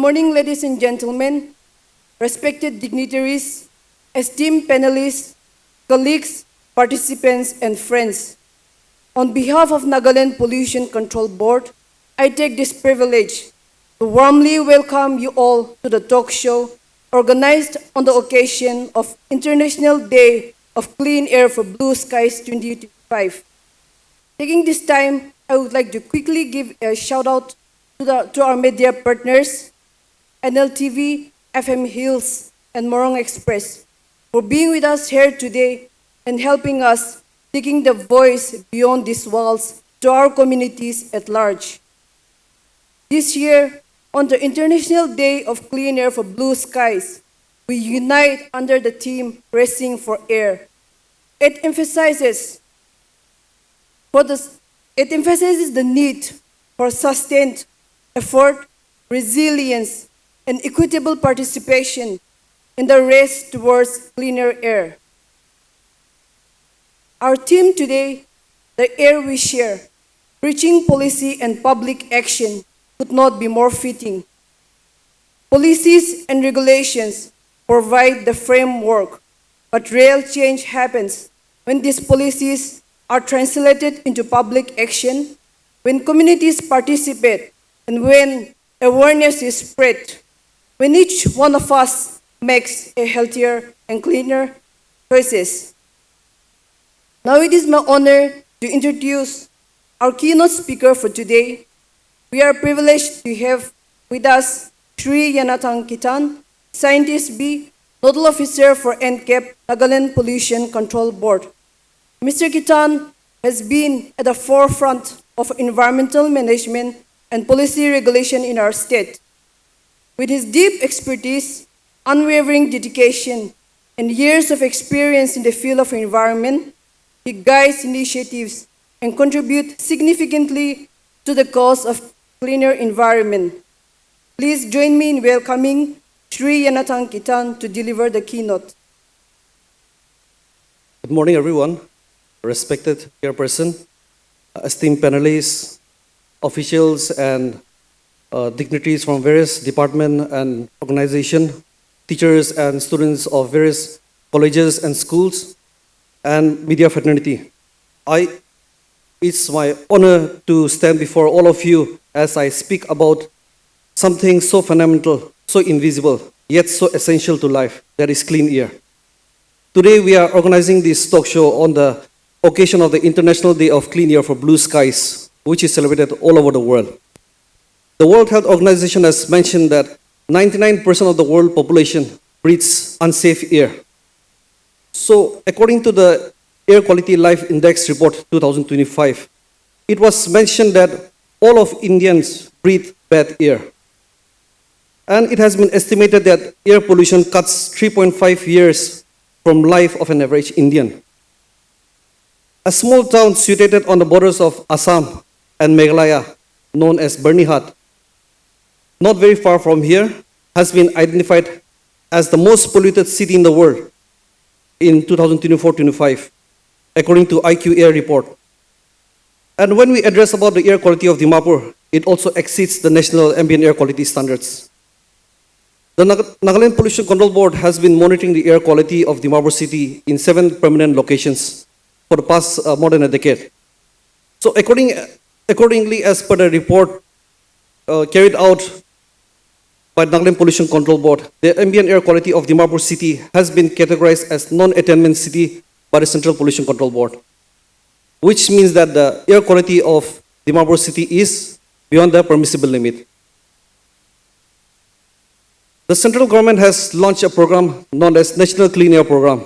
morning, ladies and gentlemen, respected dignitaries, esteemed panelists, colleagues, participants, and friends. On behalf of Nagaland Pollution Control Board, I take this privilege to warmly welcome you all to the talk show organized on the occasion of International Day of Clean Air for Blue Skies 2025. Taking this time, I would like to quickly give a shout out to our media partners, NLTV, FM Hills, and Morong Express, for being with us here today and helping us taking the voice beyond these walls to our communities at large. This year, on the International Day of Clean Air for Blue Skies, we unite under the theme Racing for Air. It emphasizes the need for sustained effort, resilience, and equitable participation in the race towards cleaner air. Our theme today, the air we share, reaching policy and public action, could not be more fitting. Policies and regulations provide the framework, but real change happens when these policies are translated into public action, when communities participate, and when awareness is spread, when each one of us makes a healthier and cleaner choices. Now it is my honor to introduce our keynote speaker for today. We are privileged to have with us Sri Yanatang Kitan, Scientist B, Nodal Officer for NCAP, Nagaland Pollution Control Board. Mr. Kitan has been at the forefront of environmental management and policy regulation in our state. With his deep expertise, unwavering dedication, and years of experience in the field of environment, he guides initiatives and contributes significantly to the cause of cleaner environment. Please join me in welcoming Sri Yanatang Kitan to deliver the keynote. Good morning, everyone. Respected chairperson, esteemed panelists, officials, and dignitaries from various departments and organizations, teachers and students of various colleges and schools, and media fraternity. It's my honor to stand before all of you as I speak about something so fundamental, so invisible, yet so essential to life, that is clean air. Today we are organizing this talk show on the occasion of the International Day of Clean Air for Blue Skies, which is celebrated all over the world. The World Health Organization has mentioned that 99% of the world population breathes unsafe air. So, according to the Air Quality Life Index Report 2025, it was mentioned that all of Indians breathe bad air. And it has been estimated that air pollution cuts 3.5 years from life of an average Indian. A small town situated on the borders of Assam and Meghalaya, known as Bernihat, not very far from here, has been identified as the most polluted city in the world in 2024-25, according to IQ Air report. And when we address about the air quality of Dimapur, it also exceeds the national ambient air quality standards. The Nagaland Pollution Control Board has been monitoring the air quality of Dimapur city in 7 permanent locations for the past more than a decade. So accordingly, as per the report carried out by the Nagaland Pollution Control Board, the ambient air quality of Dimapur city has been categorized as non-attainment city by the Central Pollution Control Board, which means that the air quality of Dimapur city is beyond the permissible limit. The central government has launched a program known as National Clean Air Program.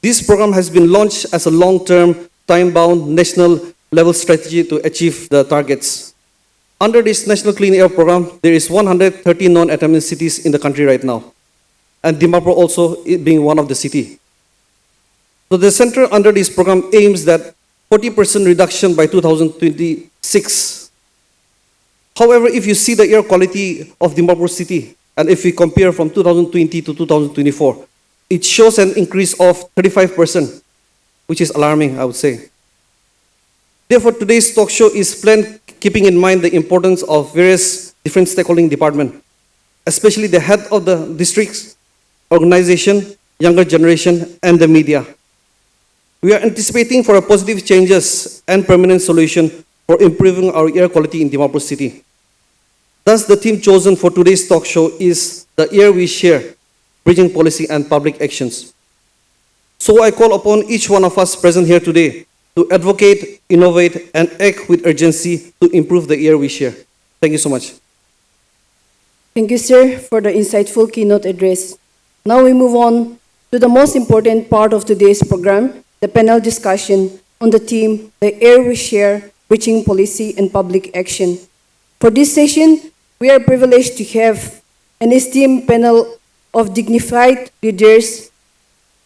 This program has been launched as a long-term, time-bound, national-level strategy to achieve the targets. Under this National Clean Air Program, there is 130 non-attainment cities in the country right now, and Dimapur also being one of the cities. So the center under this program aims that 40% reduction by 2026. However, if you see the air quality of Dimapur city, and if we compare from 2020 to 2024, it shows an increase of 35%, which is alarming, I would say. Therefore, today's talk show is planned keeping in mind the importance of various different stakeholding departments especially the head of the district's organization, younger generation, and the media. We are anticipating for a positive changes and permanent solution for improving our air quality in Dimapur City. Thus, the theme chosen for today's talk show is the air we share, bridging policy and public actions. So I call upon each one of us present here today to advocate, innovate, and act with urgency to improve the air we share. Thank you so much. Thank you, sir, for the insightful keynote address. Now we move on to the most important part of today's program, the panel discussion on the theme, the air we share, reaching policy and public action. For this session, we are privileged to have an esteemed panel of dignified leaders,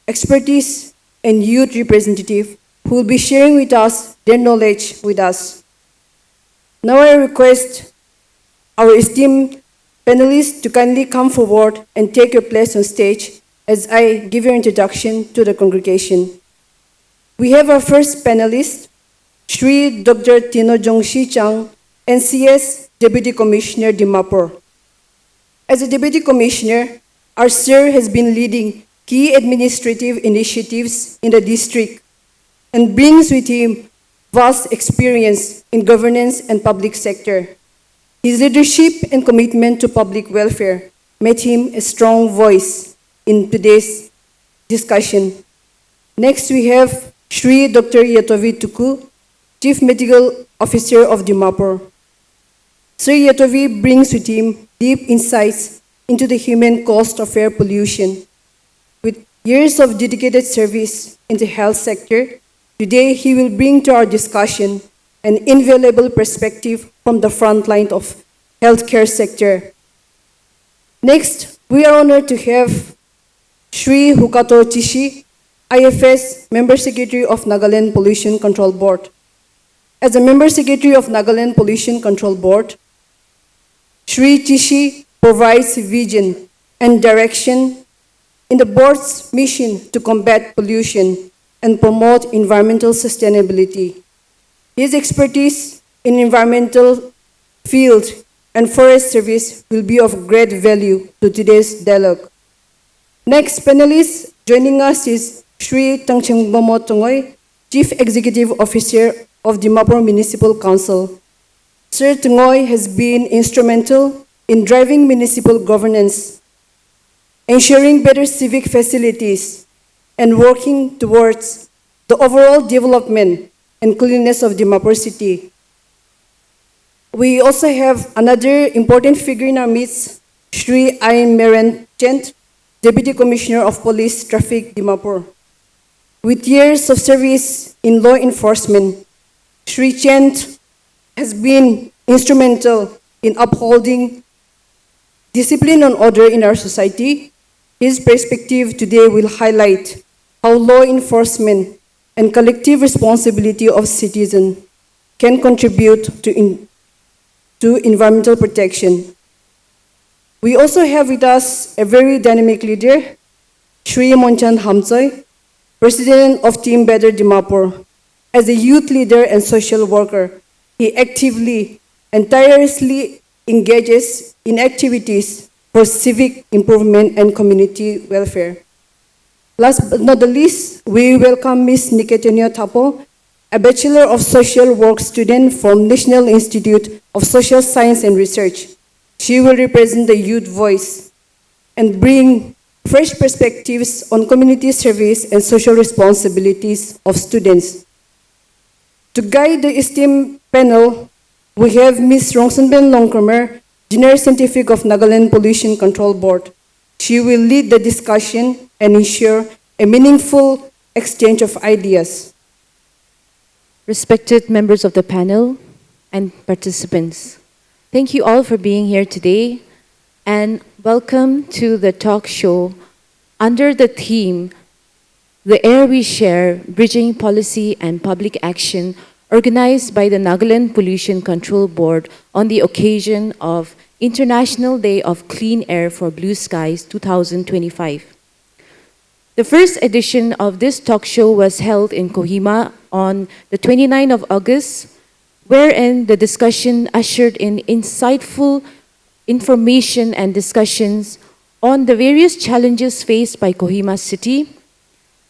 expertise, and youth representatives who will be sharing with us their knowledge with us. Now I request our esteemed panelists to kindly come forward and take your place on stage as I give your introduction to the congregation. We have our first panelist, Shri Dr. Tino Jongshi Chang, NCS Deputy Commissioner Dimapur. As a Deputy Commissioner, our sir has been leading key administrative initiatives in the district and brings with him vast experience in governance and public sector. His leadership and commitment to public welfare made him a strong voice in today's discussion. Next, we have Shri Dr. Yatovi Tuku, Chief Medical Officer of Dimapur. Sir Yatovi brings with him deep insights into the human cost of air pollution. With years of dedicated service in the health sector, today he will bring to our discussion an invaluable perspective from the front line of healthcare sector. Next, we are honored to have Shri Hukato Chishi, IFS Member Secretary of Nagaland Pollution Control Board. As a Member Secretary of Nagaland Pollution Control Board, Shri Chishi provides vision and direction in the board's mission to combat pollution and promote environmental sustainability. His expertise in environmental field and forest service will be of great value to today's dialogue. Next panelist joining us is Shri Tangchengbomo Tungoy, Chief Executive Officer of Dimapur Municipal Council. Sir Tungoy has been instrumental in driving municipal governance, ensuring better civic facilities, and working towards the overall development and cleanliness of Dimapur City. We also have another important figure in our midst, Shri Ayn Meren Chent, Deputy Commissioner of Police Traffic, Dimapur. With years of service in law enforcement, Shri Chent has been instrumental in upholding discipline and order in our society. His perspective today will highlight how law enforcement and collective responsibility of citizens can contribute to environmental protection. We also have with us a very dynamic leader, Shri Monchan Hamsoy, President of Team Better Dimapur. As a youth leader and social worker, he actively and tirelessly engages in activities for civic improvement and community welfare. Last but not the least, we welcome Ms. Niketenyo Tapo, a Bachelor of Social Work student from National Institute of Social Science and Research. She will represent the youth voice and bring fresh perspectives on community service and social responsibilities of students. To guide the esteemed panel, we have Ms. Rongsunben Longkramer, General Scientific of Nagaland Pollution Control Board. She will lead the discussion and ensure a meaningful exchange of ideas. Respected members of the panel and participants, thank you all for being here today and welcome to the talk show under the theme, The Air We Share, Bridging Policy and Public Action, organized by the Nagaland Pollution Control Board on the occasion of International Day of Clean Air for Blue Skies 2025. The first edition of this talk show was held in Kohima on the 29th of August, wherein the discussion ushered in insightful information and discussions on the various challenges faced by Kohima City,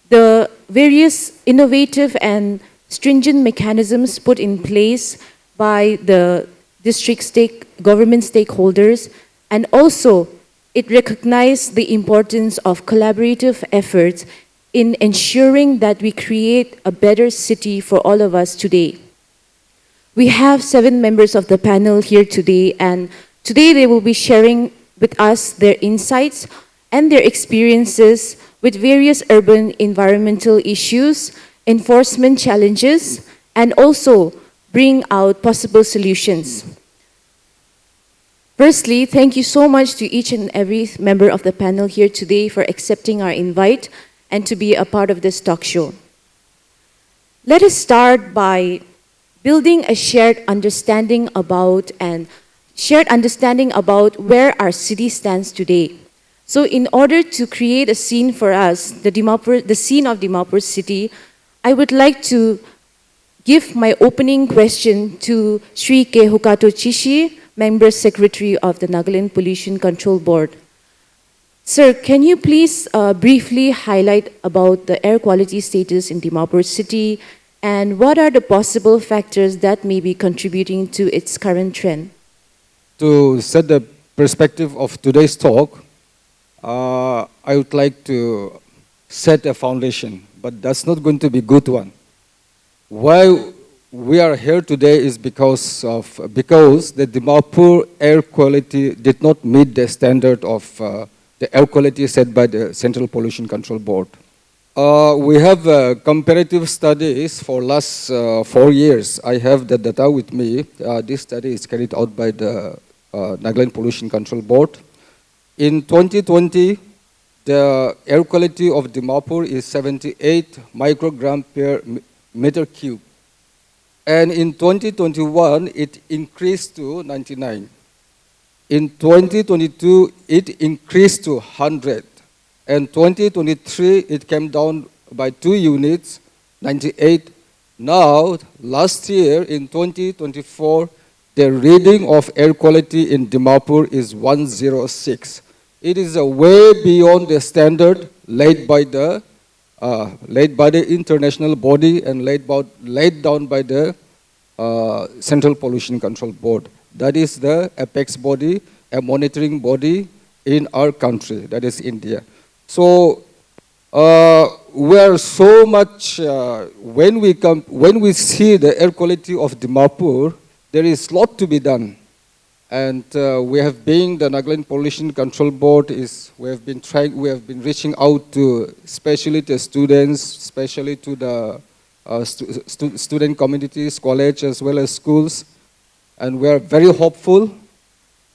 the various innovative and stringent mechanisms put in place by the government stakeholders, and also it recognized the importance of collaborative efforts in ensuring that we create a better city for all of us today. We have 7 members of the panel here today, and today they will be sharing with us their insights and their experiences with various urban environmental issues, enforcement challenges, and also bring out possible solutions. Firstly, thank you so much to each and every member of the panel here today for accepting our invite and to be a part of this talk show. Let us start by building a shared understanding about where our city stands today. So in order to create a scene for us, the scene of Dimapur city, I would like to give my opening question to Sri K. Hukato Chishi, Member Secretary of the Nagaland Pollution Control Board. Sir, can you please briefly highlight about the air quality status in Dimapur city and what are the possible factors that may be contributing to its current trend? To set the perspective of today's talk, I would like to set a foundation, but that's not going to be a good one. Why we are here today is because the Dimapur air quality did not meet the standard of the air quality set by the Central Pollution Control Board. We have comparative studies for last 4 years. I have the data with me. This study is carried out by the Nagaland Pollution Control Board. In 2020, the air quality of Dimapur is 78 microgram per meter cube. And in 2021, it increased to 99. In 2022, it increased to 100. And 2023, it came down by 2 units, 98. Now, last year, in 2024, the reading of air quality in Dimapur is 106. It is way beyond the standard laid by the international body and laid down by the Central Pollution Control Board. That is the apex body, a monitoring body in our country, that is India. So we are so much, when we see the air quality of Dimapur, there is a lot to be done. And we have been, the Nagaland Pollution Control Board we have been reaching out to, especially the students, especially to the student communities, college as well as schools. And we are very hopeful.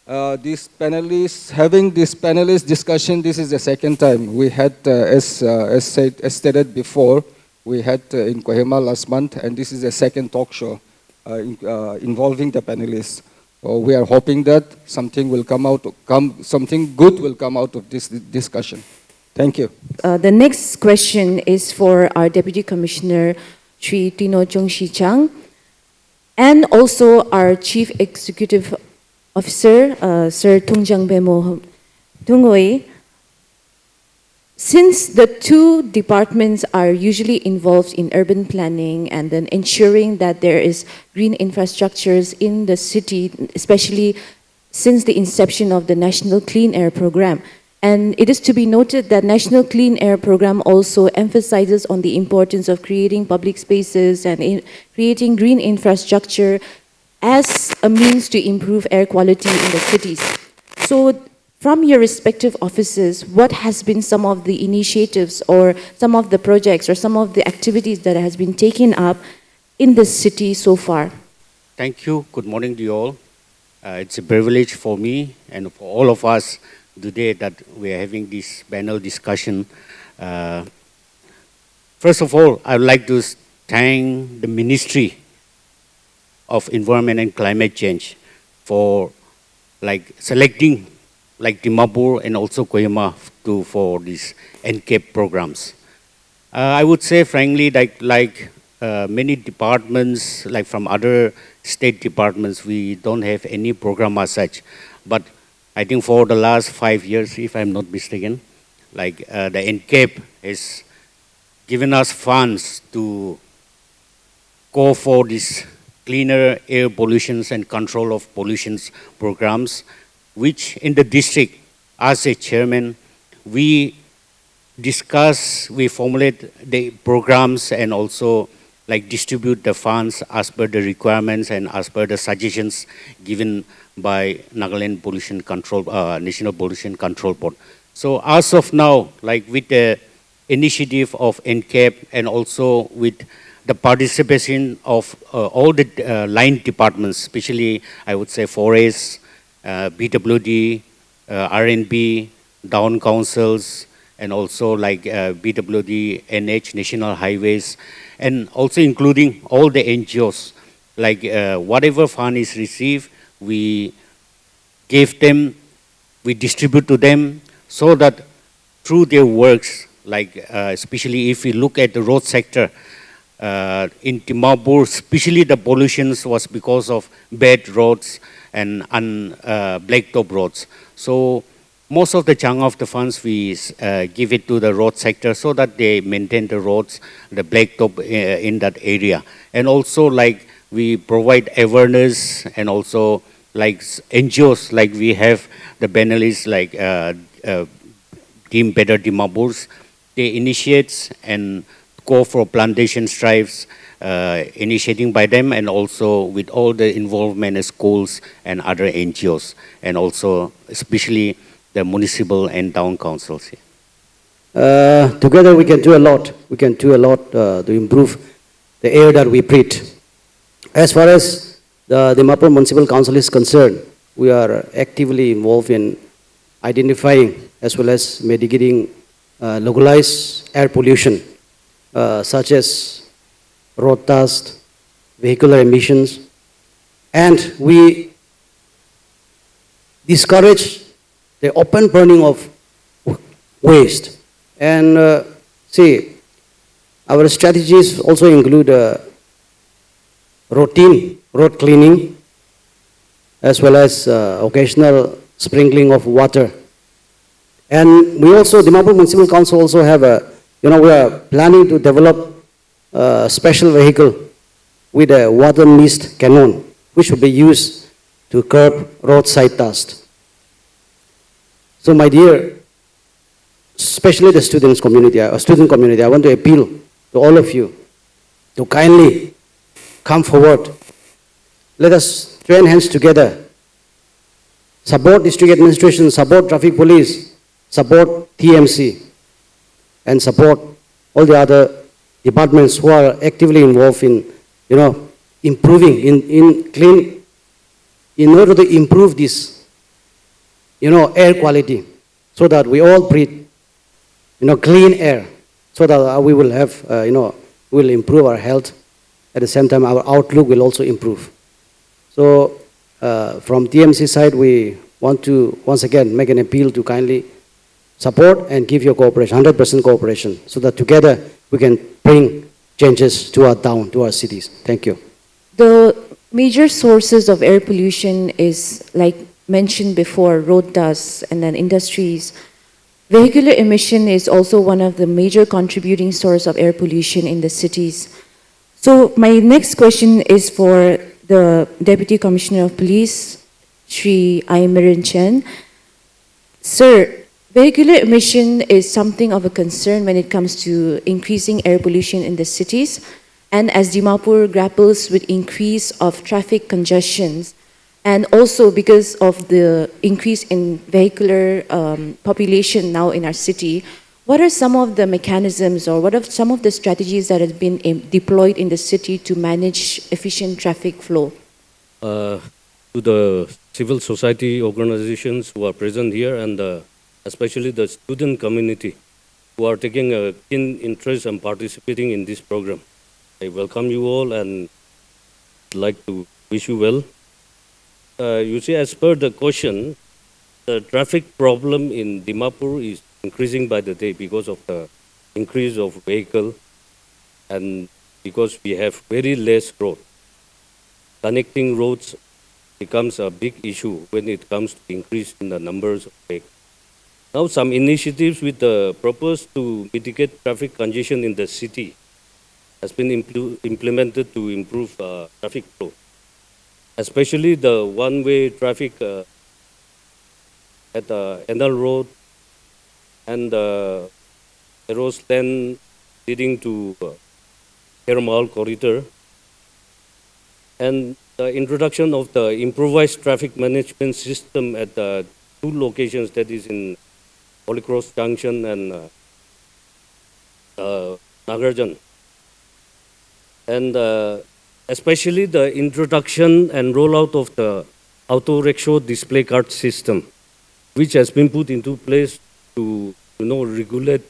Having this panelist discussion, this is the second time. We had, as stated before, we had in Kohima last month, and this is the second talk show involving the panelists. We are hoping that something good will come out of this discussion. Thank you. The next question is for our Deputy Commissioner, Sri Tino Chongshi Chang, and also our Chief Executive Officer, Sir Tungjang Bemo Tungoi. Since the two departments are usually involved in urban planning and then ensuring that there is green infrastructures in the city, especially since the inception of the National Clean Air Program. And it is to be noted that National Clean Air Program also emphasizes on the importance of creating public spaces and creating green infrastructure as a means to improve air quality in the cities. So from your respective offices, what has been some of the initiatives or some of the projects or some of the activities that has been taken up in the city so far? Thank you. Good morning to you all. It's a privilege for me and for all of us today that we are having this panel discussion. First of all, I would like to thank the Ministry of Environment and Climate Change for selecting Dimapur and also Kohima for these NCAP programs. I would say frankly, many departments, like from other state departments, we don't have any program as such. But I think for the last 5 years, if I'm not mistaken, like the NCAP has given us funds to go for this cleaner air pollutions and control of pollutions programs, which in the district, as a chairman, we discuss, we formulate the programs and also like distribute the funds as per the requirements and as per the suggestions given by Nagaland Pollution Control, National Pollution Control Board. So as of now, like with the initiative of NCAP and also with the participation of all the line departments, especially I would say forests, BWD, RNB, down councils, and also like BWD, NH, National Highways, and also including all the NGOs. Like whatever fund is received, we give them, we distribute to them so that through their works, like especially if we look at the road sector, in Dimapur, especially the pollutions was because of bad roads and blacktop roads. So most of the chunk of the funds we give it to the road sector so that they maintain the roads, the blacktop in that area. And also like we provide awareness and also like NGOs, like we have the panelists like Team Better Dimapurs, they initiate and go for plantation drives, initiating by them and also with all the involvement of schools and other NGOs, and also especially the municipal and town councils. Together we can do a lot. We can do a lot to improve the air that we breathe. As far as the Dimapur Municipal Council is concerned, we are actively involved in identifying as well as mitigating localized air pollution, such as road dust, vehicular emissions, and we discourage the open burning of waste. And see, our strategies also include routine road cleaning as well as occasional sprinkling of water. And we also, Dimapur Municipal Council also have we are planning to develop a special vehicle with a water mist cannon, which will be used to curb roadside dust. So my dear, especially the student community, I want to appeal to all of you to kindly come forward. Let us join hands together, support district administration, support traffic police, support TMC, and support all the other departments who are actively involved in, improving, in order to improve this, air quality, so that we all breathe, clean air, so that we will have, we will improve our health. At the same time, our outlook will also improve. So from TMC side, we want to once again make an appeal to kindly support and give your cooperation, 100% cooperation, so that together we can bring changes to our town, to our cities. Thank you. The major sources of air pollution is, like mentioned before, road dust and then industries. Vehicular emission is also one of the major contributing source of air pollution in the cities. So my next question is for the Deputy Commissioner of Police, Shri Aimiran Chen. Sir, vehicular emission is something of a concern when it comes to increasing air pollution in the cities. And as Dimapur grapples with increase of traffic congestions, and also because of the increase in vehicular population now in our city, what are some of the mechanisms or what are some of the strategies that have been deployed in the city to manage efficient traffic flow? To the civil society organizations who are present here and especially the student community who are taking a keen interest and participating in this program, I welcome you all and like to wish you well. You see, as per the question, the traffic problem in Dimapur is increasing by the day because of the increase of vehicle and because we have very less road. Connecting roads becomes a big issue when it comes to increase in the numbers of vehicles. Now, some initiatives with the purpose to mitigate traffic congestion in the city has been implemented to improve traffic flow, especially the one-way traffic at NL Road and the Eros lane leading to Kermal corridor, and the introduction of the improvised traffic management system at the two locations, that is in Holy Cross Junction and Nagaland. And especially the introduction and rollout of the auto rickshaw display card system, which has been put into place to regulate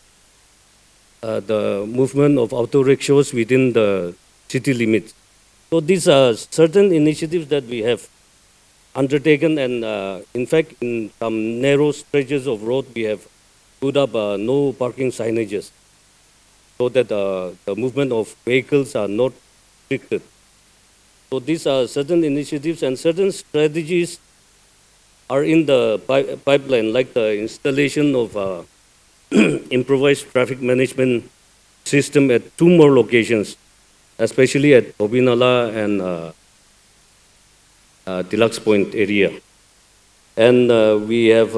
the movement of auto rickshaws within the city limits. So these are certain initiatives that we have undertaken, and in fact, in some narrow stretches of road, we have put up no parking signages so that the movement of vehicles are not restricted. So these are certain initiatives, and certain strategies are in the pipeline, like the installation of improvised traffic management system at two more locations, especially at Obinala and Deluxe Point area. And we have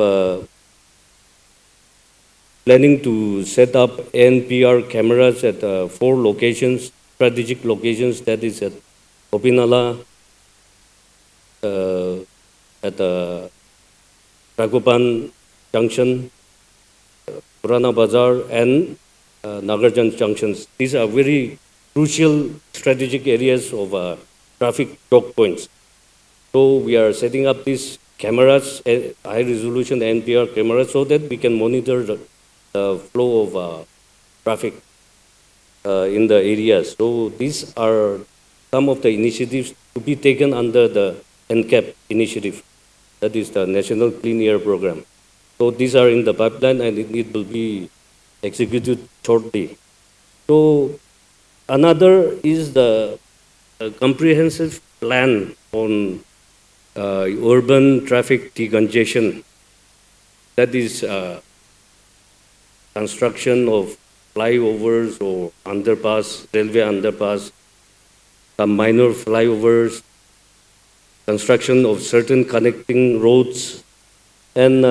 planning to set up NPR cameras at 4 locations, strategic locations, that is at Obinala, at Ragopan Junction, Purana Bazar, and Nagarjan Junctions. These are very crucial strategic areas of traffic choke points. So we are setting up these cameras, high resolution NPR cameras, so that we can monitor the flow of traffic in the areas. So these are some of the initiatives to be taken under the NCAP initiative, that is the National Clean Air Program. So these are in the pipeline, and it will be executed shortly. So another is the comprehensive plan on urban traffic decongestion, that is construction of flyovers or underpass, railway underpass, some minor flyovers, construction of certain connecting roads, and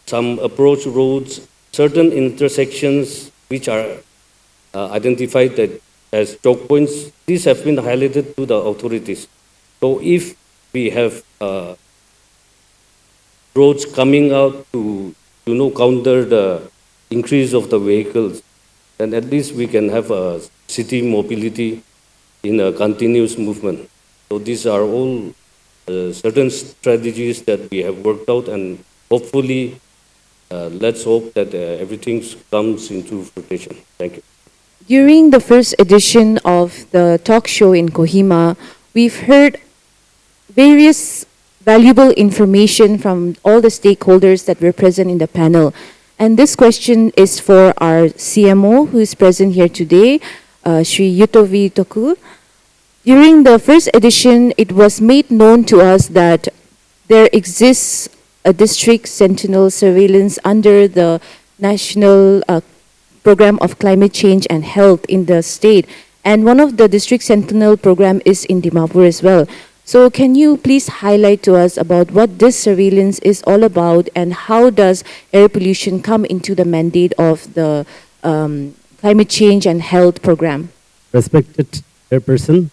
some approach roads, certain intersections which are identified as choke points. These have been highlighted to the authorities. So if we have roads coming out to counter the increase of the vehicles, then at least we can have a city mobility in a continuous movement. So these are all certain strategies that we have worked out, and hopefully let's hope that everything comes into fruition. Thank you. During the first edition of the talk show in Kohima, we've heard various valuable information from all the stakeholders that were present in the panel. And this question is for our CMO, who is present here today, Sri Yutovi Toku. During the first edition, it was made known to us that there exists a district sentinel surveillance under the National Program of Climate Change and Health in the state. And one of the district sentinel program is in Dimapur as well. So can you please highlight to us about what this surveillance is all about, and how does air pollution come into the mandate of the climate change and health program? Respected chairperson,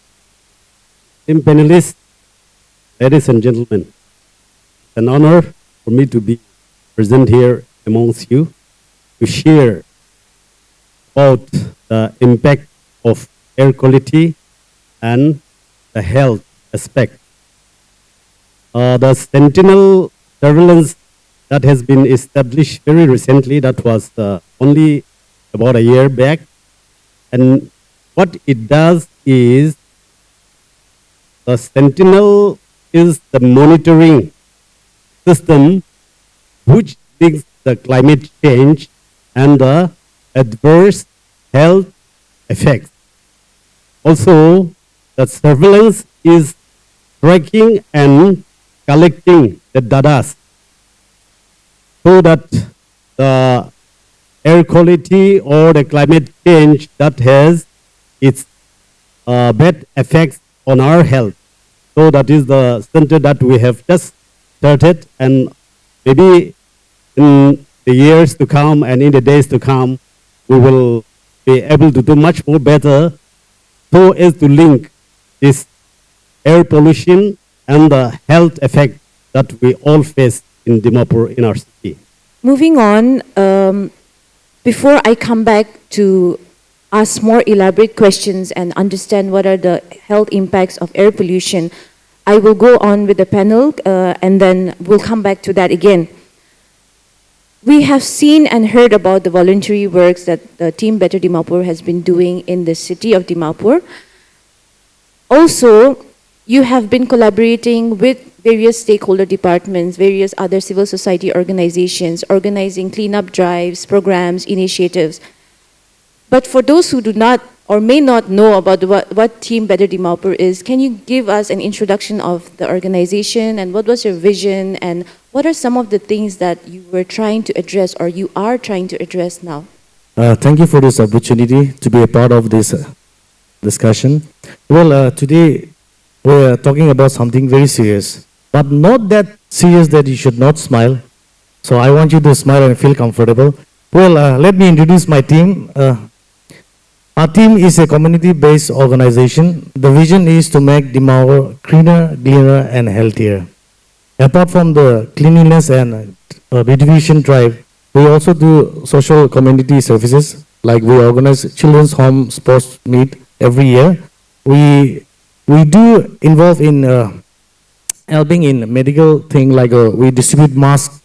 team panelists, ladies and gentlemen, it's an honor for me to be present here amongst you to share about the impact of air quality and the health aspect. The Sentinel surveillance that has been established very recently, that was only about a year back, and what it does is the Sentinel is the monitoring system which links the climate change and the adverse health effects. Also, the surveillance is tracking and collecting the data so that the air quality or the climate change that has its bad effects on our health. So that is the center that we have just started, and maybe in the years to come and in the days to come, we will be able to do much more better so as to link this air pollution and the health effect that we all face in Dimapur, in our city. Moving on, before I come back to ask more elaborate questions and understand what are the health impacts of air pollution, I will go on with the panel and then we'll come back to that again. We have seen and heard about the voluntary works that the Team Better Dimapur has been doing in the city of Dimapur. Also, you have been collaborating with various stakeholder departments, various other civil society organizations, organizing cleanup drives, programs, initiatives. But for those who do not or may not know about what Team Better Dimapur is, can you give us an introduction of the organization and what was your vision and what are some of the things that you were trying to address or you are trying to address now? Thank you for this opportunity to be a part of this discussion. Well, today we're talking about something very serious, but not that serious that you should not smile. So I want you to smile and feel comfortable. Well, let me introduce my team. Our team is a community-based organization. The vision is to make Dimapur cleaner, greener, and healthier. Apart from the cleanliness and beautification drive, we also do social community services, like we organize children's home sports meet every year. We do involve in helping in medical thing, like we distribute masks,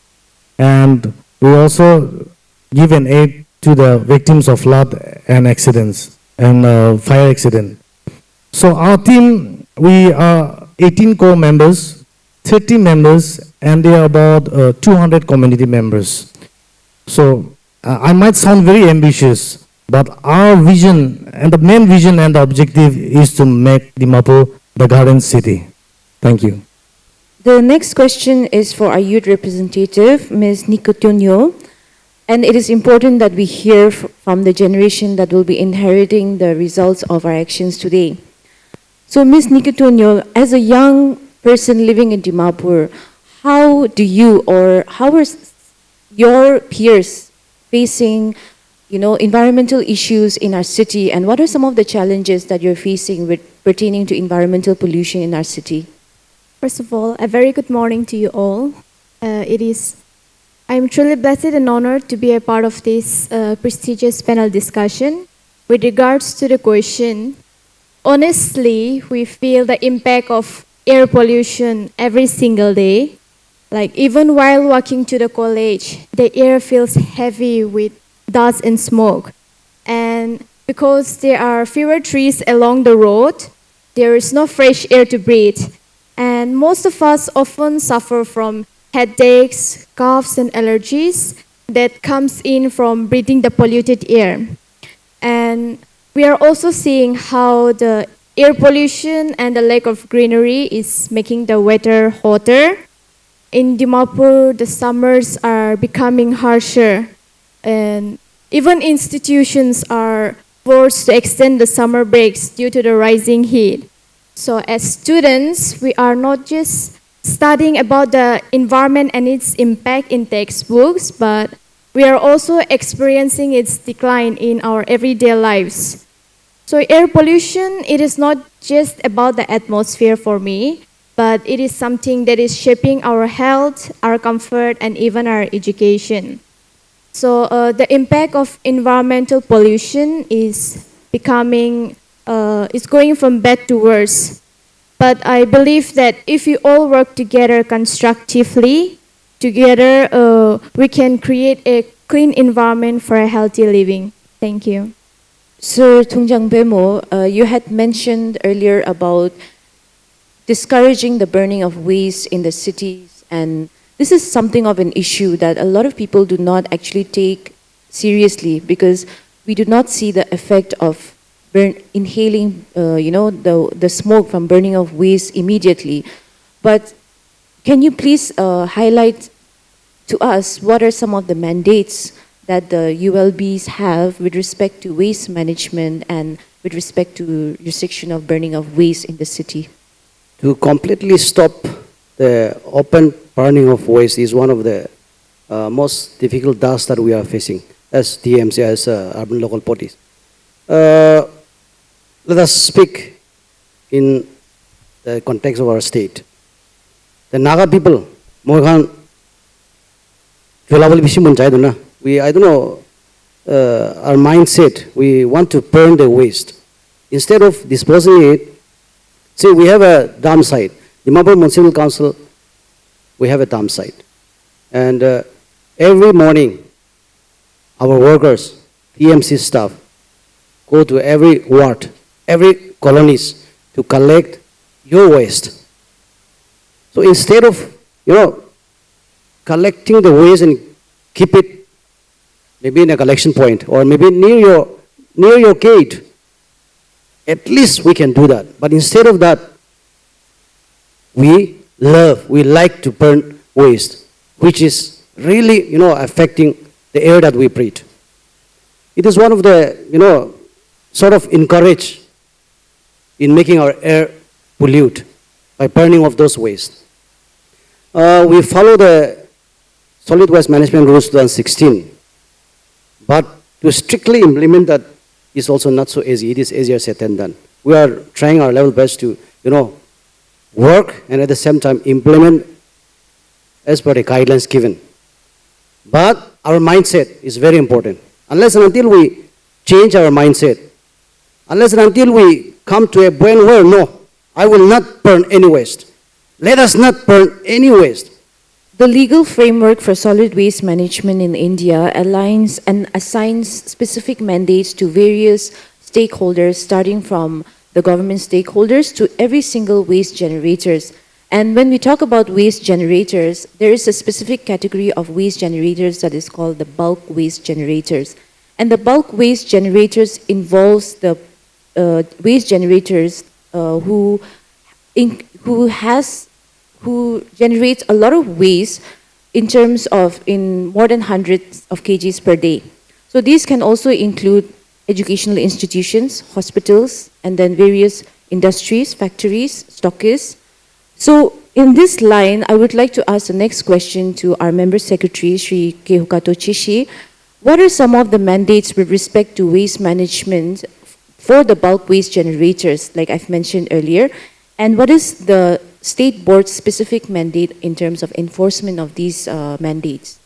and we also give an aid to the victims of flood and accidents and fire accident. So our team, we are 18 core members, 30 members, and there are about 200 community members. So I might sound very ambitious, but our vision and the main vision and the objective is to make Dimapur the garden city. Thank you. The next question is for our youth representative, Ms. Nikutunyo. And it is important that we hear from the generation that will be inheriting the results of our actions today. So, Ms. Nikutunyo, as a young person living in Dimapur, how do you or how are your peers facing, environmental issues in our city, and what are some of the challenges that you're facing with pertaining to environmental pollution in our city? First of all, a very good morning to you all. I'm truly blessed and honored to be a part of this prestigious panel discussion. With regards to the question, honestly, we feel the impact of air pollution every single day. Like even while walking to the college, the air feels heavy with dust and smoke. And because there are fewer trees along the road, there is no fresh air to breathe. And most of us often suffer from headaches, coughs, and allergies that comes in from breathing the polluted air. And we are also seeing how the air pollution and the lack of greenery is making the weather hotter. In Dimapur, the summers are becoming harsher, and even institutions are forced to extend the summer breaks due to the rising heat. So as students, we are not just studying about the environment and its impact in textbooks, but we are also experiencing its decline in our everyday lives. So air pollution, it is not just about the atmosphere for me, but it is something that is shaping our health, our comfort, and even our education. So the impact of environmental pollution is going from bad to worse. But I believe that if we all work together constructively, we can create a clean environment for a healthy living. Thank you. Sir Thungjang Bemo, you had mentioned earlier about discouraging the burning of waste in the cities, and this is something of an issue that a lot of people do not actually take seriously because we do not see the effect of inhaling, the smoke from burning of waste immediately. But can you please highlight to us what are some of the mandates that the ULBs have with respect to waste management and with respect to restriction of burning of waste in the city? To completely stop the open burning of waste is one of the most difficult tasks that we are facing as DMC, as urban local bodies. Let us speak in the context of our state. The Naga people, Mohan, I don't know, our mindset, we want to burn the waste. Instead of disposing it, see, we have a dump site. Dimapur Municipal Council, we have a dump site. And every morning, our workers, TMC staff, go to every ward, every colonies to collect your waste. So instead of, collecting the waste and keep it maybe in a collection point or maybe near your gate, at least we can do that. But instead of that, we like to burn waste, which is really, affecting the air that we breathe. It is one of the, sort of encourage in making our air pollute by burning of those waste. We follow the Solid Waste Management Rules 2016, but to strictly implement that is also not so easy. It is easier said than done. We are trying our level best to, work and at the same time implement as per the guidelines given. But our mindset is very important. Unless and until we change our mindset, unless and until we come to a point where, no, I will not burn any waste. Let us not burn any waste. The legal framework for solid waste management in India aligns and assigns specific mandates to various stakeholders, starting from the government stakeholders to every single waste generators. And when we talk about waste generators, there is a specific category of waste generators that is called the bulk waste generators. And the bulk waste generators involves the waste generators who generates a lot of waste in terms of in more than hundreds of kgs per day. So these can also include educational institutions, hospitals, and then various industries, factories, stockists. So in this line, I would like to ask the next question to our Member Secretary, Sri Kehukato Chishi. What are some of the mandates with respect to waste management for the bulk waste generators, like I've mentioned earlier? And what is the state board's specific mandate in terms of enforcement of these mandates?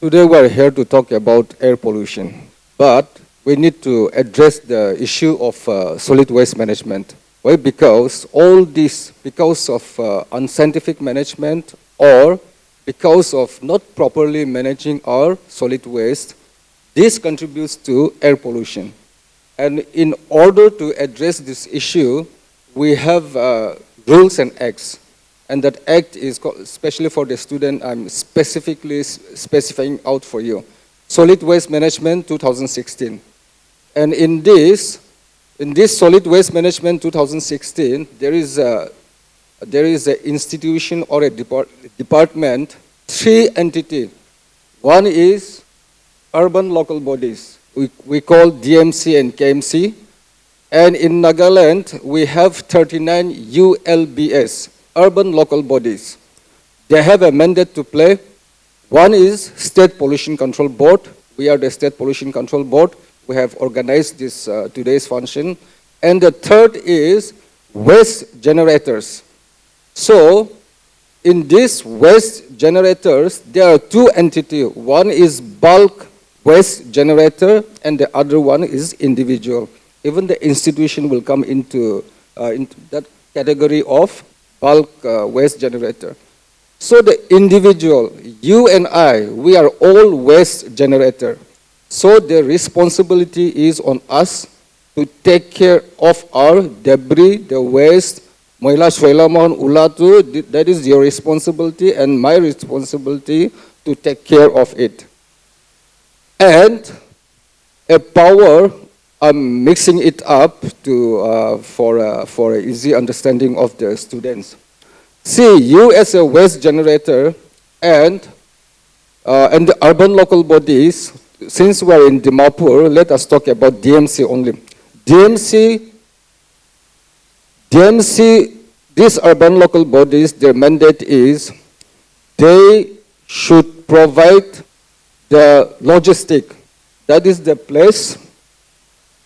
Today we are here to talk about air pollution, but we need to address the issue of solid waste management. Why? Because all this, because of unscientific management or because of not properly managing our solid waste, this contributes to air pollution. And in order to address this issue, we have rules and acts. And that act is, especially for the student, I'm specifically specifying out for you. Solid Waste Management 2016. And in this Solid Waste Management 2016, there is an institution or a department, 3 entities. One is urban local bodies. We call DMC and KMC. And in Nagaland, we have 39 ULBS, urban local bodies. They have a mandate to play. One is State Pollution Control Board. We are the State Pollution Control Board. We have organized this today's function. And the third is waste generators. So, in these waste generators, there are 2 entities. One is bulk waste generator, and the other one is individual. Even the institution will come into that category of bulk waste generator. So the individual, you and I, we are all waste generator. So the responsibility is on us to take care of our debris, the waste, moila shwailamon ulatu, that is your responsibility and my responsibility to take care of it. And a power I'm mixing it up to, for easy understanding of the students. See, you as a waste generator and the urban local bodies, since we're in Dimapur, let us talk about DMC only. DMC, these urban local bodies, their mandate is they should provide the logistic, that is the place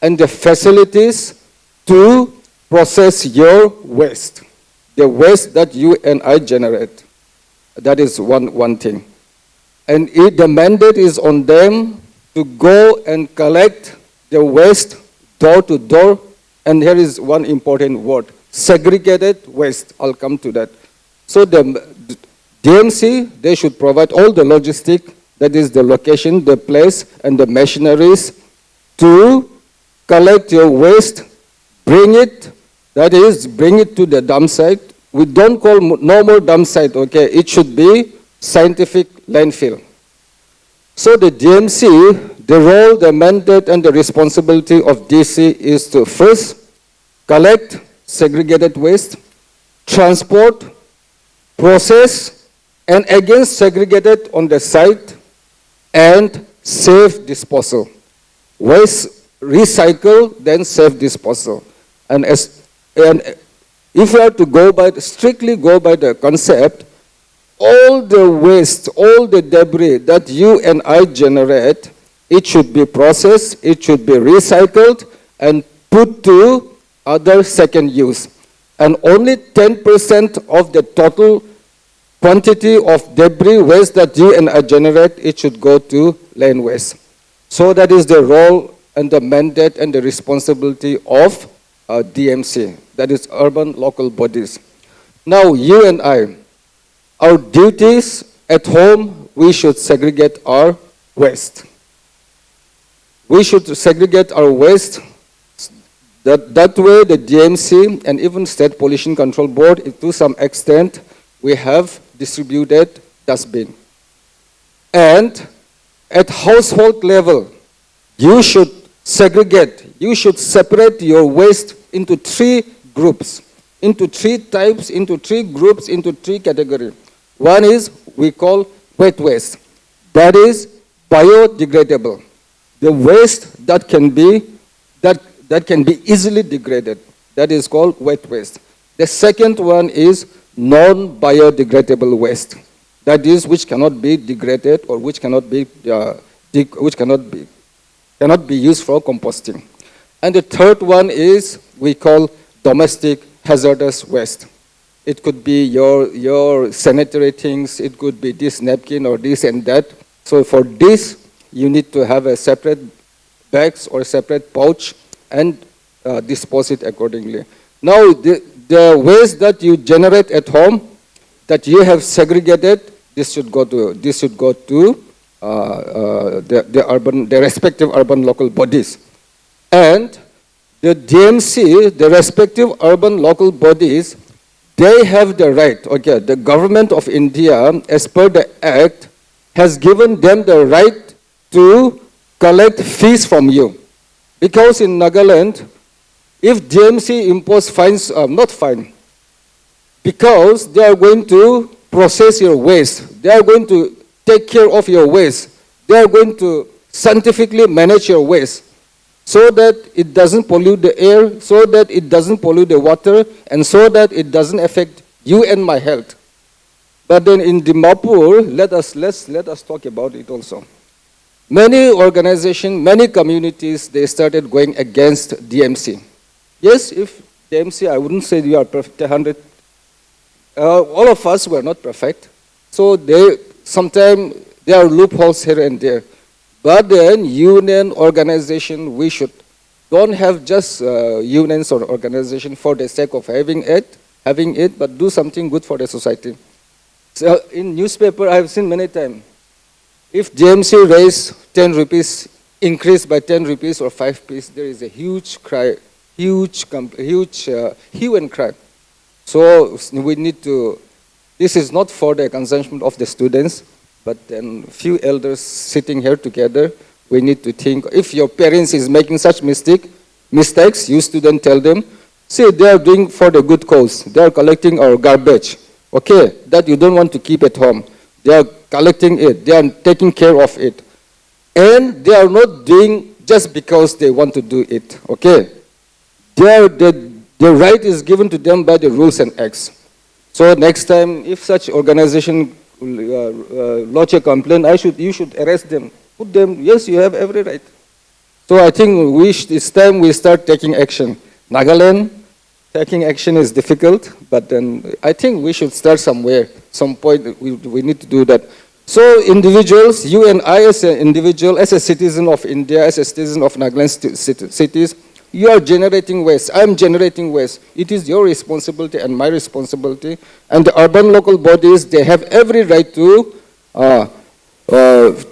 and the facilities to process your waste, the waste that you and I generate. That is one thing. And the mandate is on them to go and collect the waste door to door. And here is one important word, segregated waste. I'll come to that. So the DMC, they should provide all the logistic, that is the location, the place, and the machineries to collect your waste, bring it, that is, bring it to the dump site. We don't call no more dump site, okay? It should be scientific landfill. So the DMC, the role, the mandate, and the responsibility of DC is to first collect segregated waste, transport, process, and again segregate it on the site, and safe disposal. Waste recycle, then safe disposal. And if we are to go by, strictly go by the concept, all the waste, all the debris that you and I generate, it should be processed, it should be recycled, and put to other second use. And only 10% of the total quantity of debris waste that you and I generate, it should go to land waste. So that is the role and the mandate and the responsibility of DMC, that is urban local bodies. Now you and I, our duties at home, we should segregate our waste. We should segregate our waste. That way the DMC and even State Pollution Control Board, to some extent, we have distributed dustbin. And at household level, you should segregate, you should separate your waste into 3 groups, into 3 types, into 3 groups, into 3 categories. One is we call wet waste. That is biodegradable. The waste that can be easily degraded. That is called wet waste. The second one is non-biodegradable waste. That is which cannot be degraded or which cannot be used for composting. And the third one is we call domestic hazardous waste. It could be your sanitary things, it could be this napkin or this and that. So for this, you need to have a separate bags or separate pouch and dispose it accordingly. Now, the waste that you generate at home, that you have segregated, this should go to the respective urban local bodies. And the DMC, the respective urban local bodies, they have the right, okay, the government of India, as per the Act, has given them the right to collect fees from you. Because in Nagaland, if DMC impose fines, not fine, because they are going to process your waste, they are going to take care of your waste, they are going to scientifically manage your waste, so that it doesn't pollute the air, so that it doesn't pollute the water, and so that it doesn't affect you and my health. But then in Dimapur, let us talk about it also. Many organizations, many communities, they started going against DMC. Yes, if DMC, I wouldn't say you are perfect, 100. All of us were not perfect. So sometimes there are loopholes here and there. But then union, organization, we should don't have just unions or organization for the sake of having it, but do something good for the society. So in newspaper, I have seen many times, if DMC raise 10 rupees, increase by 10 rupees or 5 rupees, there is a huge cry, hue and cry. So we need to, this is not for the consumption of the students, but then few elders sitting here together, we need to think. If your parents is making such mistakes, you student tell them, see, they are doing for the good cause. They are collecting our garbage, okay, that you don't want to keep at home. They are collecting it. They are taking care of it. And they are not doing just because they want to do it, okay? The right is given to them by the rules and acts. So next time, if such organization lodge a complaint, you should arrest them. Put them, yes, you have every right. So I think it's time we start taking action. Nagaland, taking action is difficult, but then I think we should start somewhere. Some point we need to do that. So individuals, you and I as an individual, as a citizen of India, as a citizen of Nagaland cities, you are generating waste. I am generating waste. It is your responsibility and my responsibility. And the urban local bodies, they have every right to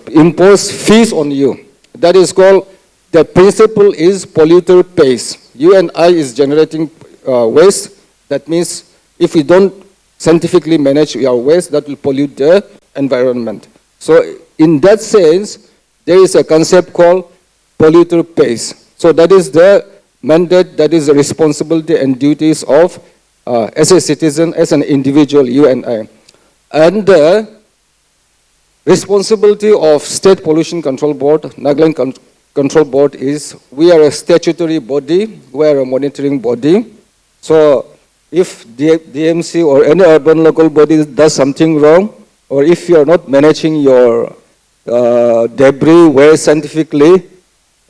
impose fees on you. That is called, the principle is polluter pays. You and I is generating waste. That means if we don't scientifically manage our waste, that will pollute the environment. So in that sense, there is a concept called polluter pays. So that is the mandate, that is the responsibility and duties of, as a citizen, as an individual, you and I. And the responsibility of State Pollution Control Board, Nagaland Control Board is, we are a statutory body, we are a monitoring body. So if DMC or any urban local body does something wrong, or if you are not managing your debris waste scientifically,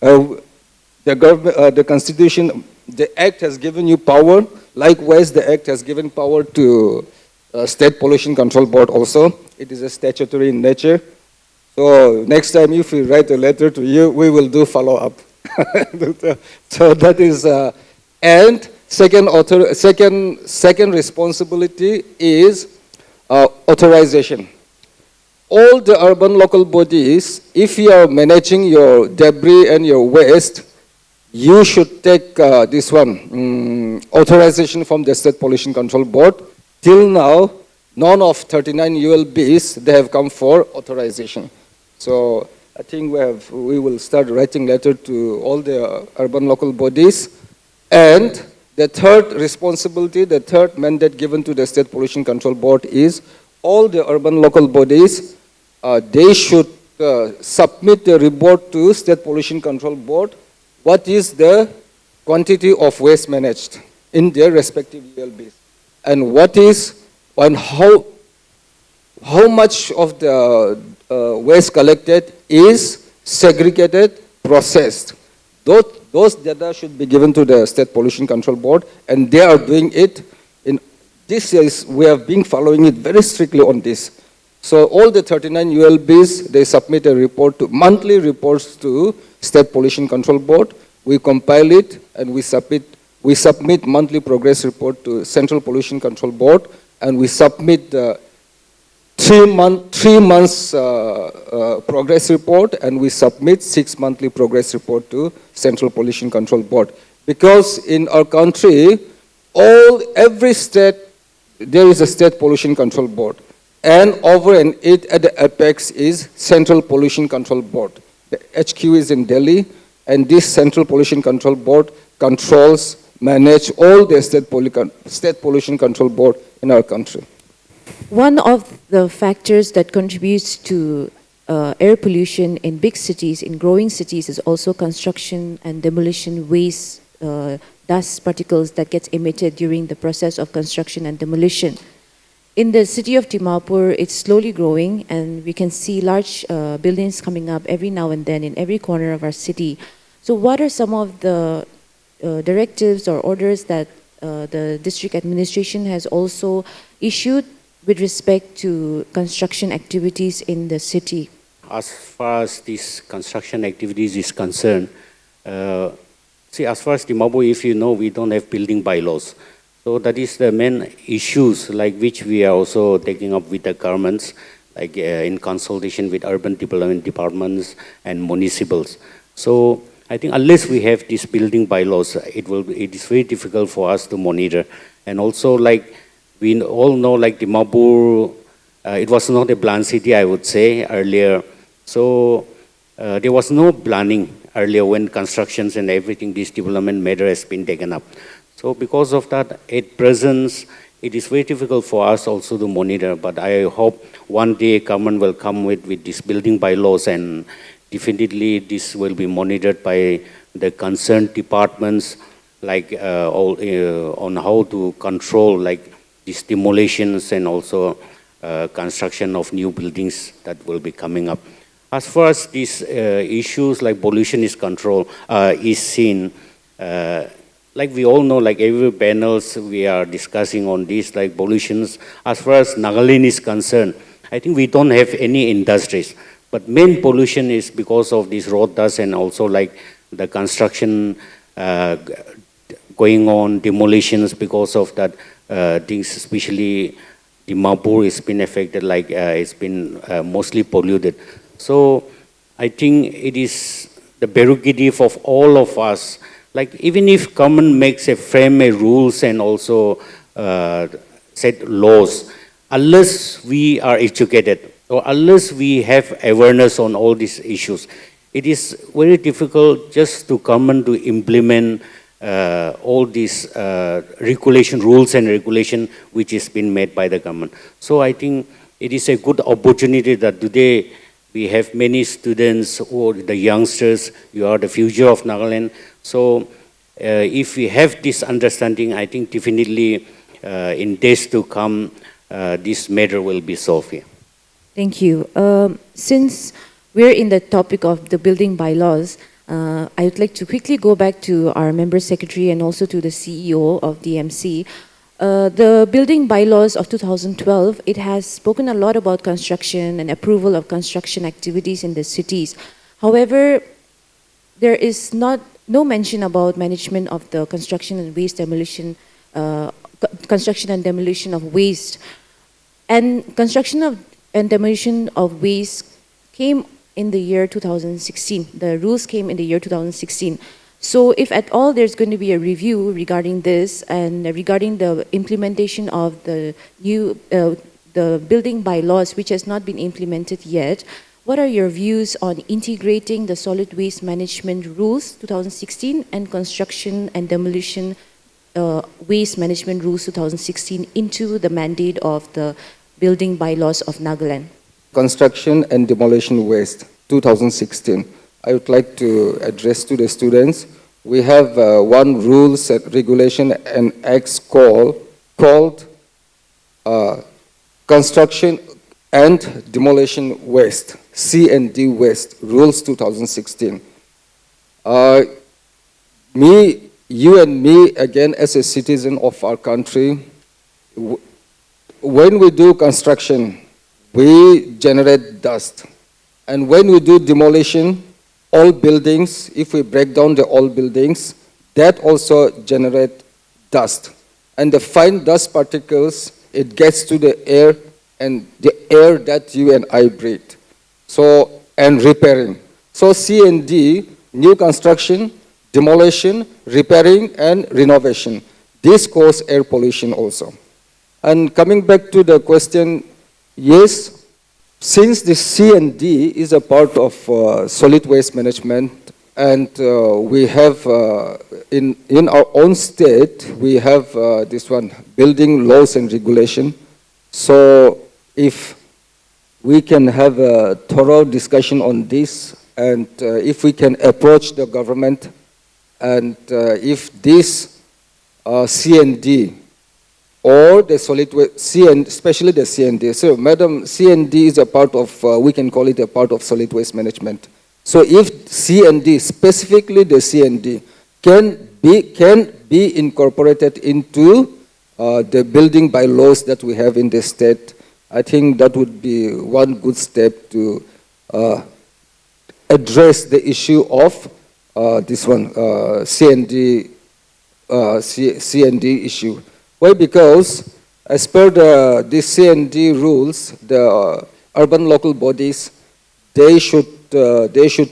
the government, the Constitution, the Act has given you power. Likewise, the Act has given power to State Pollution Control Board also. It is a statutory in nature. So next time if we write a letter to you, we will do follow-up. So that is, and second responsibility is authorization. All the urban local bodies, if you are managing your debris and your waste, you should take this one, authorization from the State Pollution Control Board. Till now, none of 39 ULBs, they have come for authorization. So I think we will start writing letter to all the urban local bodies. And the third responsibility, the third mandate given to the State Pollution Control Board is all the urban local bodies, they should submit the report to State Pollution Control Board. What is the quantity of waste managed in their respective ULBs? And what is, and how much of the waste collected is segregated, processed. Those data should be given to the State Pollution Control Board, and they are doing it. In this is, we have been following it very strictly on this. So all the 39 ULBs, they submit a report to, monthly reports to State Pollution Control Board. We compile it and we submit monthly progress report to Central Pollution Control Board, and we submit 3 months progress report, and we submit 6 monthly progress report to Central Pollution Control Board. Because in our country, every state, there is a State Pollution Control Board. And over and it at the apex is Central Pollution Control Board. The HQ is in Delhi, and this Central Pollution Control Board controls, manage all the State Pollution Control Board in our country. One of the factors that contributes to air pollution in big cities, in growing cities, is also construction and demolition waste, dust particles that gets emitted during the process of construction and demolition. In the city of Dimapur, it's slowly growing, and we can see large buildings coming up every now and then in every corner of our city. So what are some of the directives or orders that the district administration has also issued with respect to construction activities in the city? As far as these construction activities is concerned, see, as far as Dimapur, if you know, we don't have building bylaws. So that is the main issues like which we are also taking up with the governments, like in consultation with urban development departments and municipals. So I think unless we have these building bylaws, it is very difficult for us to monitor. And also, like we all know, like Dimapur, it was not a planned city, I would say, earlier. So there was no planning earlier when constructions and everything, this development matter has been taken up. So because of that, at present, it is very difficult for us also to monitor, but I hope one day government will come with this building bylaws, and definitely this will be monitored by the concerned departments, like on how to control like these demolitions and also construction of new buildings that will be coming up. As far as these issues like pollution is seen, like we all know, like every panels we are discussing on this, like pollutions. As far as Nagaland is concerned, I think we don't have any industries, but main pollution is because of this road dust and also like the construction going on, demolitions because of that things, especially the Mabur has been affected, like it's been mostly polluted. So I think it is the prerogative of all of us, like even if government makes a frame a rules and also set laws, unless we are educated or unless we have awareness on all these issues, it is very difficult just to government to implement all these regulation, rules and regulation which is been made by the government. So I think it is a good opportunity that today we have many students or the youngsters, you are the future of Nagaland. So if we have this understanding, I think definitely in days to come, this matter will be solved here. Thank you. Since we're in the topic of the building bylaws, I would like to quickly go back to our member secretary and also to the CEO of DMC. The building bylaws of 2012, it has spoken a lot about construction and approval of construction activities in the cities. However, there is no mention about management of the construction and waste demolition, construction and demolition of waste. And construction and demolition of waste came in the year 2016. The rules came in the year 2016. So if at all there's going to be a review regarding this and regarding the implementation of the new, the building bylaws which has not been implemented yet, what are your views on integrating the solid waste management rules 2016 and construction and demolition waste management rules 2016 into the mandate of the building bylaws of Nagaland? Construction and demolition waste 2016. I would like to address to the students. We have one rules and regulation and acts called Construction and Demolition Waste, C&D Waste, Rules 2016. You and me, again, as a citizen of our country, when we do construction, we generate dust. And when we do demolition, all buildings, if we break down the all buildings, that also generate dust. And the fine dust particles, it gets to the air, and the air that you and I breathe. So, and repairing. So C&D, new construction, demolition, repairing, and renovation. This causes air pollution also. And coming back to the question, yes, since the C&D is a part of solid waste management, and we have, in our own state, we have this one, building laws and regulation. So if we can have a thorough discussion on this, and if we can approach the government, and if this C&D or the solid waste, especially the C&D. So, madam, C&D is a part of, we can call it a part of solid waste management. So if C&D, specifically the C&D, can be incorporated into the building bylaws that we have in the state, I think that would be one good step to address the issue of this one, C&D issue. Why? Because as per the C&D rules, the urban local bodies, they should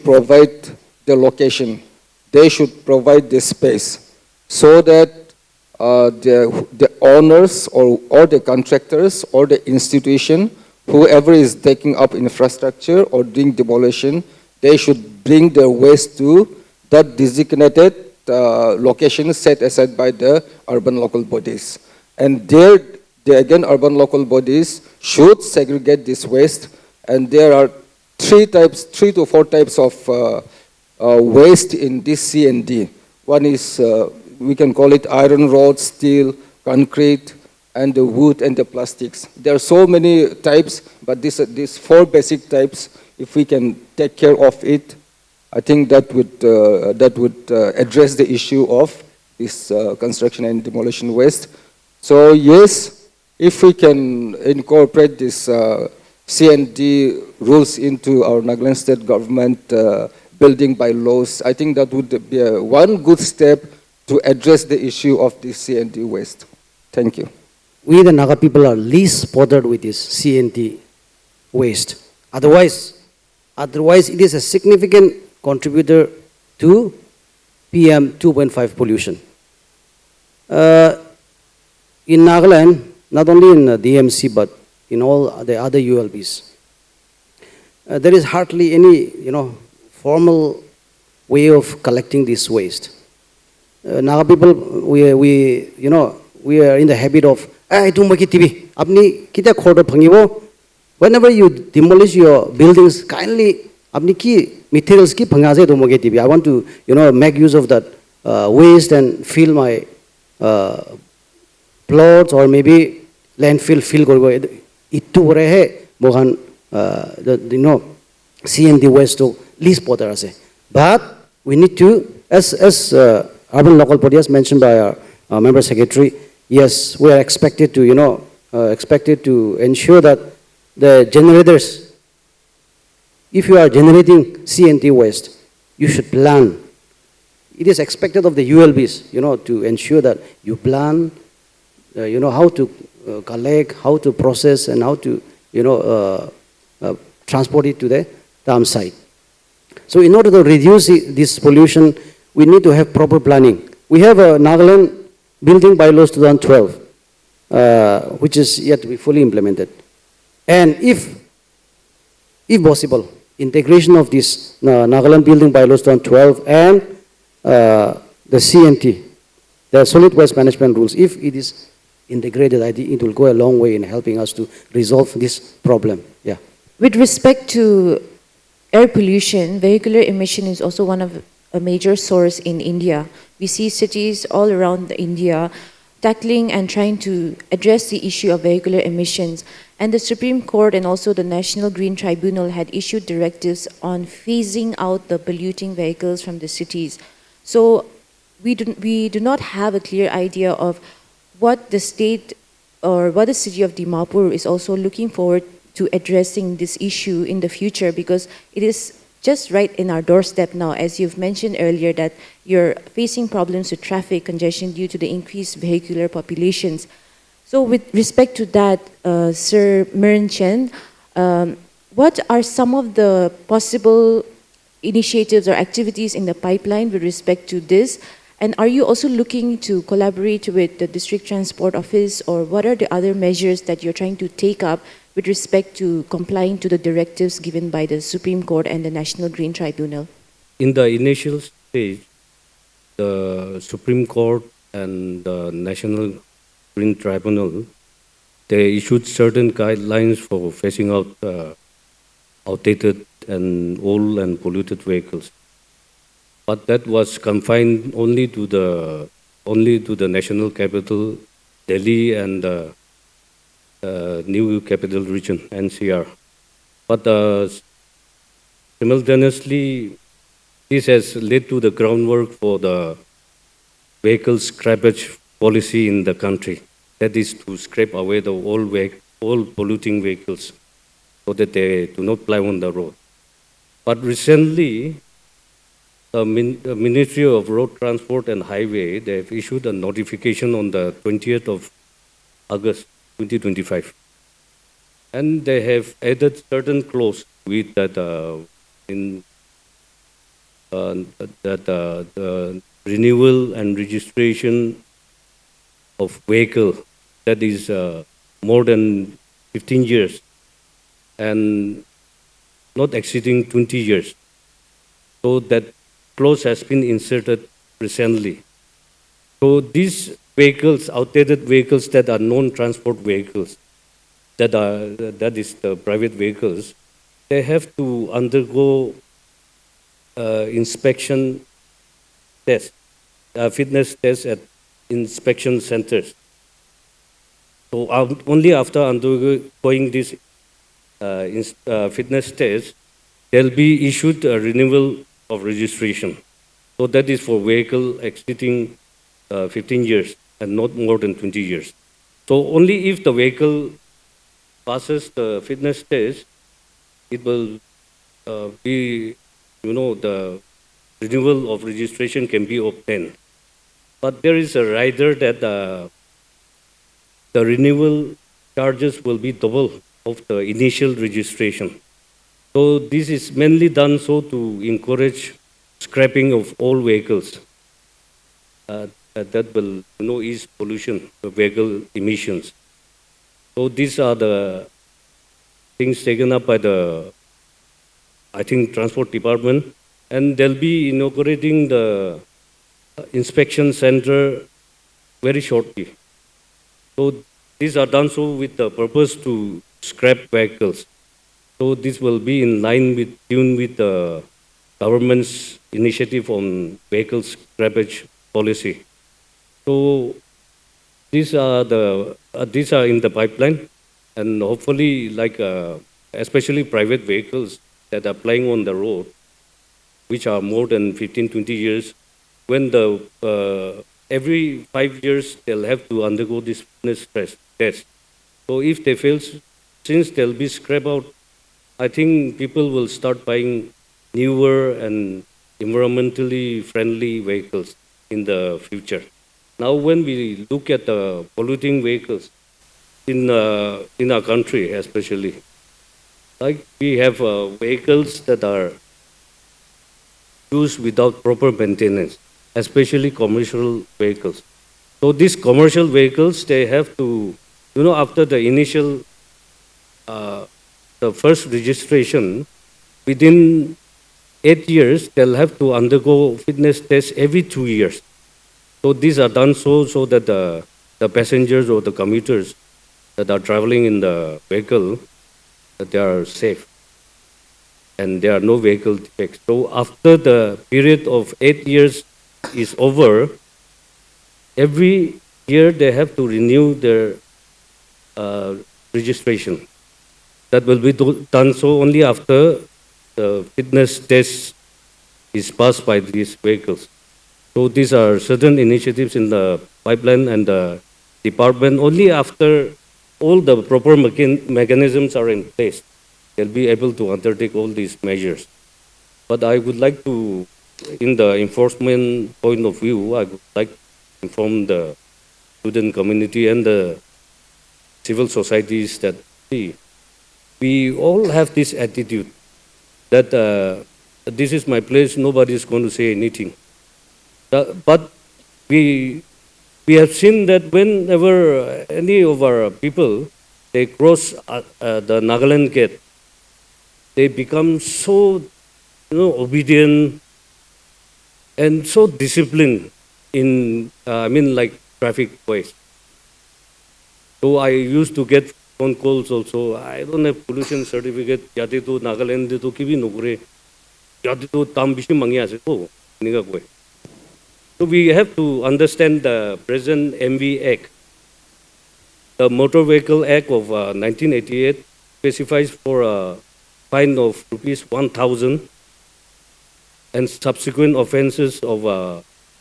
provide the location, they should provide the space, so that the owners or the contractors or the institution, whoever is taking up infrastructure or doing demolition, they should bring their waste to that designated location set aside by the urban local bodies. And there again, urban local bodies should segregate this waste. And there are three to four types of waste in this C&D. One is, we can call it iron rod, steel, concrete, and the wood and the plastics. There are so many types, but these four basic types, if we can take care of it, I think that would address the issue of this construction and demolition waste. So yes, if we can incorporate this C&D rules into our Nagaland state government building bylaws, I think that would be one good step to address the issue of this C&D waste. Thank you. We, the Naga people, are least bothered with this C&D waste. Otherwise, it is a significant contributor to PM 2.5 pollution. In Nagaland, not only in DMC, but in all the other ULBs, there is hardly any, formal way of collecting this waste. Naga people, we are in the habit of, whenever you demolish your buildings, kindly, materials I want to, make use of that waste and fill my plots or maybe landfill fill korbo. Itu rehe, mohan, C&D waste to least bother us. But we need to, as urban local body as mentioned by our member secretary, yes, we are expected to, ensure that the generators, if you are generating C&D waste, you should plan. It is expected of the ULBs, to ensure that you plan, how to collect, how to process, and how to, transport it to the dam site. So in order to reduce this pollution, we need to have proper planning. We have a Nagaland Building Bylaws 2012, which is yet to be fully implemented. And if possible, integration of this Nagaland Building Bylaws 2012 and the CNT, the Solid Waste Management Rules, if it is integrated, I think it will go a long way in helping us to resolve this problem. Yeah. With respect to air pollution, vehicular emission is also one of a major source in India. We see cities all around India tackling and trying to address the issue of vehicular emissions. And the Supreme Court and also the National Green Tribunal had issued directives on phasing out the polluting vehicles from the cities. So we do not have a clear idea of what the state or what the city of Dimapur is also looking forward to addressing this issue in the future, because it is just right in our doorstep now, as you've mentioned earlier, that you're facing problems with traffic congestion due to the increased vehicular populations. So with respect to that, Sir Mern Chen, what are some of the possible initiatives or activities in the pipeline with respect to this? And are you also looking to collaborate with the District Transport Office, or what are the other measures that you're trying to take up with respect to complying to the directives given by the Supreme Court and the National Green Tribunal? In the initial stage, the Supreme Court and the National Green Tribunal, they issued certain guidelines for phasing out outdated and old and polluted vehicles. But that was confined only to the national capital, Delhi, and new capital region, NCR. But simultaneously, this has led to the groundwork for the vehicle scrappage policy in the country. That is to scrape away the old polluting vehicles so that they do not ply on the road. But recently, the Ministry of Road Transport and Highway, they have issued a notification on the 20th of August 2025. And they have added certain clause with that the renewal and registration of vehicle that is more than 15 years and not exceeding 20 years So that clause has been inserted recently. So these vehicles, outdated vehicles that are non-transport vehicles, that is the private vehicles, they have to undergo inspection tests, fitness tests at inspection centers. So only after undergoing this fitness test, they'll be issued a renewal of registration. So that is for vehicle exceeding 15 years and not more than 20 years. So only if the vehicle passes the fitness test, it will be, the renewal of registration can be obtained. But there is a rider that the renewal charges will be double of the initial registration. So this is mainly done so to encourage scrapping of all vehicles. That will ease pollution, vehicle emissions. So these are the things taken up by the, I think, Transport Department, and they'll be inaugurating the inspection center very shortly. So these are done so with the purpose to scrap vehicles. So this will be in line with tune with the government's initiative on vehicle scrappage policy. So these are in the pipeline, and hopefully, especially private vehicles that are plying on the road, which are more than 15, 20 years, when every 5 years they'll have to undergo this fitness test. So if they fail, since they'll be scrapped out, I think people will start buying newer and environmentally friendly vehicles in the future. Now, when we look at the polluting vehicles in our country, especially, like we have vehicles that are used without proper maintenance, especially commercial vehicles. So these commercial vehicles, they have to, after the initial, the first registration, within 8 years, they'll have to undergo fitness tests every 2 years. So these are done so that the passengers or the commuters that are traveling in the vehicle, that they are safe and there are no vehicle defects. So after the period of 8 years is over, every year they have to renew their registration. That will be done so only after the fitness test is passed by these vehicles. So these are certain initiatives in the pipeline, and the department, only after all the proper mechanisms are in place, they'll be able to undertake all these measures. But I would like to, in the enforcement point of view, I would like to inform the student community and the civil societies that, see, we all have this attitude that this is my place, nobody is going to say anything. But we have seen that whenever any of our people, they cross the Nagaland gate, they become so obedient and so disciplined in traffic ways. So I used to get phone calls also. I don't have pollution certificate. Yati to Nagaland to kibi nukre. Yati to tam bishi mangi ase to niga koi. So we have to understand the present MV Act. The Motor Vehicle Act of 1988 specifies for a fine of rupees 1,000 and subsequent offences of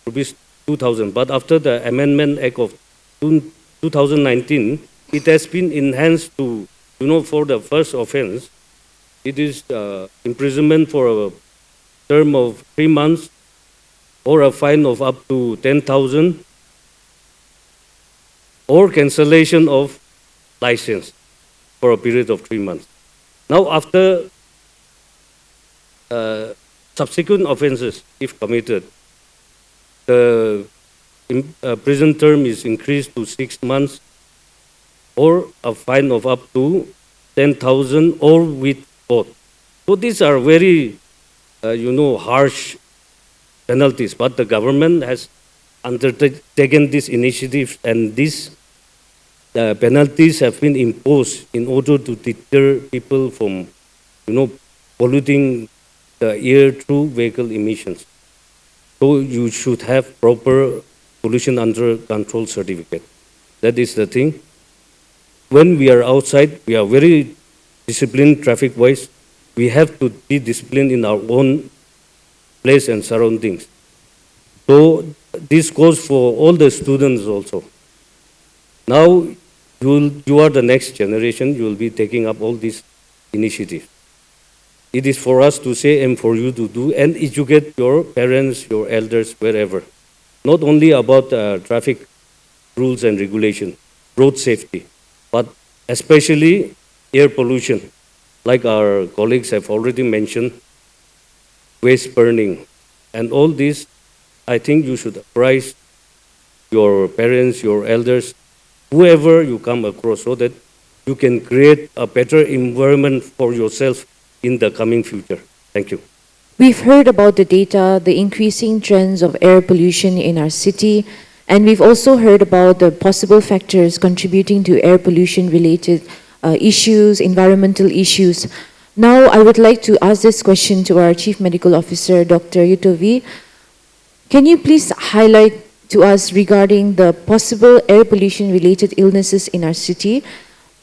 rupees 2,000. But after the Amendment Act of 2019, it has been enhanced to, for the first offence, it is imprisonment for a term of 3 months or a fine of up to 10,000 or cancellation of license for a period of 3 months. Now, after subsequent offences, if committed, the prison term is increased to 6 months or a fine of up to 10,000 or with both. So these are very harsh penalties, but the government has undertaken this initiative, and these penalties have been imposed in order to deter people from, polluting the air through vehicle emissions. So you should have proper pollution under control certificate. That is the thing. When we are outside, we are very disciplined traffic-wise. We have to be disciplined in our own place and surroundings. So this goes for all the students also. Now you are the next generation. You will be taking up all these initiatives. It is for us to say and for you to do and educate your parents, your elders, wherever. Not only about traffic rules and regulation, road safety, but especially air pollution. Like our colleagues have already mentioned, waste burning. And all this, I think you should apprise your parents, your elders, whoever you come across, so that you can create a better environment for yourself in the coming future. Thank you. We've heard about the data, the increasing trends of air pollution in our city, and we've also heard about the possible factors contributing to air pollution related issues, environmental issues. Now, I would like to ask this question to our Chief Medical Officer, Dr. Yutovi. Can you please highlight to us regarding the possible air pollution related illnesses in our city,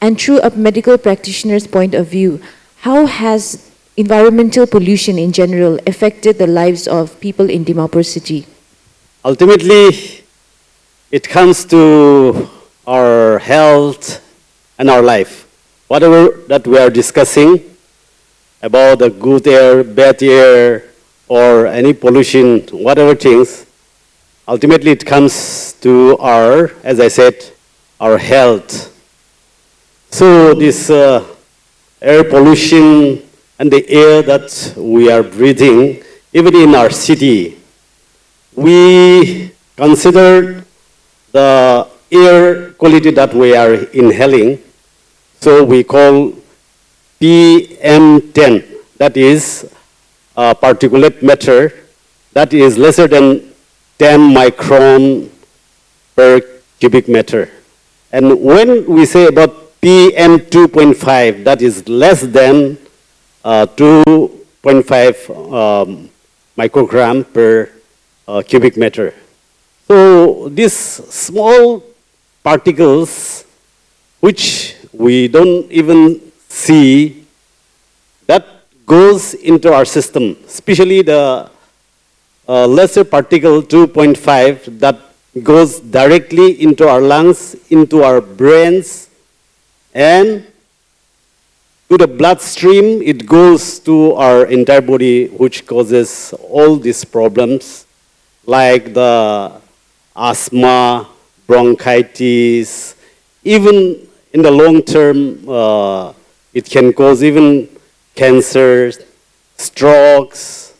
and through a medical practitioner's point of view, how has environmental pollution in general affected the lives of people in Dimapur city? Ultimately, it comes to our health and our life. Whatever that we are discussing about the good air, bad air, or any pollution, whatever things, ultimately it comes to our, as I said, our health. So this air pollution and the air that we are breathing, even in our city, we consider the air quality that we are inhaling, so we call PM10, that is particulate matter, that is lesser than 10 micron per cubic meter. And when we say about PM 2.5, that is less than 2.5 microgram per cubic meter. So these small particles, which we don't even see, that goes into our system, especially the lesser particle 2.5 that goes directly into our lungs, into our brains, and to the bloodstream. It goes to our entire body, which causes all these problems like the asthma, bronchitis. Even in the long term, it can cause even cancer, strokes,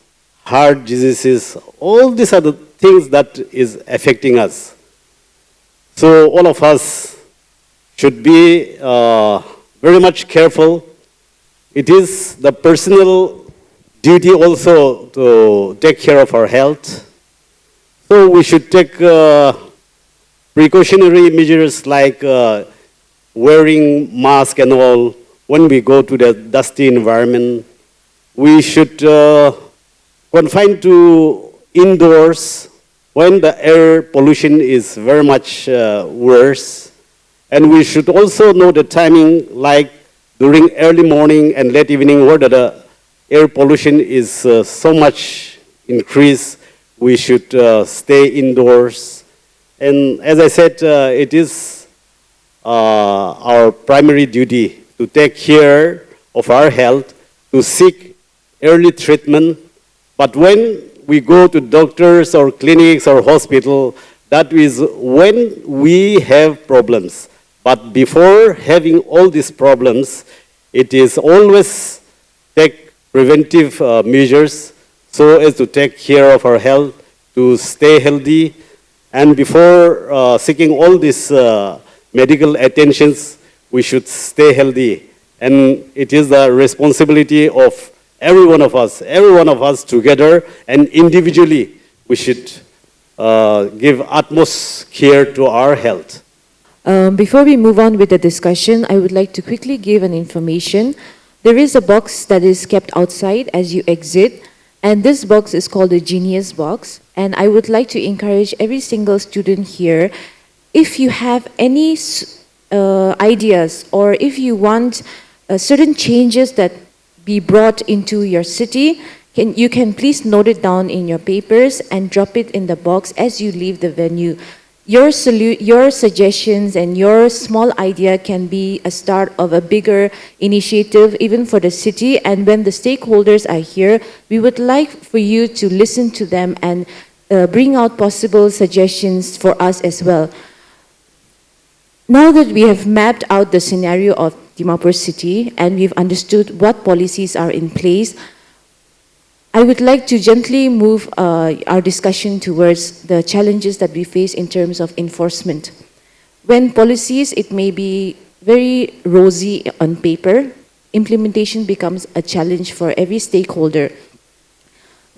heart diseases. All these are the things that is affecting us. So all of us should be very much careful. It is the personal duty also to take care of our health. So we should take precautionary measures like wearing mask and all when we go to the dusty environment. We should confine to indoors when the air pollution is very much worse. And we should also know the timing, like during early morning and late evening, where the air pollution is so much increased. We should stay indoors. And as I said, it is our primary duty to take care of our health, to seek early treatment. But when we go to doctors or clinics or hospital, that is when we have problems. But before having all these problems, it is always take preventive measures so as to take care of our health, to stay healthy. And before seeking all these medical attentions, we should stay healthy. And it is the responsibility of every one of us together and individually, we should give utmost care to our health. Before we move on with the discussion, I would like to quickly give an information. There is a box that is kept outside as you exit, and this box is called the Genius Box. And I would like to encourage every single student here, if you have any ideas or if you want certain changes that be brought into your city, you can please note it down in your papers and drop it in the box as you leave the venue. Your suggestions and your small idea can be a start of a bigger initiative even for the city. And when the stakeholders are here, we would like for you to listen to them and bring out possible suggestions for us as well. Now that we have mapped out the scenario of Dimapur city and we've understood what policies are in place, I would like to gently move our discussion towards the challenges that we face in terms of enforcement. When policies, it may be very rosy on paper, implementation becomes a challenge for every stakeholder.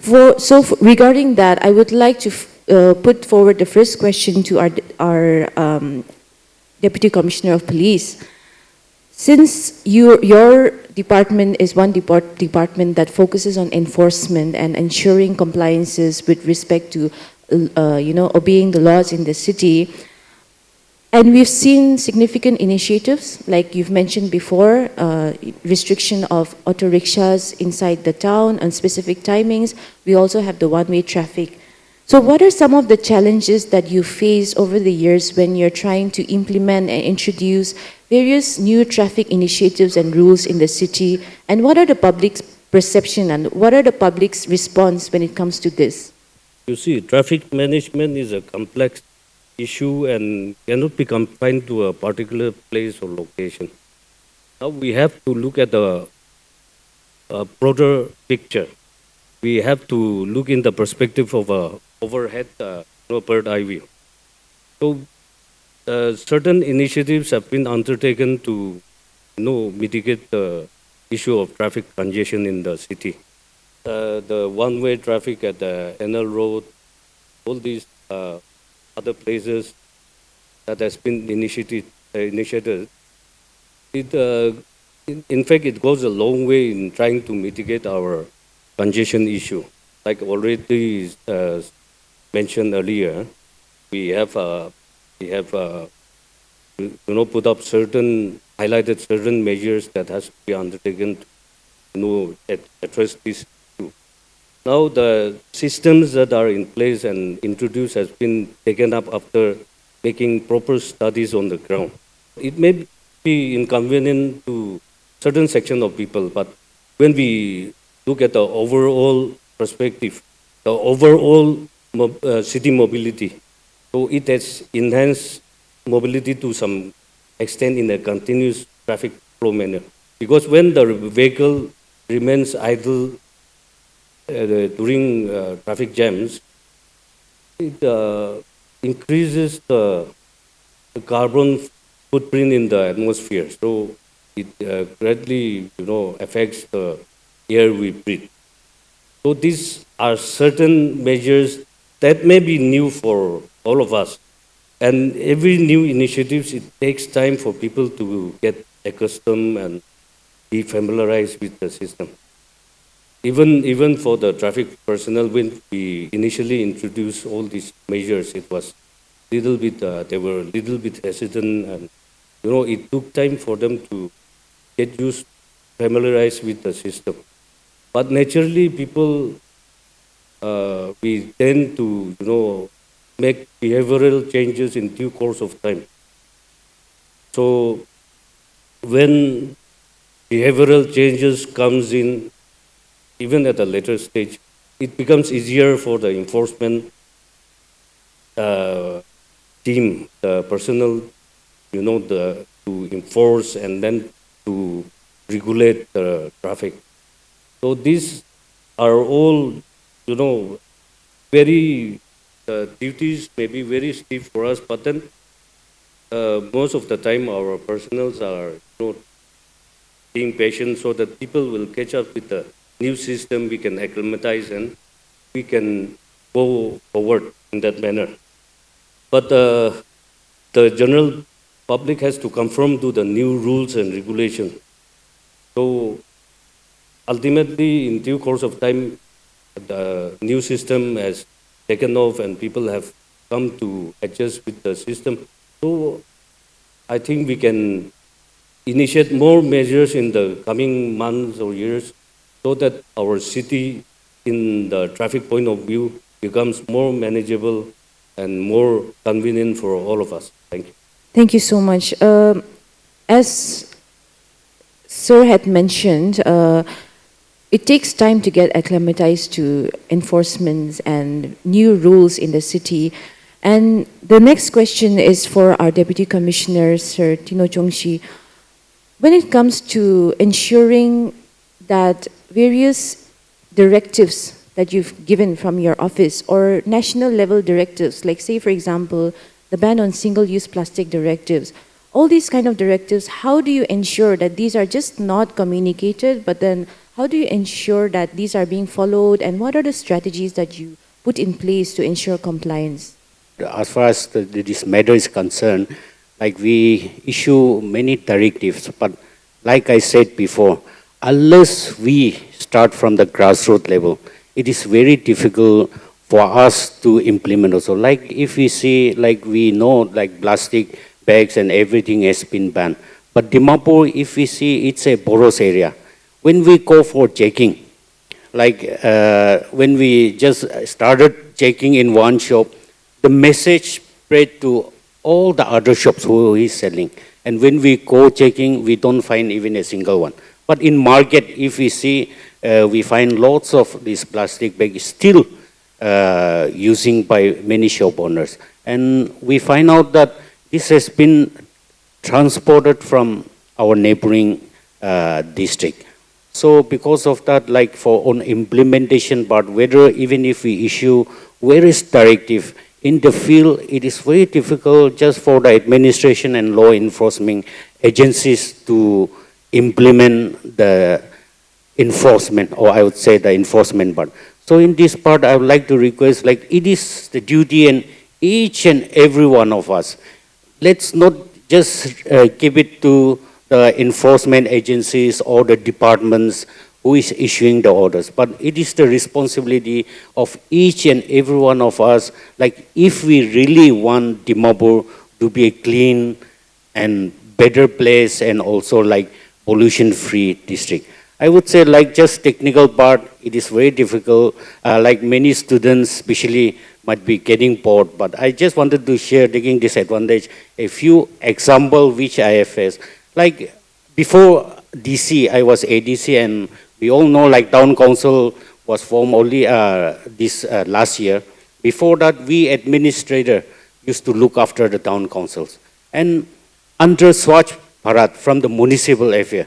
Regarding that, I would like to put forward the first question to our Deputy Commissioner of Police. Since your department is one department that focuses on enforcement and ensuring compliances with respect to obeying the laws in the city, and we've seen significant initiatives, like you've mentioned before, restriction of auto rickshaws inside the town on specific timings. We also have the one-way traffic. So what are some of the challenges that you face over the years when you're trying to implement and introduce various new traffic initiatives and rules in the city? And what are the public's perception and what are the public's response when it comes to this? You see, traffic management is a complex issue and cannot be confined to a particular place or location. Now we have to look at the broader picture. We have to look in the perspective of a overhead bird eye view. So certain initiatives have been undertaken to mitigate the issue of traffic congestion in the city. The one-way traffic at the NL Road, all these other places that has been initiated, in fact, it goes a long way in trying to mitigate our congestion issue. Like already mentioned earlier, we have put up highlighted certain measures that has to be undertaken to address this issue. Now the systems that are in place and introduced has been taken up after making proper studies on the ground. It may be inconvenient to certain section of people, but when we look at the overall perspective, the overall city mobility, so it has enhanced mobility to some extent in a continuous traffic flow manner. Because when the vehicle remains idle during traffic jams, it increases the carbon footprint in the atmosphere. So it greatly, affects the air we breathe. So these are certain measures that may be new for all of us. And every new initiative, it takes time for people to get accustomed and be familiarized with the system. Even for the traffic personnel, when we initially introduced all these measures, it was they were a little bit hesitant, and it took time for them to get used, familiarized with the system. But naturally, people, we tend to, make behavioral changes in due course of time. So when behavioral changes comes in, even at a later stage, it becomes easier for the enforcement team, the personnel, to enforce and then to regulate the traffic. So these are all, very duties may be very stiff for us, but then most of the time our personnel are being patient so that people will catch up with the new system, we can acclimatize and we can go forward in that manner. But the general public has to conform to the new rules and regulations. So ultimately, in due course of time, the new system has taken off and people have come to adjust with the system. So I think we can initiate more measures in the coming months or years so that our city, in the traffic point of view, becomes more manageable and more convenient for all of us. Thank you. Thank you so much. As Sir had mentioned, it takes time to get acclimatized to enforcements and new rules in the city. And the next question is for our Deputy Commissioner, Sir Tino Chongshi. When it comes to ensuring that various directives that you've given from your office or national level directives, like say for example, the ban on single-use plastic directives, all these kind of directives, how do you ensure that these are just not communicated, but then how do you ensure that these are being followed, and what are the strategies that you put in place to ensure compliance? As far as this matter is concerned, like we issue many directives, but like I said before, unless we start from the grassroots level, it is very difficult for us to implement also. Like if we see, like we know, like plastic bags and everything has been banned. But Dimapur, if we see, it's a porous area. When we go for checking, like when we just started checking in one shop, the message spread to all the other shops who is selling. And when we go checking, we don't find even a single one. But in market, if we see, we find lots of these plastic bags still using by many shop owners. And we find out that this has been transported from our neighboring district. So because of that, like for on implementation part, whether even if we issue various directive, in the field, it is very difficult just for the administration and law enforcement agencies to implement the enforcement, or I would say the enforcement part. So in this part, I would like to request, like it is the duty and each and every one of us. Let's not just give it to the enforcement agencies or the departments who is issuing the orders, but it is the responsibility of each and every one of us. Like if we really want Dimapur to be a clean and better place and also like pollution-free district. I would say like just technical part, it is very difficult. Like many students especially might be getting bored, but I just wanted to share, taking this advantage, a few examples which I have faced. Like before DC, I was ADC, and we all know like town council was formed only this last year. Before that, we administrator used to look after the town councils. And under Swachh Bharat from the municipal affair,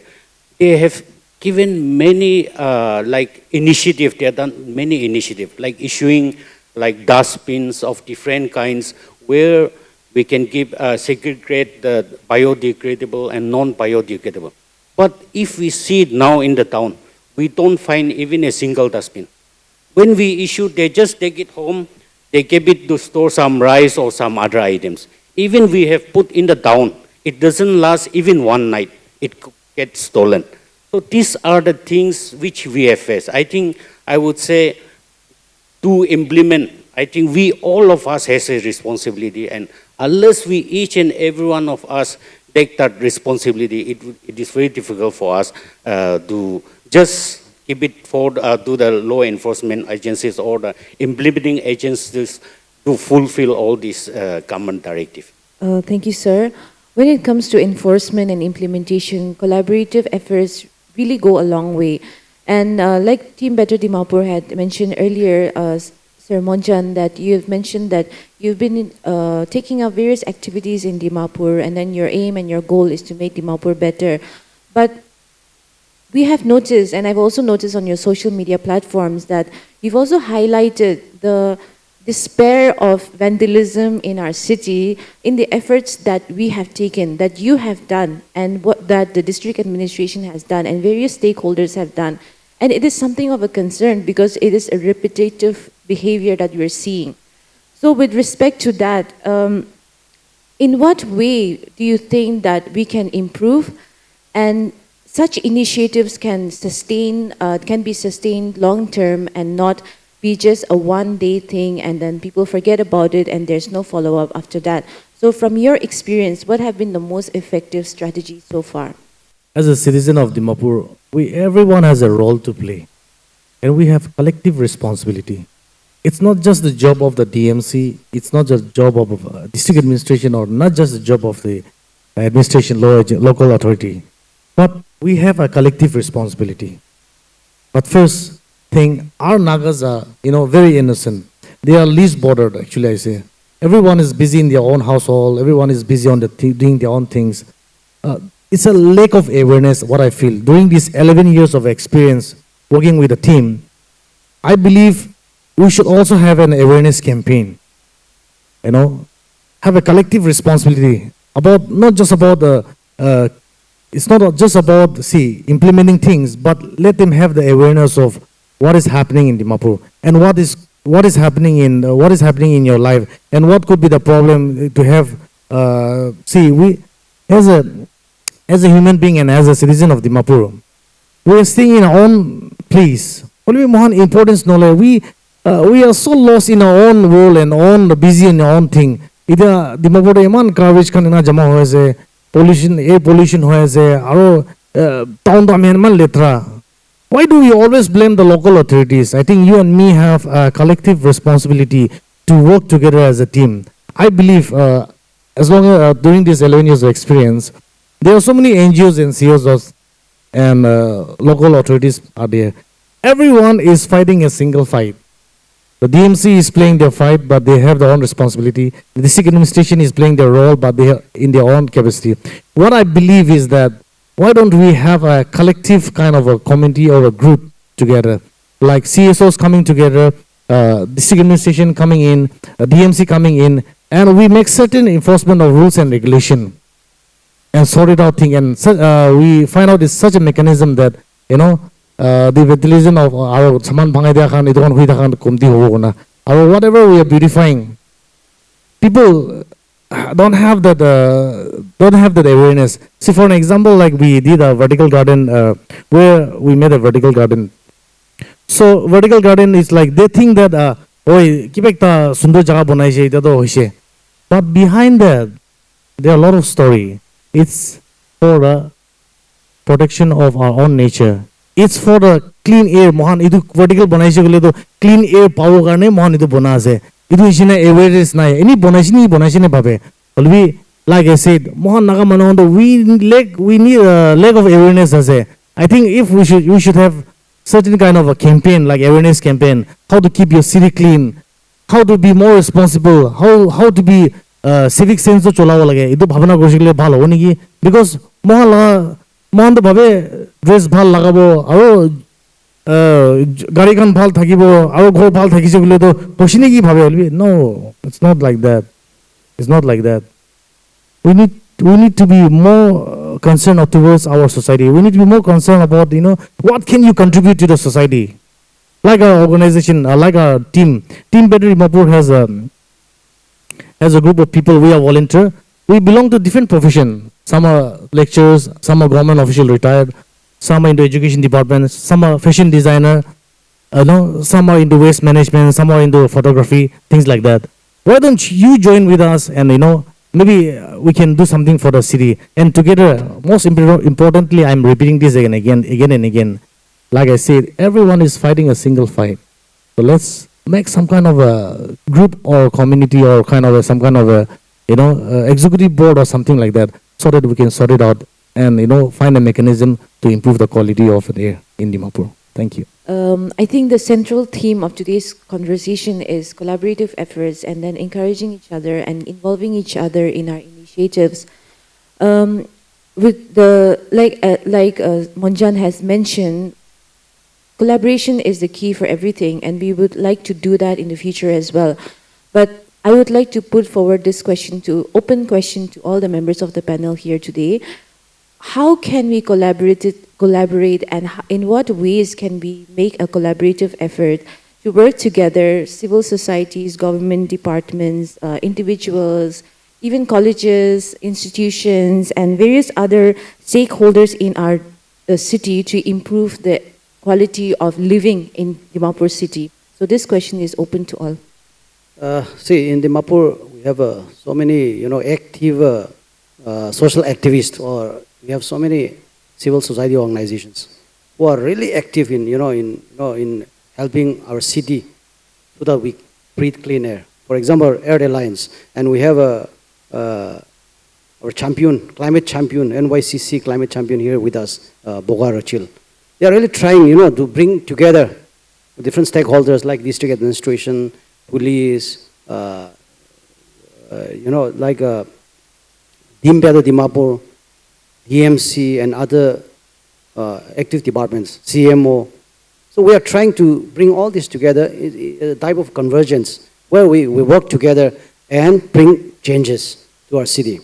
they have given many like initiative. They have done many initiatives, like issuing like dustbins of different kinds where we can give segregate the biodegradable and non-biodegradable. But if we see it now in the town, we don't find even a single dustbin. When we issue, they just take it home, they give it to store some rice or some other items. Even we have put in the town, it doesn't last even one night, it gets stolen. So these are the things which we have faced. I think I would say to implement, I think we all of us has a responsibility, and unless we each and every one of us take that responsibility, it is very difficult for us to just keep it for to the law enforcement agencies or the implementing agencies to fulfill all these common directives. Thank you, sir. When it comes to enforcement and implementation, collaborative efforts really go a long way. And like Team Better Dimapur had mentioned earlier, Sir Monjan, that you've mentioned that you've been taking up various activities in Dimapur, and then your aim and your goal is to make Dimapur better. But we have noticed, and I've also noticed on your social media platforms, that you've also highlighted the despair of vandalism in our city in the efforts that we have taken, that you have done, and what that the district administration has done and various stakeholders have done. And it is something of a concern because it is a repetitive behavior that we're seeing. So with respect to that, in what way do you think that we can improve and such initiatives can be sustained long term and not be just a one-day thing and then people forget about it and there's no follow-up after that? So from your experience, what have been the most effective strategies so far? As a citizen of Dimapur, everyone has a role to play, and we have collective responsibility. It's not just the job of the DMC, it's not just the job of district administration, or not just the job of the administration, local authority, but we have a collective responsibility. But first thing, our Nagas are, very innocent. They are least bothered, actually, I say. Everyone is busy in their own household, everyone is busy on doing their own things. It's a lack of awareness, what I feel. During these 11 years of experience working with a team, I believe we should also have an awareness campaign. Have a collective responsibility about, not just about it's not just about, implementing things, but let them have the awareness of what is happening in Dimapur and what is happening in your life and what could be the problem to have. We as a human being and as a citizen of Dimapur, we are staying in our own place. Only more importance we are so lost in our own world and busy in our own thing. Ida Dimapur eman garbage kanina jama hoye pollution, air pollution hoye aro town da man letra. Why do we always blame the local authorities? I think you and me have a collective responsibility to work together as a team. I believe as long as during these 11 years of experience, there are so many NGOs and CSOs and local authorities are there. Everyone is fighting a single fight. The DMC is playing their fight, but they have their own responsibility. The district administration is playing their role, but they are in their own capacity. What I believe is that why don't we have a collective kind of a committee or a group together, like CSOs coming together, district administration coming in, DMC coming in, and we make certain enforcement of rules and regulation and sort it out thing. And we find out it's such a mechanism that, the vandalism of our saman bhangai dia khan idon hui khan kumti hobo na, or whatever we are beautifying, people don't have that awareness. See, for an example, like we did a vertical garden where we made a vertical garden. So vertical garden is like they think that oi kibekta sundar jaga banaise eta to hoise, but behind that there are a lot of story. It's for the protection of our own nature. It's for the clean air. Mohan idu vertical banaise gole to clean air pawo karne mohan idu banase. Idu isina awareness nai. Any banaise ni bhabe. Alwi, like I said, mohan naga manondo we need a lack of awareness as a. I think if we should have certain kind of a campaign, like awareness campaign, how to keep your city clean, how to be more responsible, how to be civic sense to cholawa lage. Idu bhavana koshikle bhal hobo niki, because mohan to bhabe dress bhal lagabo aro gari khan bhal thakibo aro ghor bhal thakise bole to hoshine ki bhabe holbi. No, it's not like that. It's not like that. We need to be more concerned towards our society. We need to be more concerned about, what can you contribute to the society? Like our organization, like our team. Team Better Dimapur has a group of people. We are volunteer. We belong to different professions. Some are lecturers, some are government official retired, some are into education departments, some are fashion designer, some are into waste management, some are into photography, things like that. Why don't you join with us and, maybe we can do something for the city. And together, most importantly, I'm repeating this again and again. Like I said, everyone is fighting a single fight. So let's make some kind of a group or community or some kind of a, executive board or something like that, so that we can sort it out and, find a mechanism to improve the quality of the air in Dimapur. Thank you. I think the central theme of today's conversation is collaborative efforts and then encouraging each other and involving each other in our initiatives. With the like Monjan has mentioned, collaboration is the key for everything, and we would like to do that in the future as well. But I would like to put forward this open question to all the members of the panel here today. how can we collaborate and in what ways can we make a collaborative effort to work together, civil societies, government departments, individuals, even colleges, institutions, and various other stakeholders in our city to improve the quality of living in Dimapur city? So this question is open to all. See, in Dimapur, we have so many, active social activists, or we have so many civil society organizations who are really active in helping our city so that we breathe clean air. For example, Air Alliance, and we have our champion, climate champion, NYCC climate champion here with us, Boga Rachil. They are really trying, to bring together different stakeholders like district administration, police, like Dimpeda Dimapur, DMC, and other active departments, CMO. So we are trying to bring all this together, a type of convergence where we work together and bring changes to our city.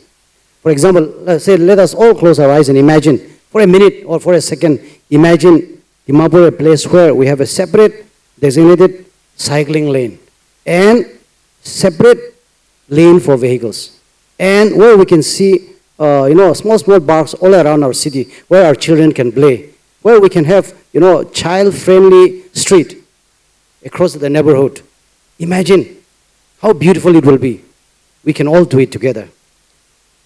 For example, let's say, let us all close our eyes and imagine for a minute or for a second, imagine Dimapur, a place where we have a separate designated cycling lane and separate lane for vehicles, and where we can see small parks all around our city where our children can play, where we can have child-friendly street across the neighborhood. Imagine how beautiful it will be. We can all do it together.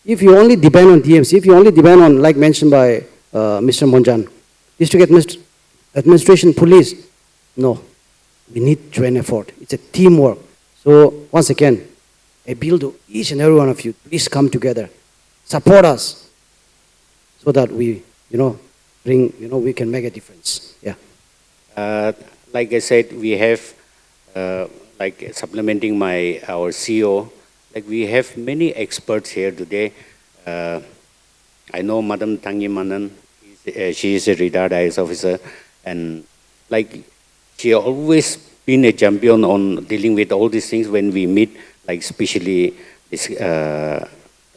If you only depend on DMC, if you only depend on, like mentioned by Mr. Monjan, district administration, police, no. We need joint effort. It's a teamwork. So once again, I appeal to each and every one of you, please come together, support us, so that we, we can make a difference. Yeah. Like I said, we have, like supplementing our CEO, like we have many experts here today. I know Madam Tangi Manan, she is a retired IAS officer, and like she always been a champion on dealing with all these things when we meet, like especially this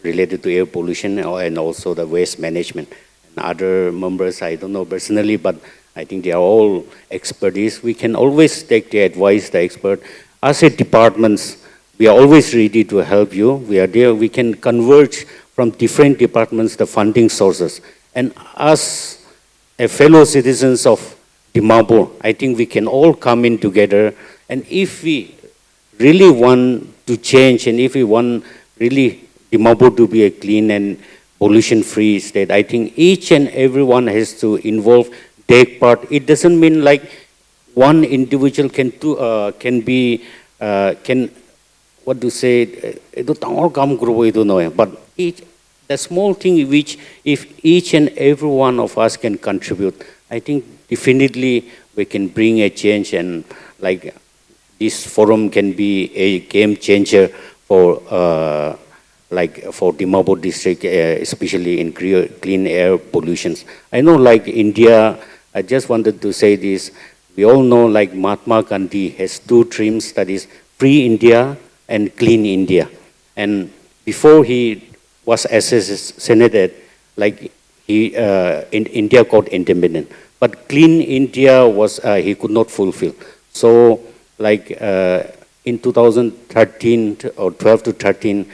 related to air pollution and also the waste management. And other members, I don't know personally, but I think they are all expertise. We can always take the advice, the expert. As a departments, we are always ready to help you. We are there. We can converge from different departments the funding sources. And as a fellow citizens of Dimapur, I think we can all come in together. And if we really want to change, and if we want really Dimapur to be a clean and pollution-free state, I think each and everyone has to involve, take part. It doesn't mean like one individual can what to say, but the small thing which if each and every one of us can contribute, I think definitely we can bring a change, and like this forum can be a game changer for for Dimapur district, especially in clean air pollutions. I know like India, I just wanted to say this, we all know like Mahatma Gandhi has two dreams, that is free India and clean India. And before he was assassinated, like in India got independent. But clean India was, he could not fulfill. So like in 2013 or 12 to 13,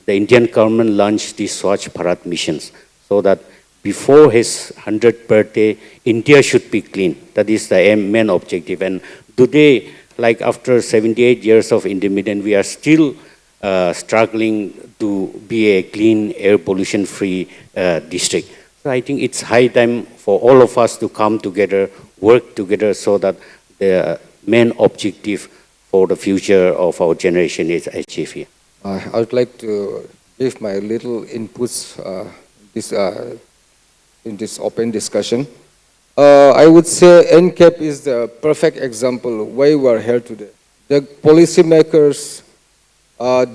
the Indian government launched the Swachh Bharat missions, so that before his 100th birthday, India should be clean. That is the main objective. And today, like after 78 years of independence, we are still struggling to be a clean air pollution-free district. So I think it's high time for all of us to come together, work together, so that the main objective for the future of our generation is achieved here. I would like to give my little inputs in this open discussion. I would say NCAP is the perfect example why we are here today. The policymakers,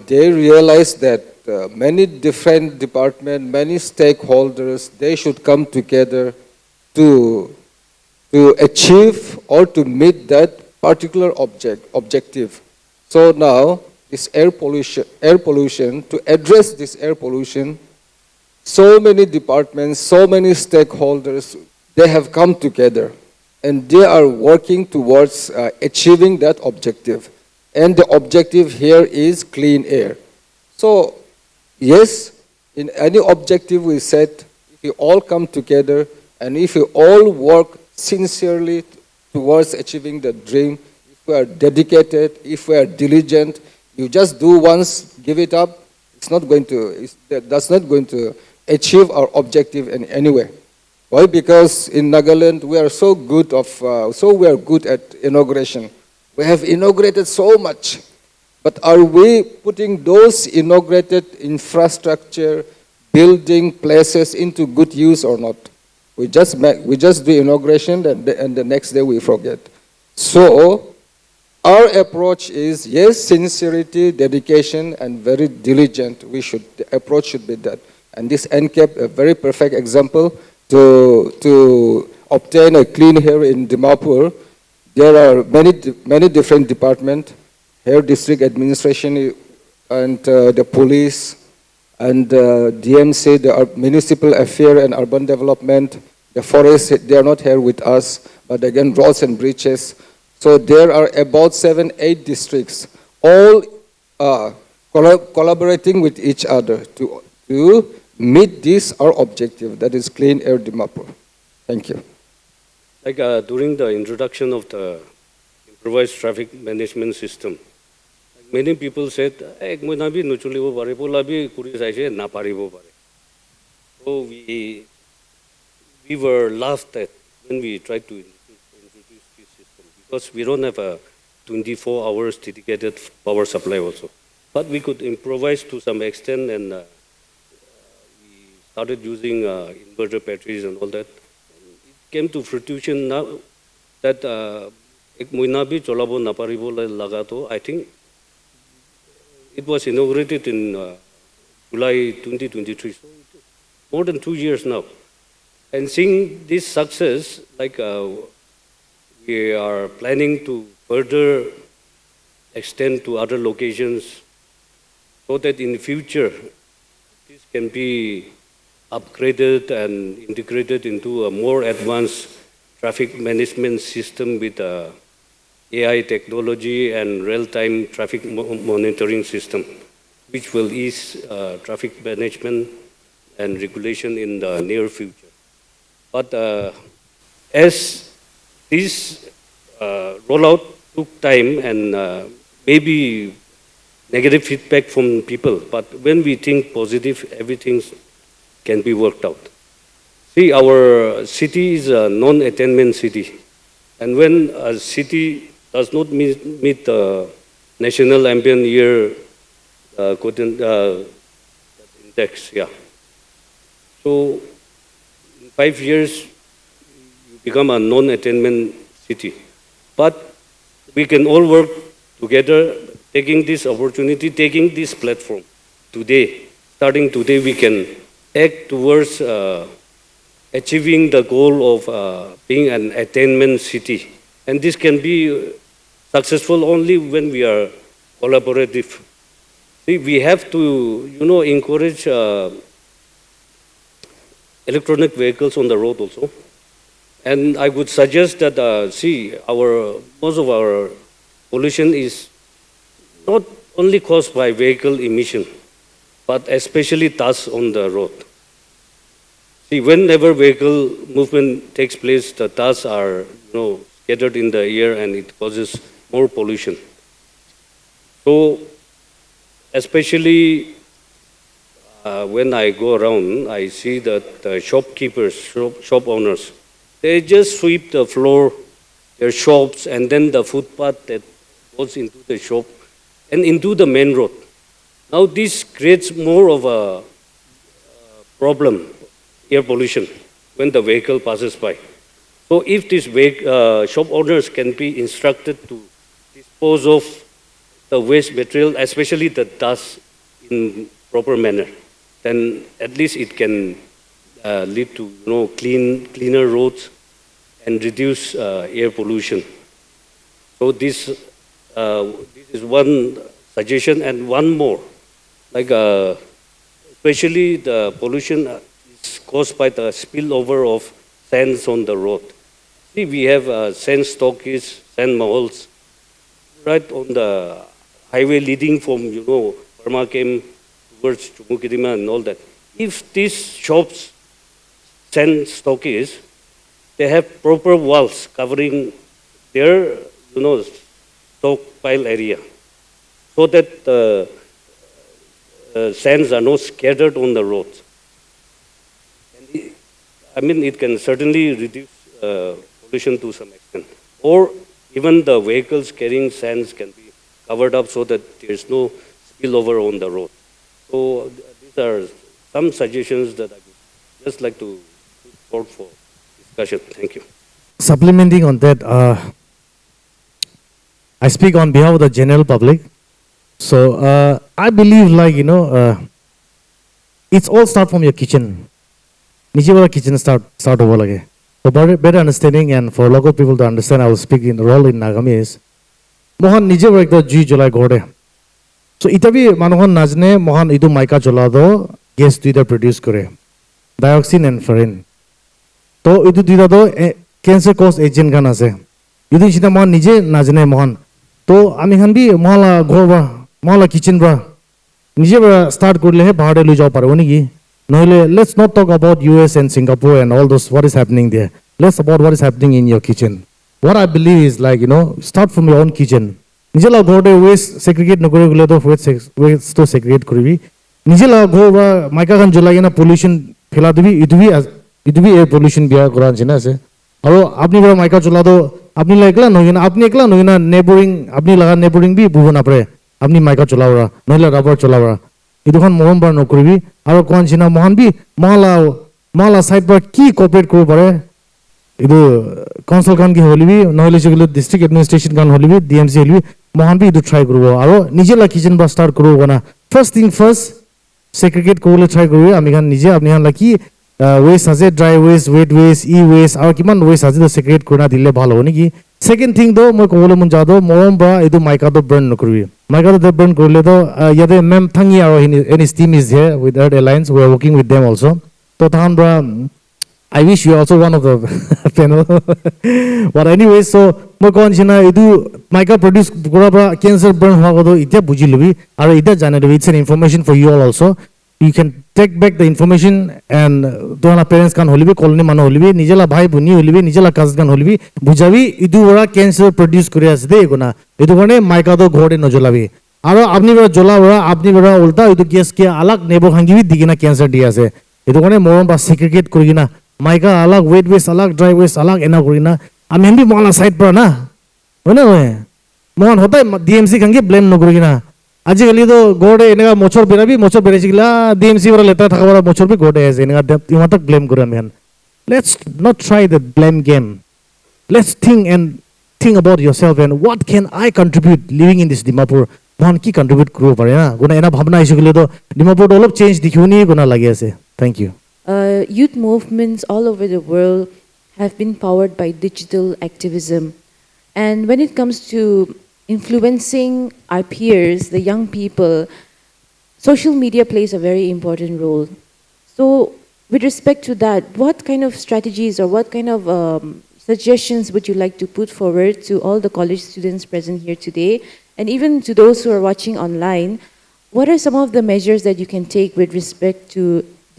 they realize that many different departments, many stakeholders, they should come together to achieve or to meet that particular objective. So now, this air pollution, to address this air pollution, so many departments, so many stakeholders, they have come together and they are working towards achieving that objective. And the objective here is clean air. So, yes, in any objective we set, if we all come together and if we all work sincerely towards achieving the dream, if we are dedicated, if we are diligent, you just do once, give it up, that's not going to achieve our objective in any way. Why? Because in Nagaland we are we are good at inauguration. We have inaugurated so much, but are we putting those inaugurated infrastructure, building places into good use or not? We just do inauguration and the next day we forget. So our approach is, yes, sincerity, dedication, and very diligent. The approach should be that. And this NCAP, a very perfect example to obtain a clean air in Dimapur. There are many different departments, Air District Administration and the police and DMC, the Municipal Affairs and Urban Development, the forest, they are not here with us, but again, roads and bridges. So there are about 7-8 districts, all collaborating with each other to meet this, our objective, that is clean air Dimapur. Thank you. Like during the introduction of the improvised traffic management system, many people said, so we were laughed at when we tried to introduce this system because we don't have a 24 hours dedicated power supply also. But we could improvise to some extent and we started using inverter batteries and all that. And it came to fruition now that I think it was inaugurated in July 2023, so more than 2 years now. And seeing this success, we are planning to further extend to other locations so that in the future this can be upgraded and integrated into a more advanced traffic management system with AI technology and real-time traffic monitoring system, which will ease traffic management and regulation in the near future. But as this rollout took time and maybe negative feedback from people, but when we think positive, everything can be worked out. See, our city is a non-attainment city. And when a city does not meet the national ambient air index, so in 5 years, you become a non-attainment city. But we can all work together, taking this opportunity, taking this platform today. Starting today, we can act towards achieving the goal of being an attainment city. And this can be successful only when we are collaborative. See, we have to, encourage electronic vehicles on the road also. And I would suggest that, most of our pollution is not only caused by vehicle emission, but especially dust on the road. See, whenever vehicle movement takes place, the dust are, scattered in the air and it causes more pollution. So, especially when I go around, I see that the shopkeepers, shop owners, they just sweep the floor, their shops, and then the footpath that goes into the shop and into the main road. Now this creates more of a problem, air pollution, when the vehicle passes by. So if these shop owners can be instructed to dispose of the waste material, especially the dust, in proper manner, then at least it can lead to cleaner roads and reduce air pollution. So this is one suggestion, and one more, especially the pollution is caused by the spillover of sands on the road. See, we have sand stockists, sand moles, right on the highway leading from, Permakem towards Chumukidima and all that. If these shops, sand stockists, they have proper walls covering their, stockpile area, so that the sands are not scattered on the roads. It can certainly reduce pollution to some extent. Or even the vehicles carrying sands can be covered up so that there is no spillover on the road. So these are some suggestions that I would just like to put forward for discussion. Thank you. Supplementing on that, I speak on behalf of the general public. So I believe, it's all start from your kitchen. Niche kitchen start over lage. For better understanding and for local people to understand, I will speak in the role in Nagami is. Mohan nije work the G July gode. So itabi manuhan najne mohan idu maika jola do gas duida produce kore. Dioxin and furan. To idu duida do cancer cause agent kan ase. Idu chita mohan nije najne mohan. To ami khan bi mohala ghor mohala kitchen bra. Nije bra start korle he bahar lui jao pare ki. Noile, let's not talk about US and Singapore and all those what is happening there. Let's about what is happening in your kitchen. What I believe is start from your own kitchen. Nijela ghorde waste segregate no kore gule to waste to segregate koribi. Nijela ghor maika kan julai na pollution phela debi it be air pollution biya koran china ase. Aro apni bra maika chola do apni la ekla no na neighboring apni laga neighboring bi bubo na pare. Apni maika chola ra noile rubber chola ra. Idukan mohon bar no koribi. Aro koan china mohan bi mahala side bar ki cooperate koro pare. Idu council kan ki holibi noile chigilo district administration kan holibi DMC holibi mohan bi idu try korobo. Aro nije la kitchen bar start korobo na. First thing first segregate korole try korobi. Ami kan nije apni han la ki waste ase dry waste, wet waste, e-waste aro kiman waste ase to segregate korna dile bhalo hone ki. Second thing do moi kobole mun jado morom ba idu maika do burn no koribi. Maika do burn korle do yade mem thangi aro and his team is here with Earth Alliance. We are working with them also. To than bra I wish you are also one of the panel. But anyway, so moi kon china idu maika produce kora bra cancer burn hoga do ita buji lubi aro ita jane lubi. It's an information for you all also. You can take back the information and doana parents kan holibi colony mano holibi nijela bhai buni holibi nijela cousin kan holibi bujabi idu bora cancer produce kori ase de guna idu kone maika do ghore no jolabi aro apni bora jola bora apni bora ulta idu gas ke alag nebo khangi bi digina cancer di ase idu kone moron ba segregate korigina maika alag wet waste alag dry waste alag ena korina ami bi mala side pra na hona hoye mohan hotai DMC khangi blame no korigina আজিকালি তো গড়ে এনেকা মোচর বেরাবি মোচর বেড়ে গিলা DMC বড় লেটা থাকা বড় মোচর বি গড়ে আছে এনেকা ইমাতক ব্লেম করে আমি let's not try the blame game let's think about yourself and what can I contribute living in this Dimapur মন কি contribute করব পারে না গুনা এনা ভাবনা আইছে গলে তো ডিমাপুর অলপ চেঞ্জ দেখিউনি গুনা লাগি আছে thank you Youth movements all over the world have been powered by digital activism, and when it comes to influencing our peers, the young people, social media plays a very important role. So with respect to that, what kind of strategies or what kind of suggestions would you like to put forward to all the college students present here today, and even to those who are watching online? What are some of the measures that you can take with respect to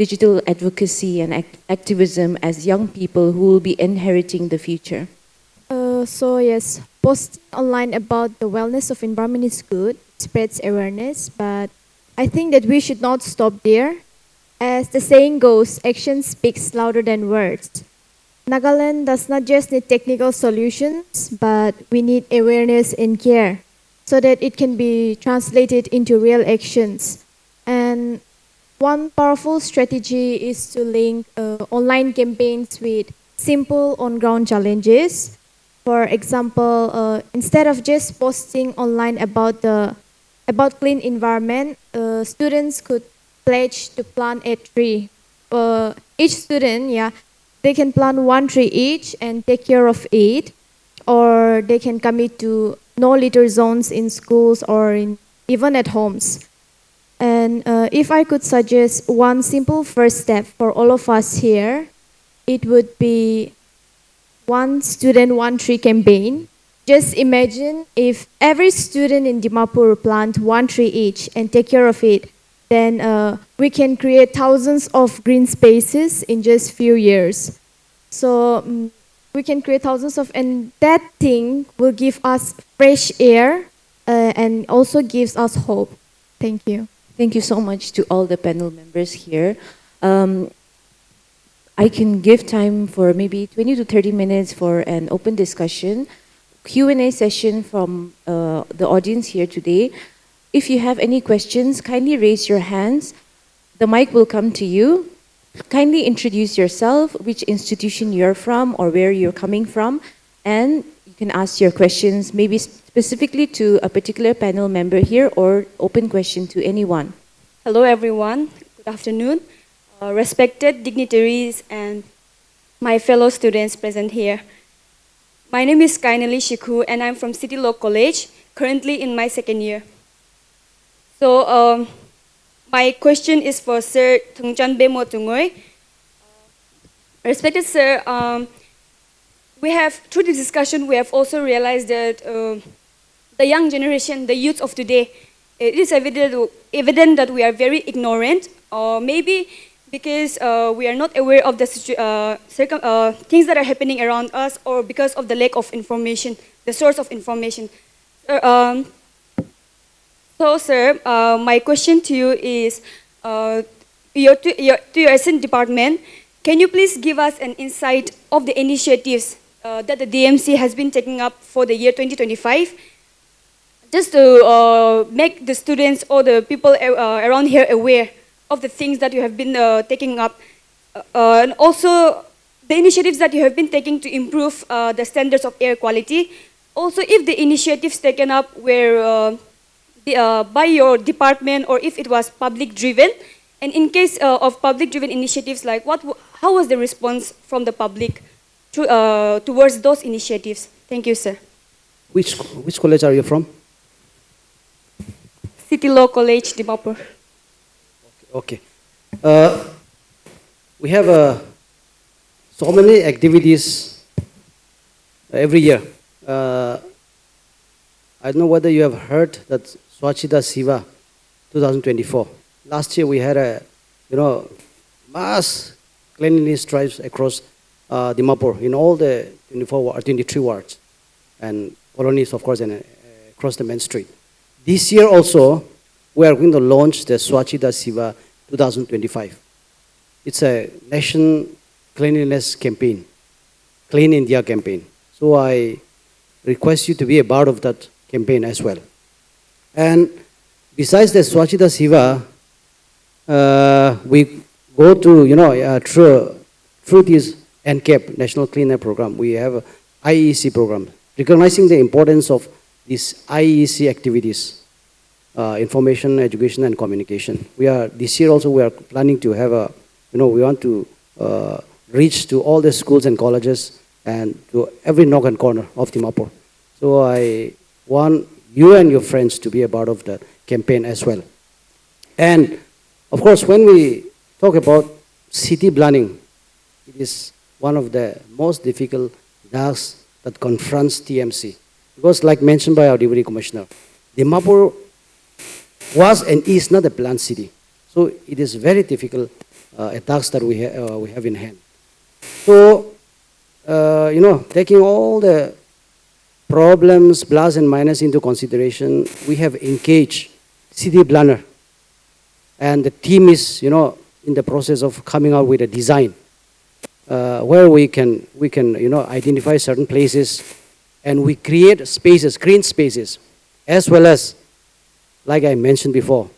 digital advocacy and activism as young people who will be inheriting the future? So yes, posting online about the wellness of environment is good, spreads awareness, but I think that we should not stop there. As the saying goes, action speaks louder than words. Nagaland does not just need technical solutions, but we need awareness and care so that it can be translated into real actions. And one powerful strategy is to link online campaigns with simple on-ground challenges. For example, instead of just posting online about clean environment, students could pledge to plant a tree. Each student, they can plant one tree each and take care of it, or they can commit to no litter zones in schools or even at homes. And if I could suggest one simple first step for all of us here, it would be one student, one tree campaign. Just imagine if every student in Dimapur plant one tree each and take care of it, then we can create thousands of green spaces in just few years. So we can create thousands of, and that thing will give us fresh air and also gives us hope. Thank you. Thank you so much to all the panel members here. I can give time for maybe 20 to 30 minutes for an open discussion, Q&A session from the audience here today. If you have any questions, kindly raise your hands. The mic will come to you. Kindly introduce yourself, which institution you're from or where you're coming from, and you can ask your questions maybe specifically to a particular panel member here or open question to anyone. Hello everyone, good afternoon. Respected dignitaries and my fellow students present here. My name is Kainali Shikhu and I'm from City Law College, currently in my second year. So my question is for Sir Thongchan Bemo Tungoy. Respected Sir, through this discussion, we have also realized that the young generation, the youth of today, it is evident that we are very ignorant, or maybe because we are not aware of the things that are happening around us, or because of the lack of information, the source of information. Sir, my question to you is, to your assistant department, can you please give us an insight of the initiatives that the DMC has been taking up for the year 2025, just to make the students or the people around here aware of the things that you have been taking up, and also the initiatives that you have been taking to improve the standards of air quality. Also, if the initiatives taken up were by your department, or if it was public-driven, and in case of public-driven initiatives, like how was the response from the public towards those initiatives? Thank you, sir. Which college are you from? City Law College, Dimapur. Okay. We have so many activities every year. I don't know whether you have heard that Swachhita Siva 2024. Last year we had a mass cleanliness drives across Dimapur in all the 23 wards and colonies, of course, and across the main street. This year also, we are going to launch the Swachhita Siva 2025. It's a national cleanliness campaign, Clean India campaign. So I request you to be a part of that campaign as well. And besides the Swachhita Siva, we go to, through this NCAP, National Clean Air Program, we have a IEC program, recognizing the importance of these IEC activities. Information, education, and communication. This year also we are planning to have we want to reach to all the schools and colleges and to every nook and corner of Dimapur. So I want you and your friends to be a part of the campaign as well. And of course, when we talk about city planning, it is one of the most difficult tasks that confronts TMC. Because like mentioned by our Deputy Commissioner, Dimapur was and is not a planned city. So it is very difficult a task that we have in hand. So, taking all the problems, plus and minus into consideration, we have engaged city planner. And the team is, in the process of coming out with a design where we can identify certain places and we create spaces, green spaces, as well as, like I mentioned before,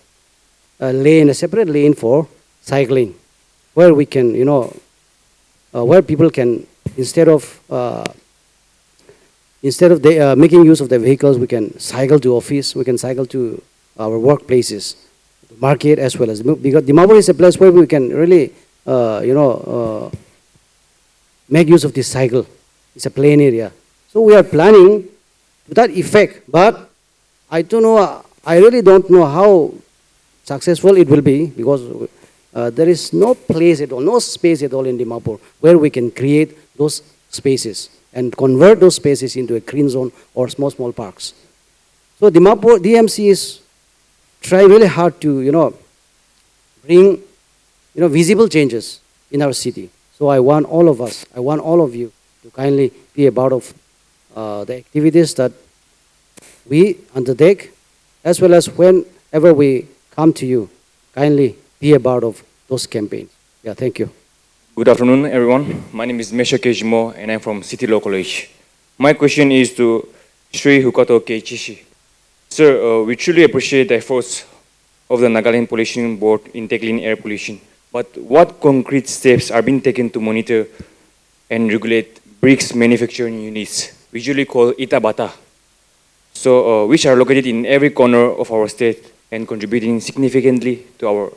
a separate lane for cycling, where we can, where people can, instead of making use of the vehicles, we can cycle to office, we can cycle to our workplaces, market as well as, because Dimapur is a place where we can really, make use of this cycle. It's a plain area. So we are planning to that effect, but I really don't know how successful it will be because there is no place at all, no space at all in Dimapur where we can create those spaces and convert those spaces into a green zone or small parks. So Dimapur, DMC is trying really hard to, bring, visible changes in our city. So I want all of us, I want all of you to kindly be a part of the activities that we undertake, as well as whenever we come to you, kindly be a part of those campaigns. Yeah, thank you. Good afternoon, everyone. My name is Mesha Kejimo, and I'm from City Law College. My question is to Sri Hukato Keichishi. Sir, we truly appreciate the efforts of the Nagaland Pollution Board in tackling air pollution. But what concrete steps are being taken to monitor and regulate bricks manufacturing units, usually called Itabata, so which are located in every corner of our state and contributing significantly to our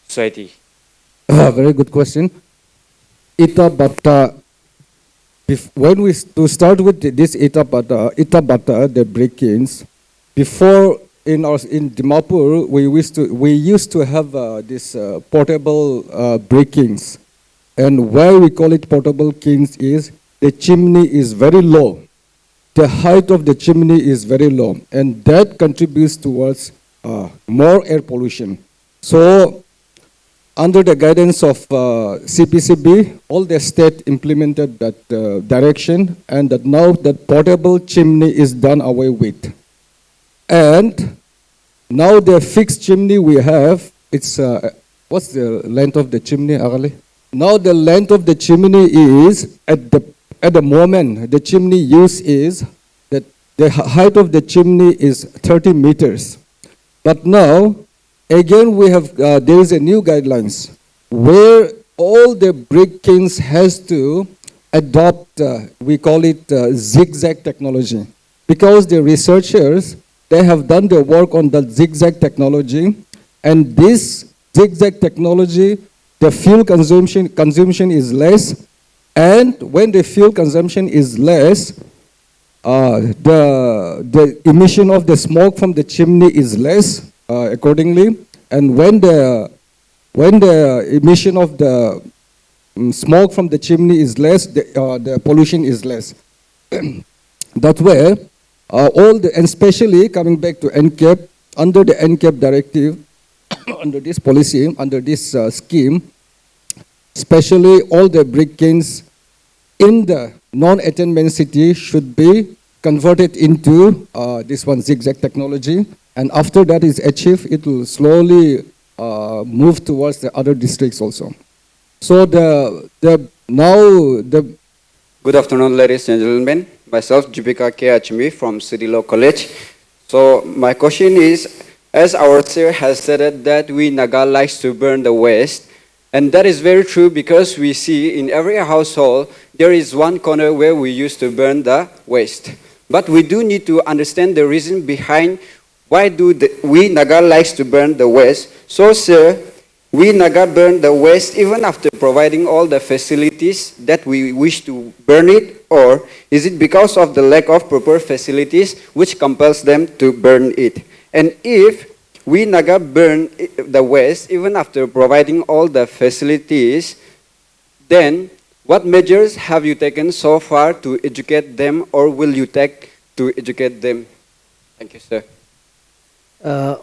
society? Very good question. Itabata. When we to start with this Itabata, the break-ins, before in Dimapur, we used to have this portable break-ins, and why we call it portable kins is the chimney is very low. The height of the chimney is very low, and that contributes towards more air pollution. So, under the guidance of CPCB, all the state implemented that direction, and that now that portable chimney is done away with. And now the fixed chimney we have, it's, what's the length of the chimney, Arale? Now the length of the chimney is, at the moment, the chimney use is, that the height of the chimney is 30 meters. But now, again, we have, there is a new guidelines where all the brick kilns has to adopt, we call it zigzag technology. Because the researchers, they have done their work on the zigzag technology, and this zigzag technology, the fuel consumption is less, and when the fuel consumption is less, the emission of the smoke from the chimney is less accordingly, and when the emission of the smoke from the chimney is less, the pollution is less. That way, and especially coming back to NCAP, under the NCAP directive, under this policy, under this scheme, especially all the brick kilns in the non-attainment city should be converted into this one zigzag technology, and after that is achieved, it will slowly move towards the other districts also. So Good afternoon, ladies and gentlemen. Myself, Jupika K. Achimi from City Law College. So my question is, as our chair has said that we Naga likes to burn the waste, and that is very true because we see in every household there is one corner where we used to burn the waste. But we do need to understand the reason behind why we Naga likes to burn the waste. So sir, we Naga burn the waste even after providing all the facilities that we wish to burn it, or is it because of the lack of proper facilities which compels them to burn it? And if we Naga burn the waste even after providing all the facilities, then what measures have you taken so far to educate them, or will you take to educate them? Thank you, sir.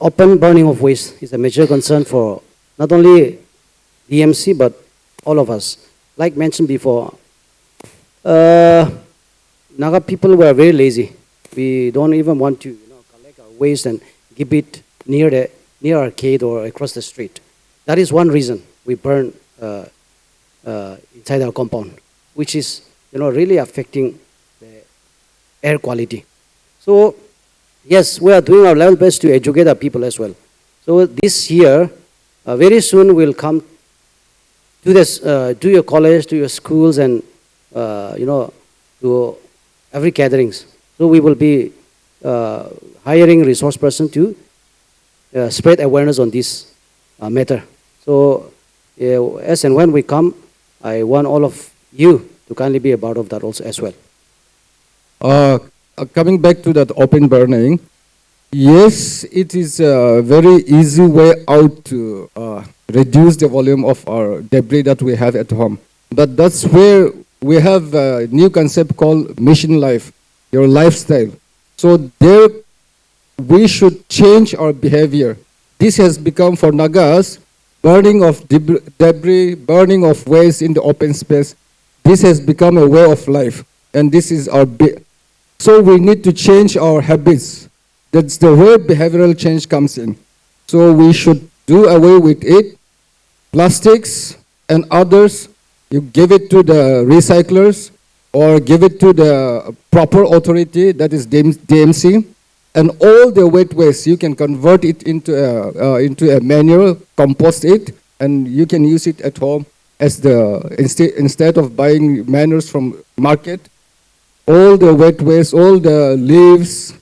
Open burning of waste is a major concern for not only DMC but all of us. Like mentioned before, Naga people were very lazy. We don't even want to collect our waste and keep it near arcade or across the street. That is one reason we burn inside our compound, which is really affecting the air quality. So yes, we are doing our level best to educate our people as well. So this year, very soon we'll come to your college, to your schools, and to every gatherings. So we will be hiring resource person to spread awareness on this matter. So as and when we come, I want all of you to kindly be a part of that also as well. Coming back to that open burning, Yes, it is a very easy way out to reduce the volume of our debris that we have at home. But that's where we have a new concept called mission life, your lifestyle. So there we should change our behavior. This has become for Nagas burning of debris, burning of waste in the open space. This has become a way of life, and this is our. So we need to change our habits. That's the where behavioral change comes in. So we should do away with it. Plastics and others, you give it to the recyclers or give it to the proper authority, that is DMC. And all the wet waste, you can convert it into a manure, compost it, and you can use it at home as instead of buying manures from market. All the wet waste, all the leaves,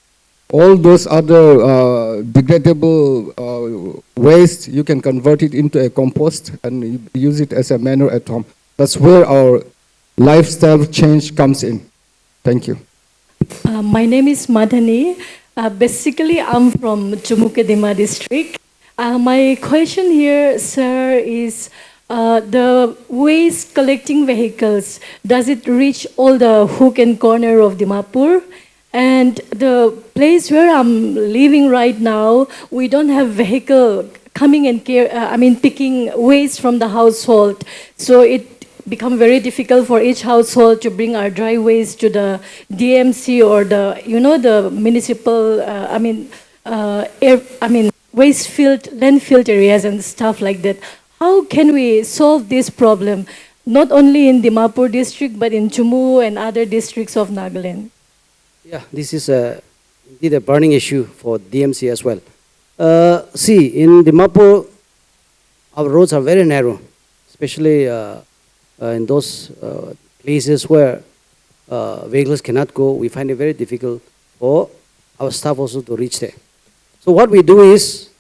all those other degradable waste, you can convert it into a compost and use it as a manure at home. That's where our lifestyle change comes in. Thank you. My name is Madhani. Basically, I'm from Jumukadima district. My question here, sir, is the waste collecting vehicles, does it reach all the hook and corner of Dimapur? And the place where I'm living right now, we don't have vehicle coming and picking waste from the household. So it become very difficult for each household to bring our dry waste to the DMC or the municipal, waste field, landfill areas and stuff like that. How can we solve this problem, not only in Dimapur district, but in Jumu and other districts of Nagaland? Yeah, this is indeed a burning issue for DMC as well. See, in Dimapur, our roads are very narrow, especially in those places where vehicles cannot go. We find it very difficult for our staff also to reach there. So what we do is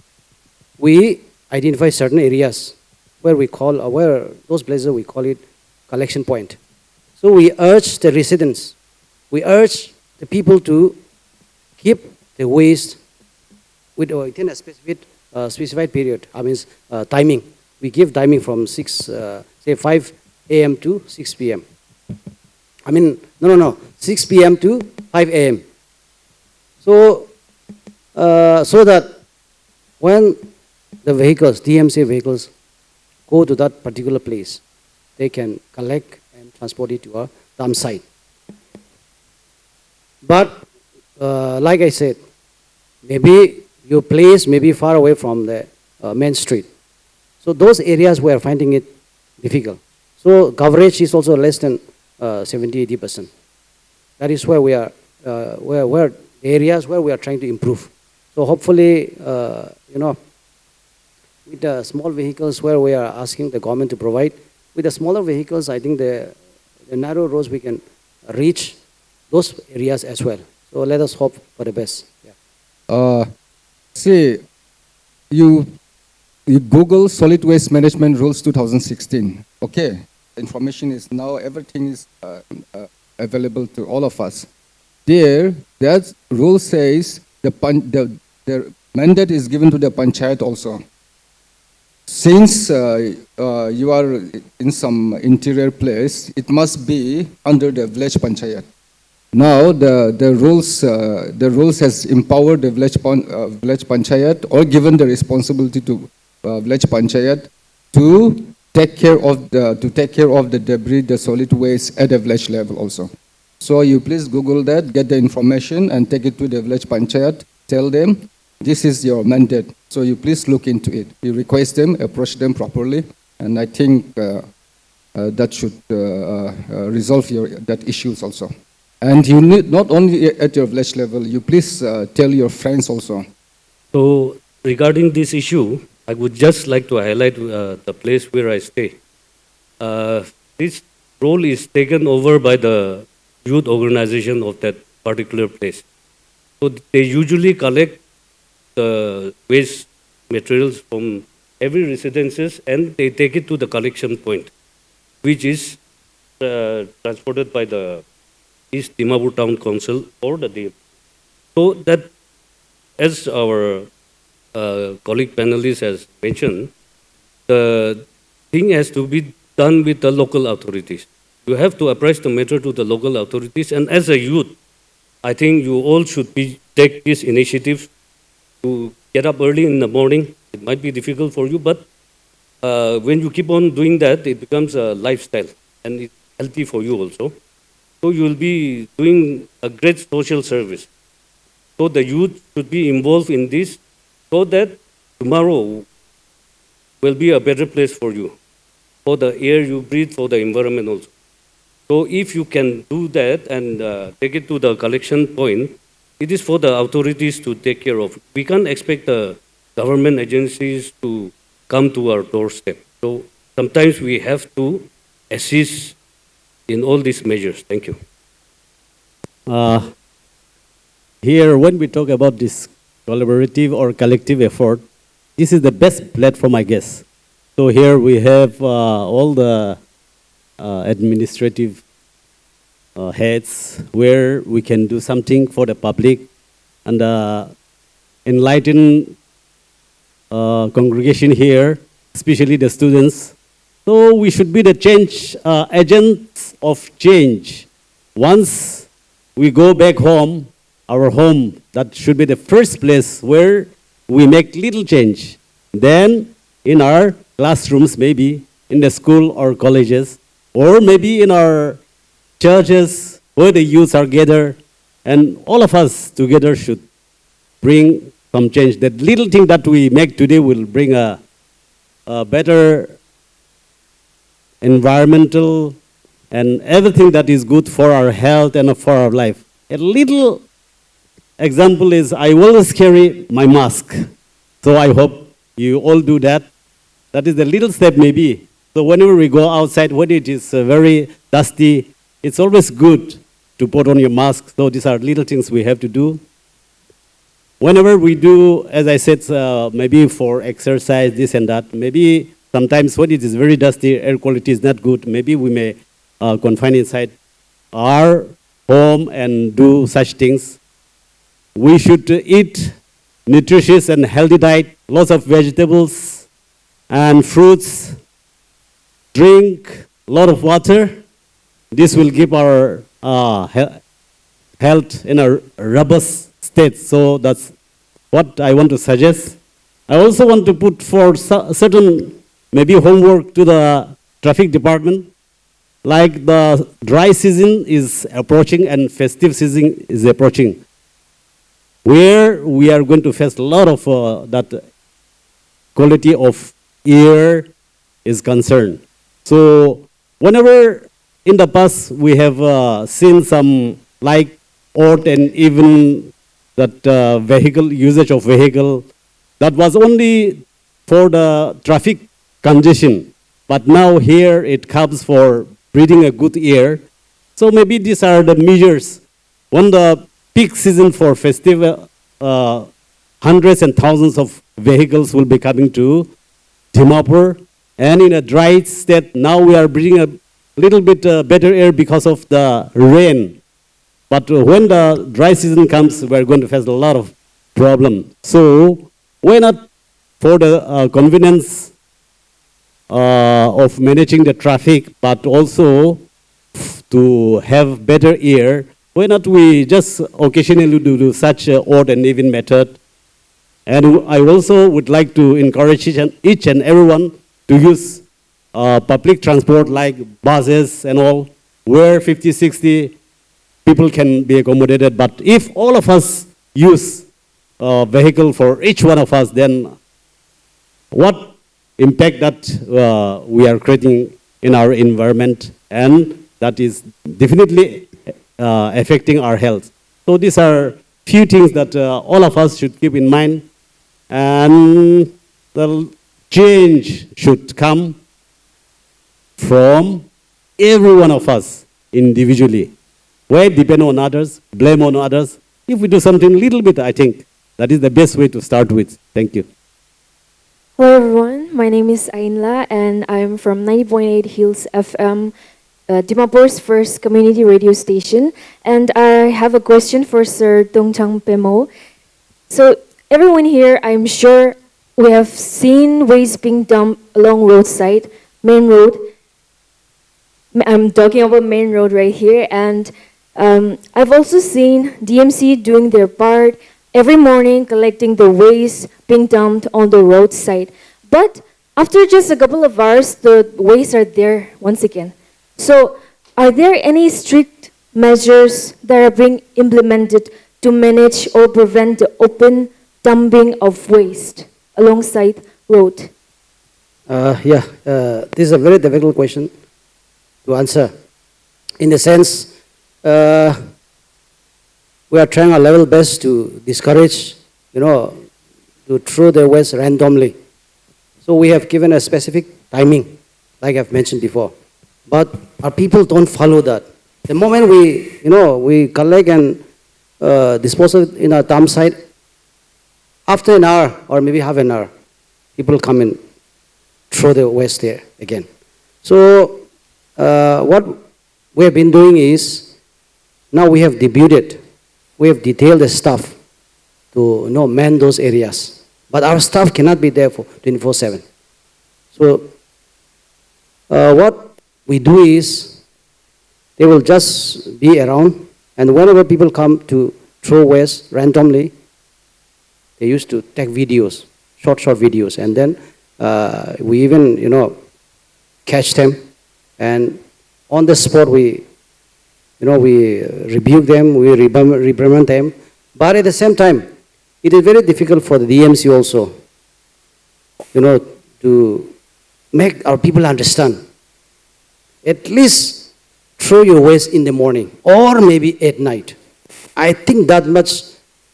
we identify certain areas where those places we call it collection point. So we urge the residents, we urge the people to keep the waste within a specified period. Timing. We give timing from 5 a.m. to 6 p.m. 6 p.m. to 5 a.m. So that when the vehicles, DMC vehicles, go to that particular place, they can collect and transport it to a dump site. But like I said, maybe your place may be far away from the main street. So those areas we are finding it difficult. So coverage is also less than 70-80%. That is where we are, where areas where we are trying to improve. So hopefully, with the small vehicles where we are asking the government to provide, with the smaller vehicles, I think the narrow roads we can reach those areas as well. So let us hope for the best. Yeah. See, you Google Solid Waste Management Rules 2016. Okay, information is now, everything is available to all of us. There, that rule says the mandate is given to the panchayat also. Since you are in some interior place, it must be under the village panchayat. Now the rules has empowered the village panchayat or given the responsibility to village panchayat to take care of the debris, the solid waste at the village level also. So you please Google that, get the information, and take it to the village panchayat. Tell them this is your mandate. So you please look into it. You request them, approach them properly, and I think that should resolve that issues also. And you need not only at your village level, you please tell your friends also. So regarding this issue, I would just like to highlight the place where I stay. This role is taken over by the youth organization of that particular place. So they usually collect the waste materials from every residences and they take it to the collection point, which is transported by the East Dimapur Town Council or the DMC. So that as our colleague panelist has mentioned, the thing has to be done with the local authorities. You have to apprise the matter to the local authorities, and as a youth, I think you all should take this initiative to get up early in the morning. It might be difficult for you, but when you keep on doing that, it becomes a lifestyle, and it's healthy for you also. So you will be doing a great social service. So the youth should be involved in this so that tomorrow will be a better place for you, for the air you breathe, for the environment also. So if you can do that and take it to the collection point, it is for the authorities to take care of. We can't expect the government agencies to come to our doorstep. So sometimes we have to assist in all these measures. Thank you. Here, when we talk about this collaborative or collective effort, this is the best platform, I guess. So here we have all the administrative heads where we can do something for the public and enlighten congregation here, especially the students. So we should be the change agents of change. Once we go back home, our home, that should be the first place where we make little change. Then in our classrooms, maybe in the school or colleges, or maybe in our churches where the youths are gathered, and all of us together should bring some change. That little thing that we make today will bring a better environmental and everything that is good for our health and for our life. A little example is I always carry my mask. So I hope you all do that. That is the little step maybe. So whenever we go outside, when it is very dusty, it's always good to put on your mask. So these are little things we have to do. Whenever we do, as I said, maybe for exercise, this and that, maybe sometimes when it is very dusty, air quality is not good, maybe we may confine inside our home and do such things. We should eat nutritious and healthy diet, lots of vegetables and fruits, drink a lot of water. This will keep our health in a robust state. So that's what I want to suggest. I also want to put for certain maybe homework to the traffic department. Like the dry season is approaching and festive season is approaching, where we are going to face a lot of that quality of air is concerned. So whenever in the past we have seen some like odd and even that vehicle usage of vehicle, that was only for the traffic congestion. But now here it comes for breathing a good air. So maybe these are the measures. When the peak season for festival, hundreds and thousands of vehicles will be coming to Dimapur. And in a dry state, now we are breathing a little bit better air because of the rain. But when the dry season comes, we are going to face a lot of problem. So why not, for the convenience of managing the traffic, but also to have better air, why not we just occasionally do such odd and even method? And I also would like to encourage each and everyone to use public transport like buses and all, where 50, 60 people can be accommodated. But if all of us use a vehicle for each one of us, then what impact that we are creating in our environment, and that is definitely affecting our health. So these are few things that all of us should keep in mind, and the change should come from every one of us individually. Why depend on others, blame on others? If we do something a little bit, I think that is the best way to start with. Thank you. Hello everyone, my name is Ainla and I am from 90.8 Hills FM, Dimapur's first community radio station. And I have a question for Sir Dongchang Pemo. So everyone here, I'm sure we have seen waste being dumped along roadside, main road. I'm talking about main road right here, and I've also seen DMC doing their part every morning, collecting the waste being dumped on the roadside. But after just a couple of hours, the waste are there once again. So, are there any strict measures that are being implemented to manage or prevent the open dumping of waste alongside road? This is a very difficult question to answer. In the sense, we are trying our level best to discourage, to throw the waste randomly. So we have given a specific timing, like I've mentioned before. But our people don't follow that. The moment we collect and dispose of it in our dump site, after an hour or maybe half an hour, people come and throw the waste there again. So what we have been doing is, now we have debuted, we have detailed the staff to man those areas. But our staff cannot be there for 24/7. So what we do is, they will just be around, and whenever people come to throw waste randomly, they used to take videos, short videos, and then we even, catch them, and on the spot we rebuke them, we reprimand them. But at the same time, it is very difficult for the DMC also, to make our people understand. At least throw your waste in the morning or maybe at night. I think that much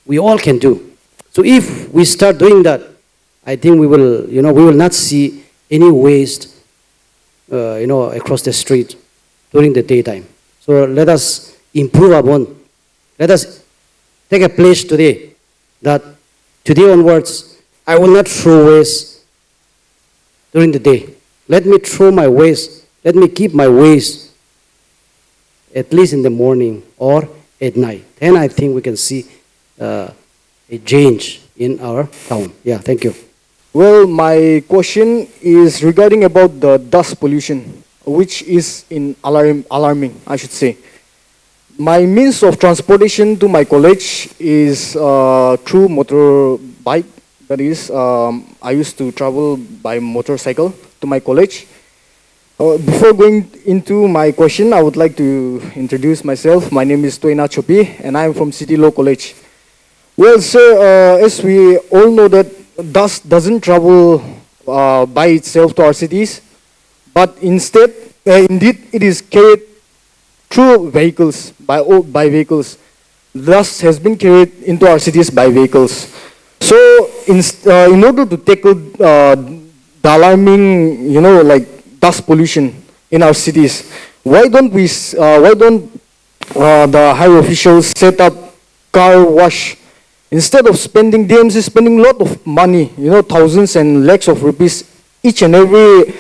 we all can do. So if we start doing that, I think we will, we will not see any waste, across the street during the daytime. So let us improve upon. Let us take a pledge today that today onwards, I will not throw waste during the day. Let me throw my waste. Let me keep my waste at least in the morning or at night. Then I think we can see a change in our town. Yeah, thank you. Well, my question is regarding about the dust pollution, which is alarming, I should say. My means of transportation to my college is through motorbike. That is, I used to travel by motorcycle to my college. Before going into my question, I would like to introduce myself. My name is Toina Chopi, and I am from City Law College. Well, sir, as we all know that dust doesn't travel by itself to our cities, but instead, indeed, it is carried through vehicles, by vehicles. Dust has been carried into our cities by vehicles. So, in order to tackle the alarming, dust pollution in our cities, why don't the higher officials set up car wash? Instead of spending, DMC spending a lot of money, thousands and lakhs of rupees each and every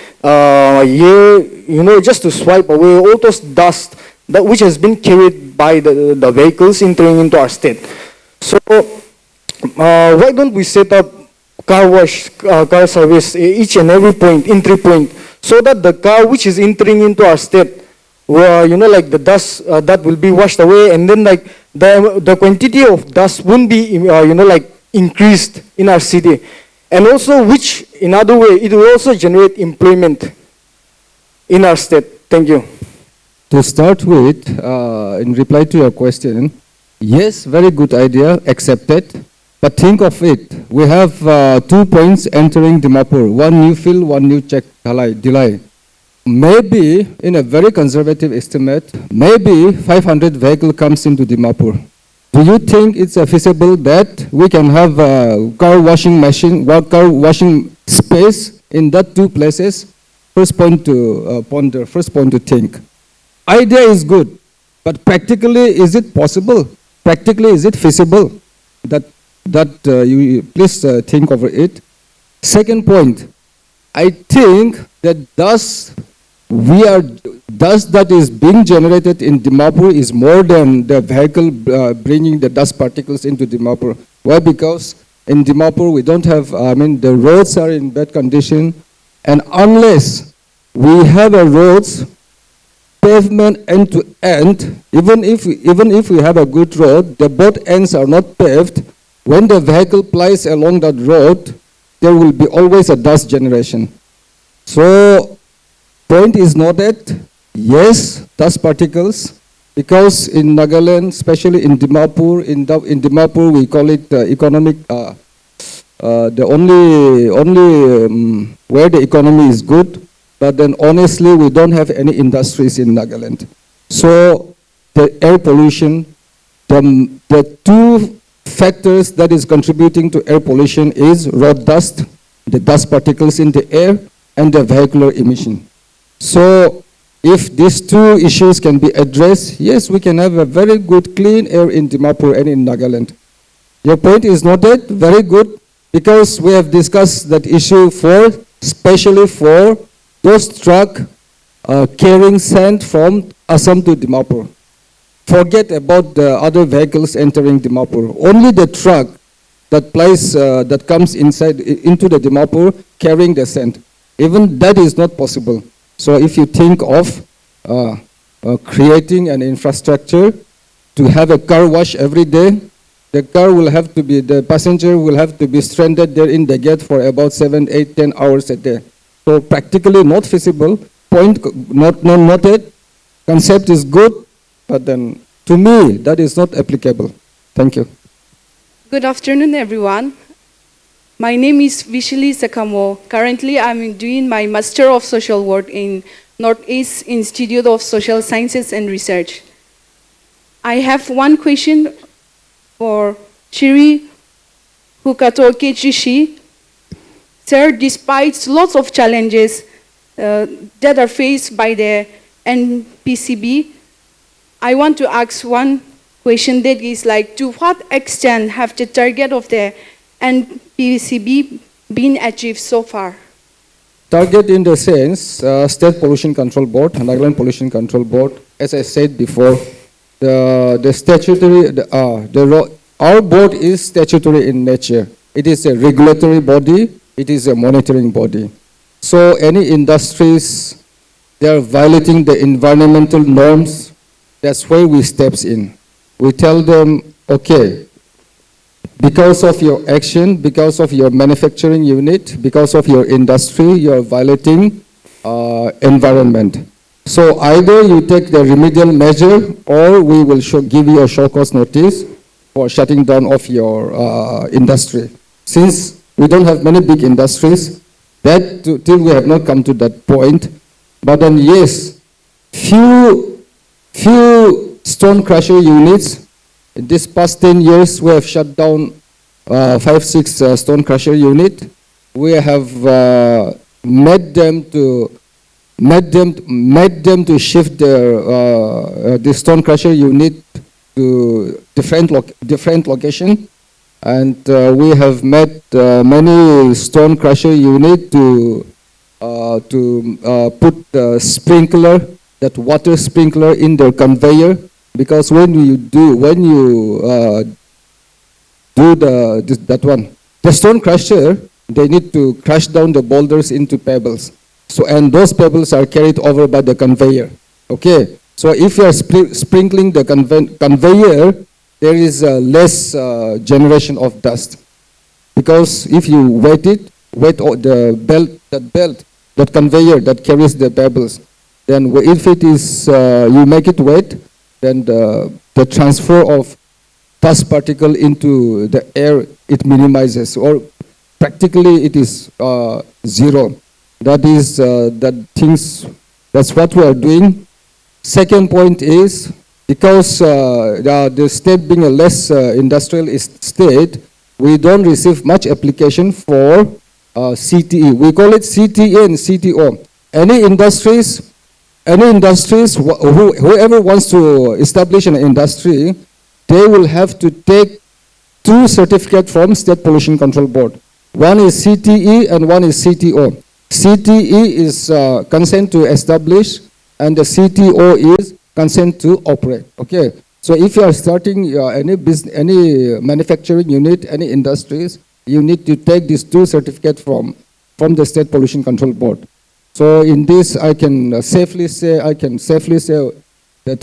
year, just to swipe away all those dust which has been carried by the vehicles entering into our state. So why don't we set up car wash, car service each and every point, entry point, so that the car which is entering into our state, where the dust that will be washed away, and then the quantity of dust won't be increased in our city, and also which in other way it will also generate employment in our state. Thank you. To start with, in reply to your question, yes, very good idea, accepted. But think of it, we have 2 points entering Dimapur, one new field, one new check delay. Maybe, in a very conservative estimate, maybe 500 vehicle comes into Dimapur. Do you think it's feasible that we can have a car washing machine, car washing space in that 2 places? First point to ponder, first point to think. Idea is good, but practically is it possible? Practically is it feasible? You please think over it. Second point, I think that dust that is being generated in Dimapur is more than the vehicle bringing the dust particles into Dimapur. Why? Because In Dimapur, we don't have, the roads are in bad condition. And unless we have a roads, pavement end to end, even if we have a good road, the both ends are not paved. When the vehicle plies along that road, there will be always a dust generation. So, point is noted, yes, dust particles, because in Nagaland, especially in Dimapur, in Dimapur we call it economic, the only where the economy is good, but then honestly we don't have any industries in Nagaland. So the air pollution, the two factors that is contributing to air pollution is road dust, the dust particles in the air, and the vehicular emission. So if these two issues can be addressed, yes, we can have a very good clean air in Dimapur and in Nagaland. Your point is noted, very good, because we have discussed that issue especially for those trucks carrying sand from Assam to Dimapur. Forget about the other vehicles entering Dimapur. Only the truck that comes into the Dimapur carrying the sand. Even that is not possible. So if you think of creating an infrastructure to have a car wash every day, the passenger will have to be stranded there in the gate for about 7, 8, 10 hours a day. So practically not feasible. Point not noted. Concept is good, but then to me that is not applicable. Thank you. Good afternoon, everyone. My name is Vishali Sakamo. Currently, I'm doing my Master of Social Work in Northeast Institute of Social Sciences and Research. I have one question for Shri Hukato Kechishi. Sir, despite lots of challenges that are faced by the NPCB, I want to ask one question that is like, to what extent have the target of the NPCB been achieved so far? Target in the sense, State Pollution Control Board, Nagaland Pollution Control Board, as I said before, the statutory, our board is statutory in nature. It is a regulatory body, it is a monitoring body. So any industries, they are violating the environmental norms, that's where we steps in. We tell them, okay, because of your action, because of your manufacturing unit, because of your industry, you are violating environment. So either you take the remedial measure or we will give you a show cause notice for shutting down of your industry. Since we don't have many big industries, till we have not come to that point. But then yes, few stone crusher units. In this past 10 years, we have shut down 5, 6 stone crusher units. We have made them to shift the stone crusher unit to different location, and we have made many stone crusher unit to put the sprinkler, that water sprinkler in their conveyor. Because when you do the stone crusher, they need to crush down the boulders into pebbles. So, and those pebbles are carried over by the conveyor. Okay. So if you are sprinkling the conveyor, there is less generation of dust. Because if you wet the belt, that conveyor that carries the pebbles, then if it is you make it wet, then the transfer of dust particle into the air, it minimizes, or practically it is zero. That's what we are doing. Second point is, because the state being a less industrial state, we don't receive much application for CTE. We call it CTE and CTO. Any industries, whoever wants to establish an industry, they will have to take 2 certificates from State Pollution Control Board. One is CTE and one is CTO. CTE is consent to establish, and the CTO is consent to operate. Okay. So if you are starting any manufacturing unit, any industries, you need to take these two certificates from the State Pollution Control Board. So in this, I can safely say that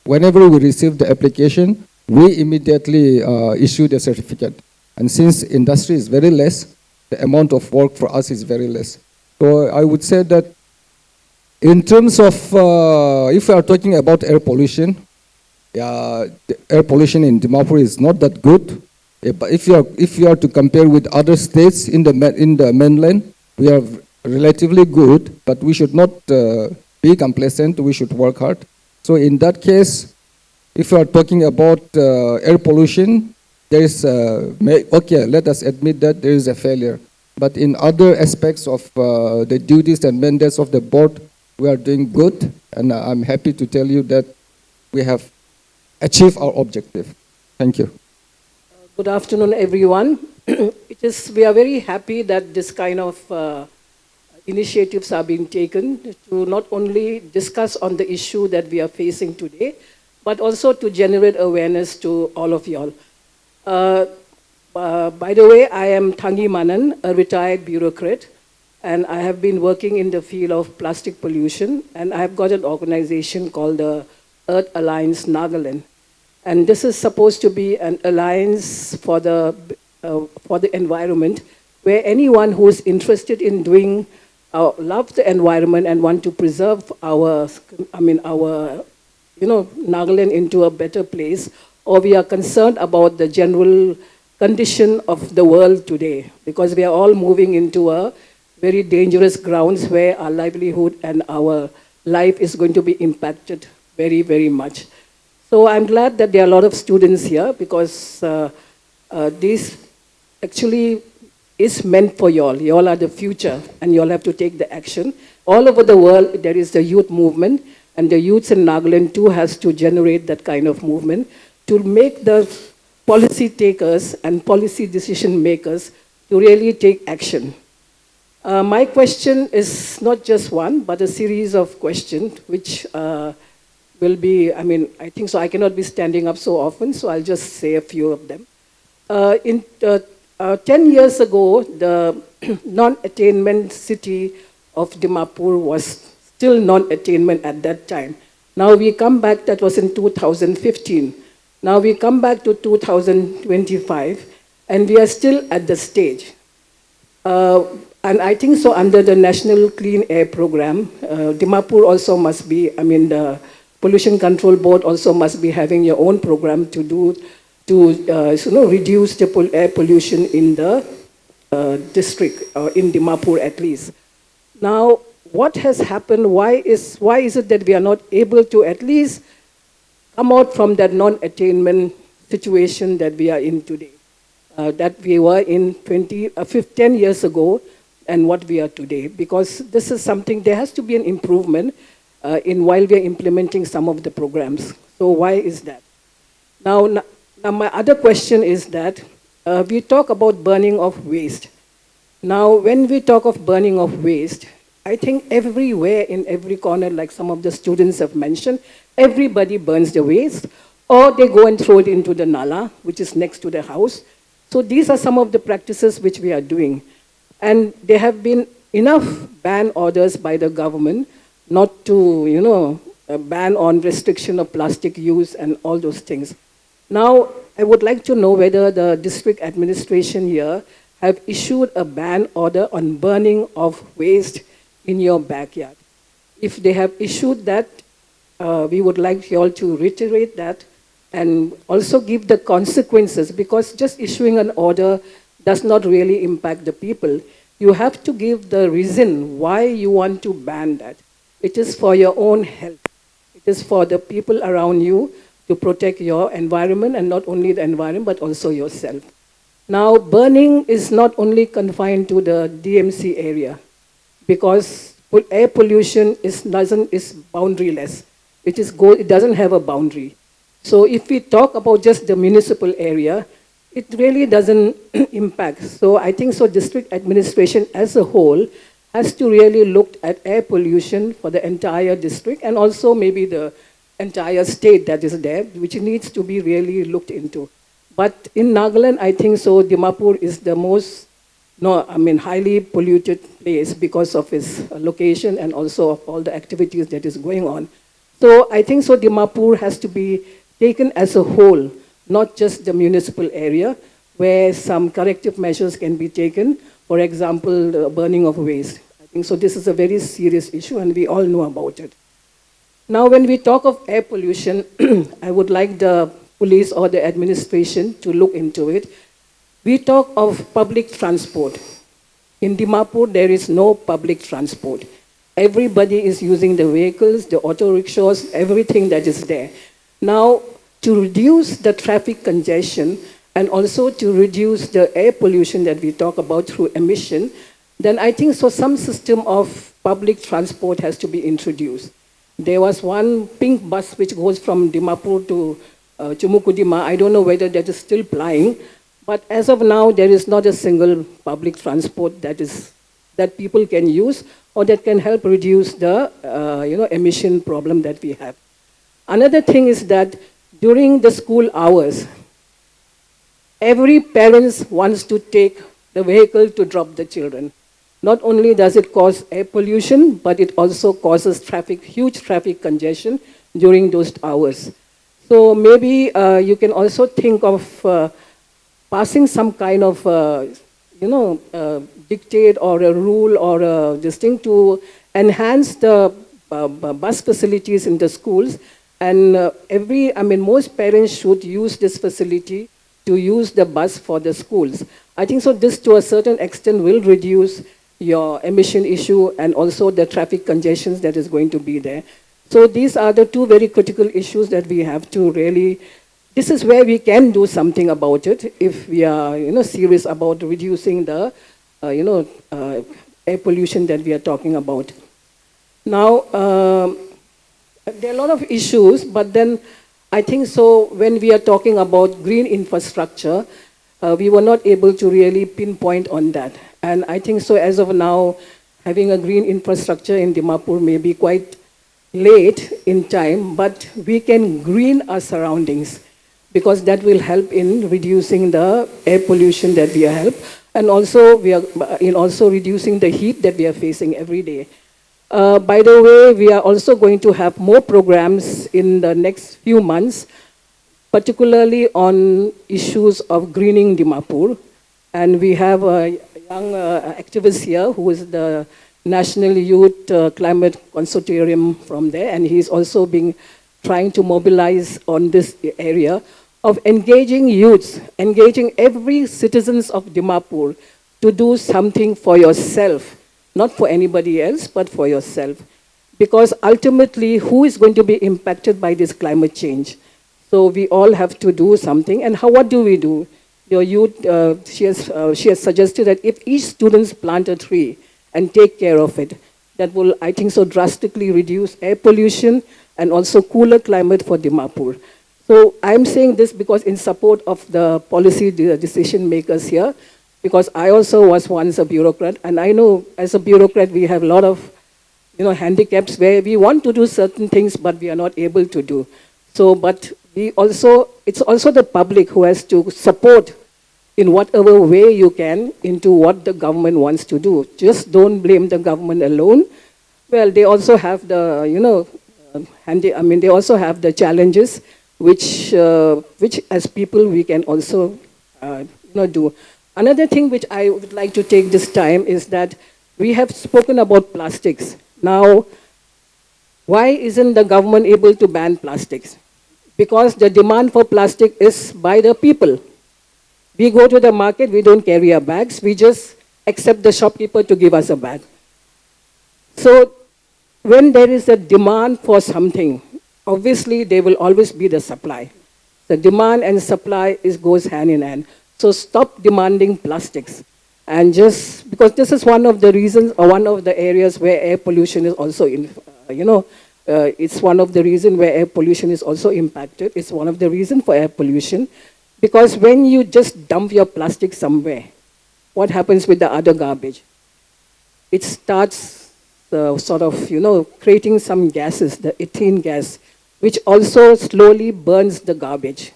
whenever we receive the application, we immediately issue the certificate. And since industry is very less, the amount of work for us is very less. So I would say that in terms of, if we are talking about air pollution, the air pollution in Dimapur is not that good. But if you are to compare with other states in the mainland, we are relatively good, but we should not be complacent. We should work hard. So in that case, if you are talking about air pollution, there is okay. Let us admit that there is a failure. But in other aspects of the duties and mandates of the board, we are doing good, and I'm happy to tell you that we have achieved our objective. Thank you. Good afternoon, everyone. We are very happy that this kind of initiatives are being taken to not only discuss on the issue that we are facing today, but also to generate awareness to all of y'all. By the way, I am Thangi Manan, a retired bureaucrat, and I have been working in the field of plastic pollution, and I have got an organization called the Earth Alliance Nagaland. And this is supposed to be an alliance for the environment, where anyone who is interested in doing, love the environment and want to preserve our Nagaland into a better place, or we are concerned about the general condition of the world today, because we are all moving into a very dangerous grounds where our livelihood and our life is going to be impacted very, very much. So I'm glad that there are a lot of students here, because this actually is meant for y'all. Y'all are the future, and y'all have to take the action. All over the world, there is the youth movement, and the youths in Nagaland too has to generate that kind of movement to make the policy takers and policy decision makers to really take action. My question is not just one, but a series of questions, which will be, I think so, I cannot be standing up so often, so I'll just say a few of them. 10 years ago, the non-attainment city of Dimapur was still non-attainment at that time. Now we come back, that was in 2015. Now we come back to 2025, and we are still at the stage. And I think so under the National Clean Air Program, Dimapur also must be, the Pollution Control Board also must be having your own program to reduce the air pollution in the district, or in Dimapur at least. Now, what has happened? Why is it that we are not able to at least come out from that non-attainment situation that we are in today, that we were in 10 years ago, and what we are today? Because this is something, there has to be an improvement while we are implementing some of the programs. So why is that? Now my other question is that we talk about burning of waste. Now, when we talk of burning of waste, I think everywhere, in every corner, like some of the students have mentioned, everybody burns the waste, or they go and throw it into the nala, which is next to their house. So these are some of the practices which we are doing. And there have been enough ban orders by the government not to, ban on restriction of plastic use and all those things. Now, I would like to know whether the district administration here have issued a ban order on burning of waste in your backyard. If they have issued that, we would like you all to reiterate that and also give the consequences, because just issuing an order does not really impact the people. You have to give the reason why you want to ban that. It is for your own health. It is for the people around you to protect your environment, and not only the environment, but also yourself. Now, burning is not only confined to the DMC area, because air pollution is boundaryless. It doesn't have a boundary. So if we talk about just the municipal area, it really doesn't impact. So I think so district administration as a whole has to really look at air pollution for the entire district, and also maybe the entire state that is there, which needs to be really looked into. But in Nagaland, I think so, Dimapur is the most, no, I mean, highly polluted place because of its location and also of all the activities that is going on. So I think so Dimapur has to be taken as a whole, not just the municipal area, where some corrective measures can be taken, for example, the burning of waste. I think so this is a very serious issue and we all know about it. Now, when we talk of air pollution, I would like the police or the administration to look into it. We talk of public transport. In Dimapur, there is no public transport. Everybody is using the vehicles, the auto rickshaws, everything that is there. Now, to reduce the traffic congestion and also to reduce the air pollution that we talk about through emission, then I think so some system of public transport has to be introduced. There was one pink bus which goes from Dimapur to Chumukudima. I don't know whether that is still plying, but as of now, there is not a single public transport that people can use or that can help reduce the emission problem that we have. Another thing is that during the school hours, every parent wants to take the vehicle to drop the children. Not only does it cause air pollution, but it also causes huge traffic congestion during those hours. So maybe you can also think of passing some kind of, dictate or a rule or this thing to enhance the bus facilities in the schools. And most parents should use this facility to use the bus for the schools. I think so this to a certain extent will reduce your emission issue and also the traffic congestions that is going to be there. So these are the two very critical issues that we have to really, this is where we can do something about it if we are serious about reducing the air pollution that we are talking about. Now, there are a lot of issues, but then I think so when we are talking about green infrastructure, we were not able to really pinpoint on that. And I think so as of now, having a green infrastructure in Dimapur may be quite late in time, but we can green our surroundings because that will help in reducing the air pollution that we have, and also we are also reducing the heat that we are facing every day. By the way, we are also going to have more programs in the next few months, particularly on issues of greening Dimapur. And we have a young activist here who is the National Youth Climate Consortium from there, and he's also been trying to mobilize on this area of engaging youths, engaging every citizens of Dimapur to do something for yourself, not for anybody else, but for yourself. Because ultimately, who is going to be impacted by this climate change? So we all have to do something. And what do we do? Your youth, she has suggested that if each student plant a tree and take care of it, that will, I think, so drastically reduce air pollution and also cooler climate for Dimapur. So I'm saying this because in support of the policy decision makers here, because I also was once a bureaucrat, and I know as a bureaucrat we have a lot of handicaps where we want to do certain things, but we are not able to do. So, but it's also the public who has to support in whatever way you can into what the government wants to do. Just don't blame the government alone. Well, they also have the, they also have the challenges which as people we can also, do. Another thing which I would like to take this time is that we have spoken about plastics. Now, why isn't the government able to ban plastics? Because the demand for plastic is by the people. We go to the market, we don't carry our bags, we just accept the shopkeeper to give us a bag. So when there is a demand for something, obviously there will always be the supply. The demand and supply goes hand in hand. So stop demanding plastics. And just, because this is one of the reasons or one of the areas where air pollution is also, it's one of the reasons where air pollution is also impacted. It's one of the reasons for air pollution. Because when you just dump your plastic somewhere, what happens with the other garbage? It starts creating some gases, the ethane gas, which also slowly burns the garbage.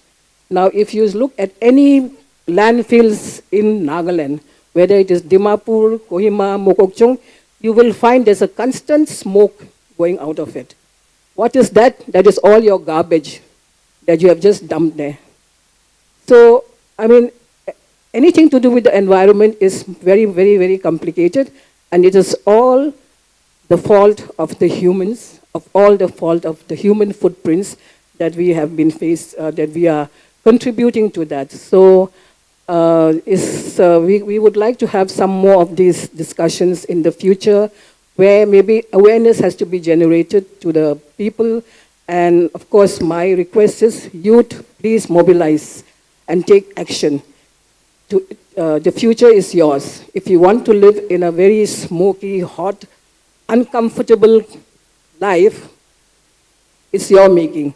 Now, if you look at any landfills in Nagaland, whether it is Dimapur, Kohima, Mokokchung, you will find there's a constant smoke going out of it. What is that? That is all your garbage that you have just dumped there. So, I mean, anything to do with the environment is very, very, very complicated, and it is all the fault of the humans, of all the fault of the human footprints that we have been that we are contributing to that. So we would like to have some more of these discussions in the future where maybe awareness has to be generated to the people. And of course, my request is youth, please mobilize and take action. The future is yours. If you want to live in a very smoky, hot, uncomfortable life, it's your making.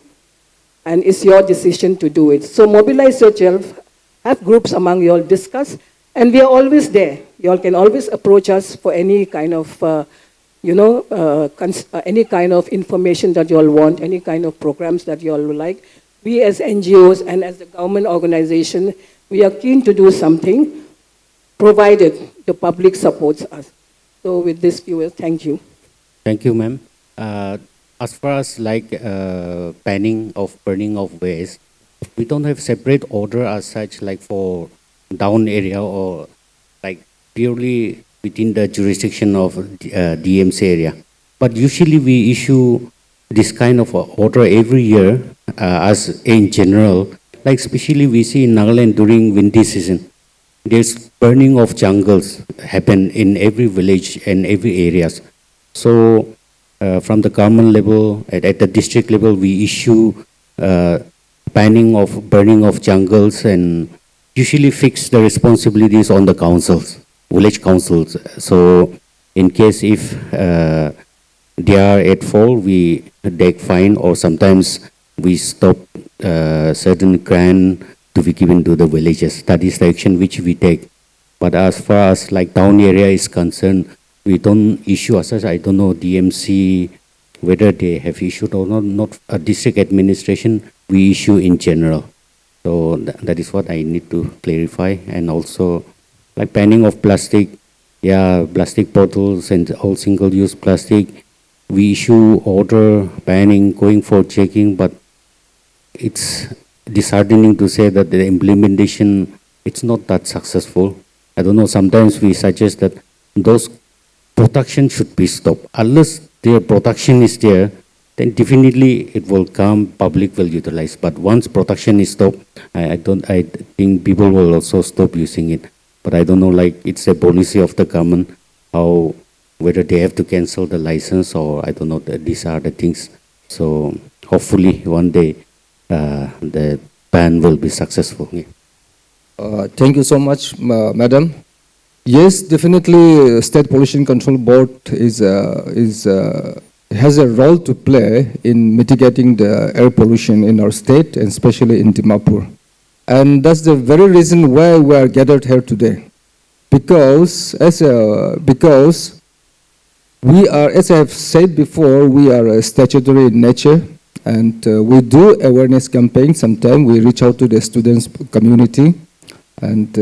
And it's your decision to do it. So mobilize yourself, have groups among you all, discuss, and we are always there. You all can always approach us for any kind of, any kind of information that you all want, any kind of programs that you all would like. We as NGOs and as the government organization, we are keen to do something, provided the public supports us. So with this, viewers, thank you. Thank you, ma'am. As far as like banning of burning of waste, we don't have separate order as such like for down area or like purely within the jurisdiction of DMC area. But usually we issue this kind of order every year as in general, like especially we see in Nagaland during winter season. There's burning of jungles happen in every village and every areas. So from the government level, at the district level, we issue banning of burning of jungles and usually fix the responsibilities on the councils, village councils. So in case if they are at fault, we take fine, or sometimes we stop certain grant to be given to the villages. That is the action which we take. But as far as like town area is concerned, we don't issue as such. I don't know DMC whether they have issued or not. Not a district administration. We issue in general. So that is what I need to clarify. And also, like banning of plastic, yeah, plastic bottles and all single-use plastic. We issue order banning, going for checking, but it's disheartening to say that the implementation it's not that successful. I don't know. Sometimes we suggest that those production should be stopped. Unless their production is there, then definitely it will come, public will utilize. But once production is stopped, I think people will also stop using it. But I don't know, like it's a policy of the government, how, whether they have to cancel the license or I don't know, these are the things. So hopefully one day the ban will be successful. Yeah. Thank you so much, madam. Yes, definitely, State Pollution Control Board has a role to play in mitigating the air pollution in our state, and especially in Dimapur. And that's the very reason why we are gathered here today. Because we are, as I have said before, we are statutory in nature, and we do awareness campaigns. Sometimes we reach out to the students community, and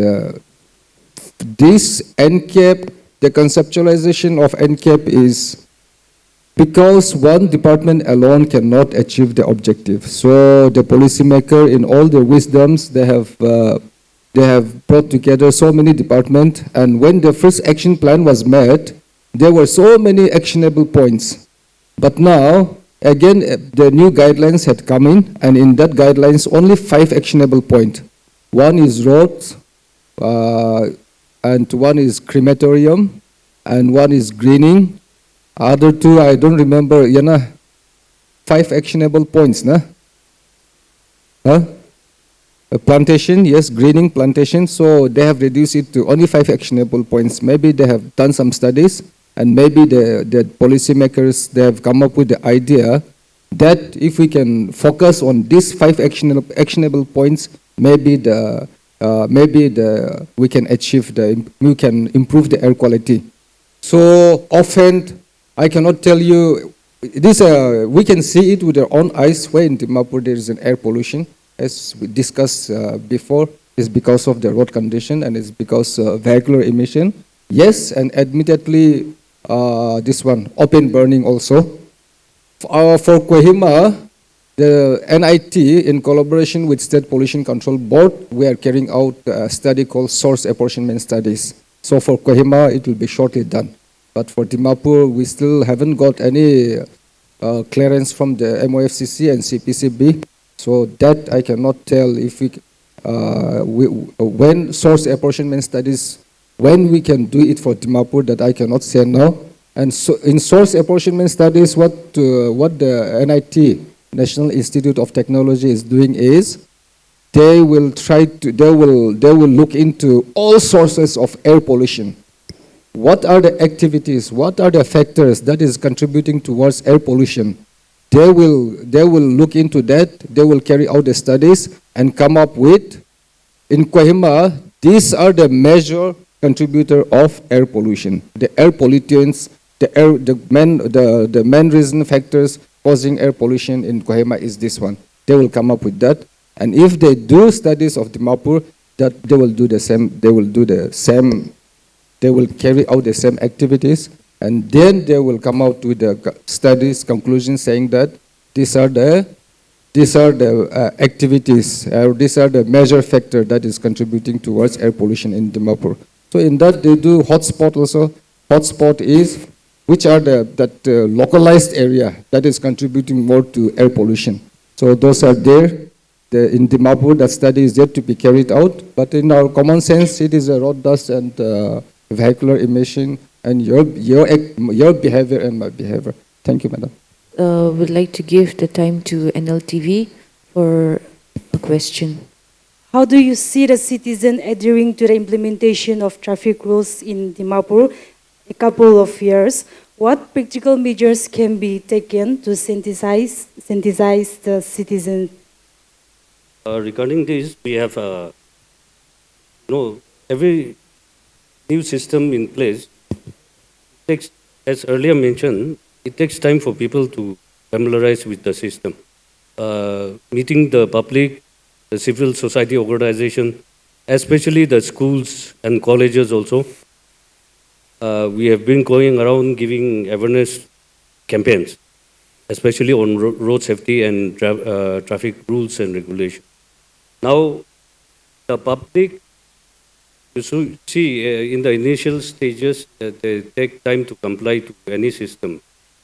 this NCAP, the conceptualization of NCAP is because one department alone cannot achieve the objective. So the policymaker, in all their wisdoms, they have brought together so many departments, and when the first action plan was made, there were so many actionable points. But now, again, the new guidelines had come in, and in that guidelines, only 5 actionable points. One is roads, and one is crematorium, and one is greening. Other 2, I don't remember, 5 actionable points, na? Huh? A plantation, yes, greening, plantation. So they have reduced it to only 5 actionable points. Maybe they have done some studies, and maybe the policymakers, they have come up with the idea that if we can focus on these 5 actionable points, maybe we can achieve we can improve the air quality. So often, I cannot tell you, this we can see it with our own eyes where in Dimapur there is an air pollution. as we discussed before, is because of the road condition and it's because vehicular emission. Yes, and admittedly, this one, open burning also. For Kohima, the NIT, in collaboration with State Pollution Control Board, we are carrying out a study called source apportionment studies. So for Kohima, it will be shortly done. But for Dimapur, we still haven't got any clearance from the MOFCC and CPCB. So that I cannot tell if when source apportionment studies, when we can do it for Dimapur, that I cannot say now. And so in source apportionment studies, what the NIT, National Institute of Technology, is doing is they will look into all sources of air pollution. What are the activities? What are the factors that is contributing towards air pollution? They will look into that. They will carry out the studies and come up with, in Kohima, these are the major contributor of air pollution. The air pollutants, the main reason factors causing air pollution in Kohima is this one. They will come up with that. And if they do studies of Dimapur, that they will do the same, they will carry out the same activities, and then they will come out with the studies, conclusions saying that these are the activities, these are the major factor that is contributing towards air pollution in Dimapur. So in that they do hotspot also. Hotspot is which are that localized area that is contributing more to air pollution. So those are there. In Dimapur, that study is yet to be carried out. But in our common sense, it is a road dust and vehicular emission and your behavior and my behavior. Thank you, madam. Would like to give the time to NLTV for a question. How do you see the citizen adhering to the implementation of traffic rules in Dimapur a couple of years? What practical measures can be taken to sensitize the citizens? Regarding this, we have every new system in place takes, as earlier mentioned, it takes time for people to familiarize with the system. Meeting the public, the civil society organization, especially the schools and colleges also. We have been going around giving awareness campaigns, especially on road safety and traffic rules and regulations. Now, the public, you see, in the initial stages, they take time to comply to any system.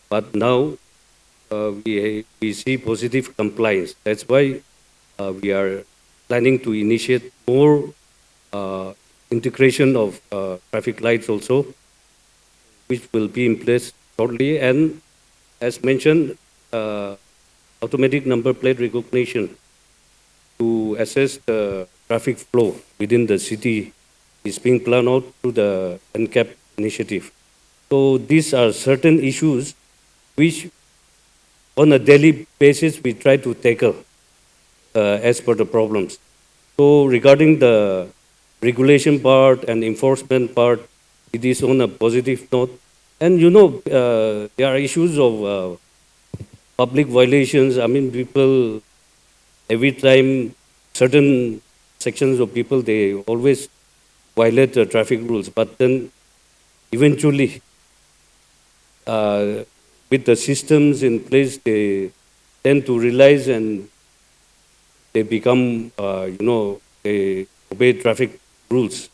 But now, we see positive compliance. That's why we are planning to initiate more integration of traffic lights also, which will be in place shortly. And as mentioned, automatic number plate recognition to assess the traffic flow within the city is being planned out through the NCAP initiative. So these are certain issues which on a daily basis we try to tackle as per the problems. So regarding the regulation part and enforcement part, it is on a positive note. And there are issues of public violations. I mean, people, every time certain sections of people, they always violate the traffic rules. But then eventually, with the systems in place, they tend to realize and they become, they obey traffic rules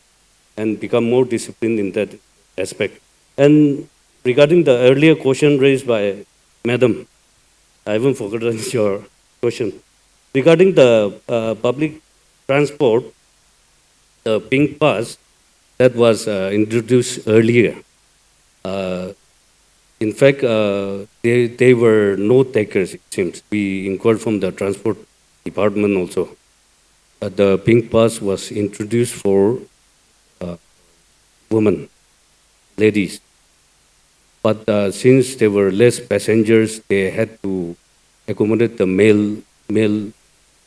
and become more disciplined in that aspect. And regarding the earlier question raised by Madam, I haven't forgotten your question. Regarding the public transport, the pink pass that was introduced earlier, in fact, they were no takers, it seems. We inquired from the transport department also. The pink pass was introduced for women, ladies. But since there were less passengers, they had to accommodate the male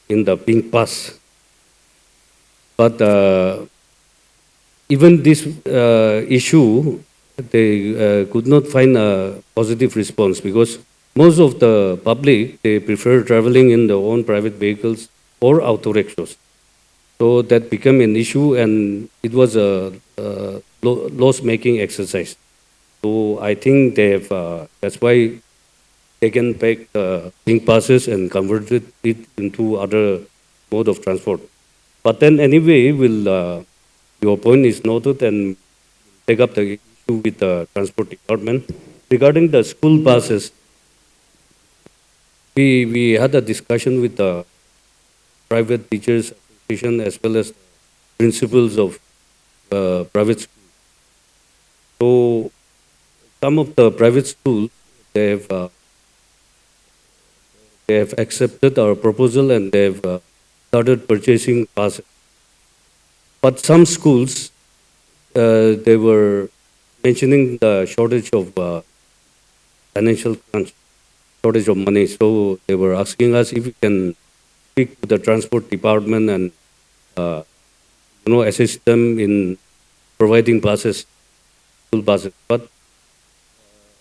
in the pink pass. But even this issue, they could not find a positive response because most of the public, they prefer traveling in their own private vehicles or auto rickshaws. So that became an issue, and it was a loss-making exercise. So I think they have, that's why taken back pink passes and converted it into other mode of transport. But then anyway, your point is noted and take up the issue with the transport department. Regarding the school buses, we had a discussion with the private teachers association as well as principals of private schools. So some of the private schools, they have accepted our proposal and they've started purchasing buses. But some schools, they were mentioning the shortage of financial crunch, shortage of money. So they were asking us if we can speak to the transport department and assist them in providing buses, school buses. But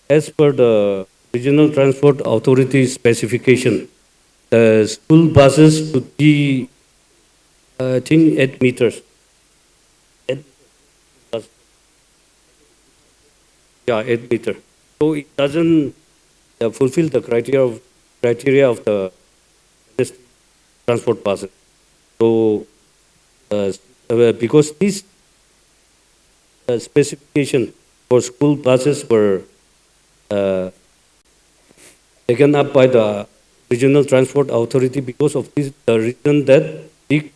as per the Regional Transport Authority specification, the school buses should be, I think, 8 meters. Yeah, 8 meter. So it doesn't fulfill the criteria of the transport buses. So because this specification for school buses were taken up by the Regional Transport Authority because of this, the reason that big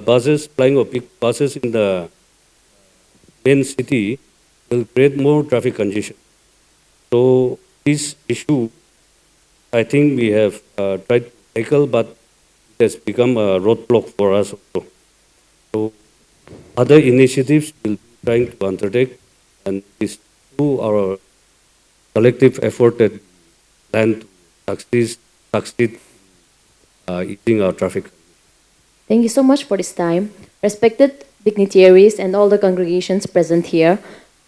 buses, flying of big buses in the main city will create more traffic congestion. So this issue, I think we have tried to tackle, but it has become a roadblock for us also. So other initiatives will be trying to undertake, and it is through our collective effort that we plan to succeed easing our traffic. Thank you so much for this time. Respected dignitaries and all the congregations present here,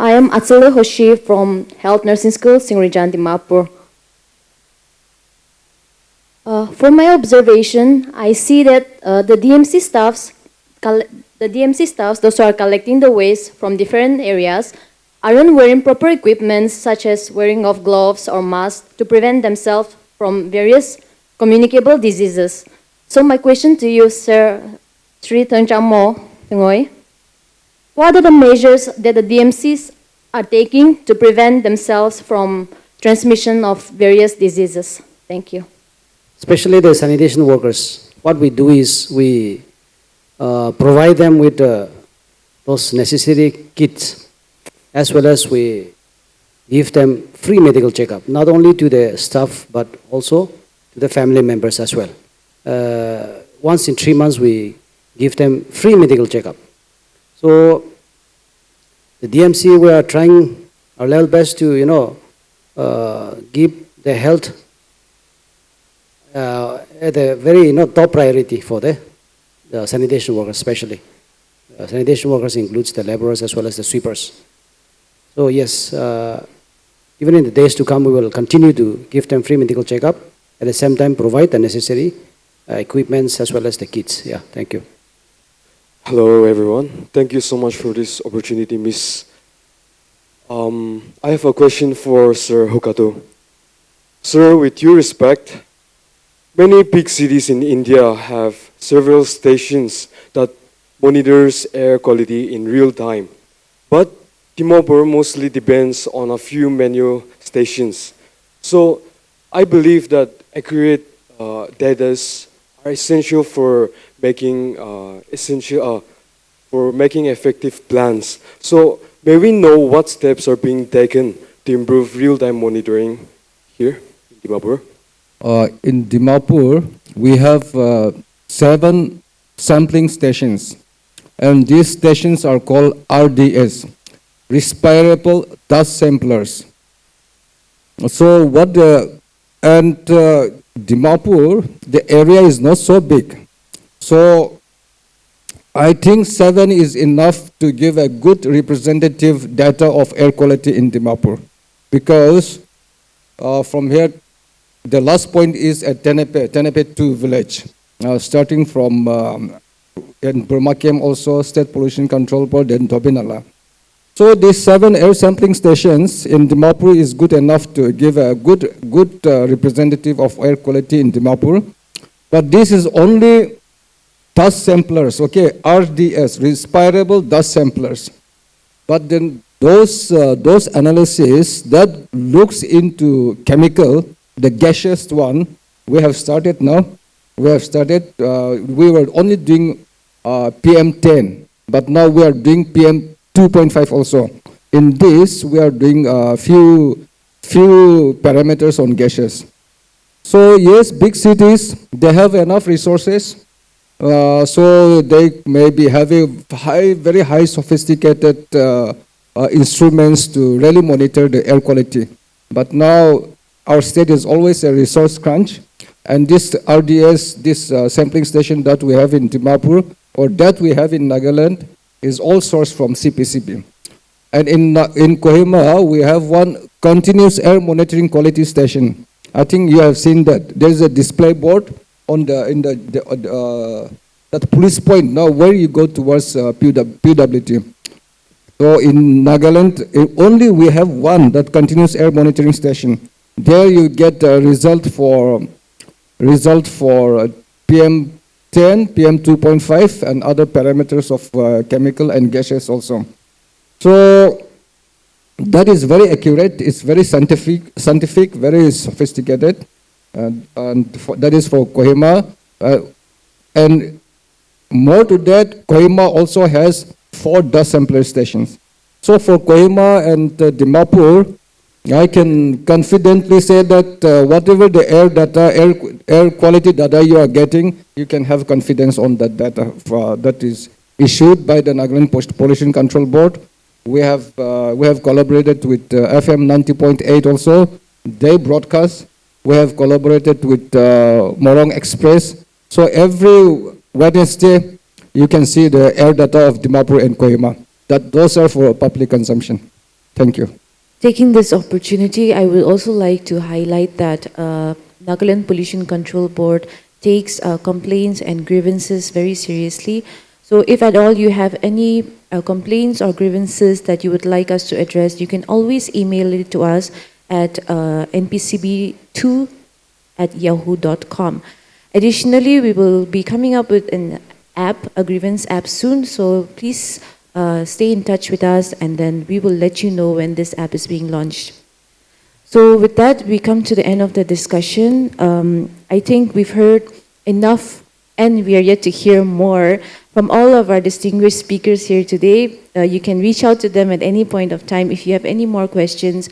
I am Atsale Hoshi from Health Nursing School, Singrijan, Dimapur. From my observation, I see that the DMC staffs, those who are collecting the waste from different areas, aren't wearing proper equipment such as wearing of gloves or masks to prevent themselves from various communicable diseases. So my question to you, Sir Sri Tengchamo Pengoy, what are the measures that the DMCs are taking to prevent themselves from transmission of various diseases? Thank you. Especially the sanitation workers. What we do is we provide them with those necessary kits, as well as we give them free medical checkup, not only to the staff, but also to the family members as well. Once in 3 months, we give them free medical checkup. So the DMC, we are trying our level best to, give the health at a very, top priority for the sanitation workers, especially. Sanitation workers includes the laborers as well as the sweepers. So yes, even in the days to come, we will continue to give them free medical checkup. At the same time, provide the necessary equipments as well as the kits. Yeah, thank you. Hello, everyone. Thank you so much for this opportunity, Miss. I have a question for Sir Hukato. Sir, with due respect, many big cities in India have several stations that monitors air quality in real time. But Dimapur mostly depends on a few manual stations. So I believe that accurate data are essential for making effective plans. So may we know what steps are being taken to improve real-time monitoring here in Dimapur? In Dimapur, we have 7 sampling stations, and these stations are called RDS, respirable dust samplers. So Dimapur, the area is not so big. So I think 7 is enough to give a good representative data of air quality in Dimapur. Because from here, the last point is at Tenepe 2 village. starting from in Burma came also State Pollution Control Board, then Dobinala. So these 7 air sampling stations in Dimapur is good enough to give a good representative of air quality in Dimapur. But this is only dust samplers, okay, RDS, respirable dust samplers. But then those analyses that looks into chemical, the gaseous one, we have started now. We have started, we were only doing PM10, but now we are doing PM 2.5 also. In this, we are doing a few parameters on gases. So yes, big cities, they have enough resources. So they may be having very high sophisticated instruments to really monitor the air quality. But now our state is always a resource crunch. And this RDS, this sampling station that we have in Dimapur, or that we have in Nagaland, is all sourced from CPCB. And in Kohima, we have one continuous air monitoring quality station. I think you have seen that. There's a display board on that police point now where you go towards PWT. So in Nagaland, only we have one, that continuous air monitoring station. There you get a result for PM10, PM 2.5, and other parameters of chemical and gases also. So that is very accurate. It's very scientific, very sophisticated, and that is for Kohima. And more to that, Kohima also has 4 dust sampler stations. So for Kohima and Dimapur, I can confidently say that whatever the air quality data you are getting, you can have confidence on that data that is issued by the Nagaland Pollution Control Board. We have collaborated with FM 90.8 also. They broadcast. We have collaborated with Morong Express. So every Wednesday, you can see the air data of Dimapur and Kohima. Those are for public consumption. Thank you. Taking this opportunity, I would also like to highlight that Nagaland Pollution Control Board takes complaints and grievances very seriously. So if at all you have any complaints or grievances that you would like us to address, you can always email it to us at npcb2@yahoo.com. Additionally, we will be coming up with an app, a grievance app soon, so please stay in touch with us, and then we will let you know when this app is being launched. So with that, we come to the end of the discussion. I think we've heard enough, and we are yet to hear more from all of our distinguished speakers here today. You can reach out to them at any point of time if you have any more questions.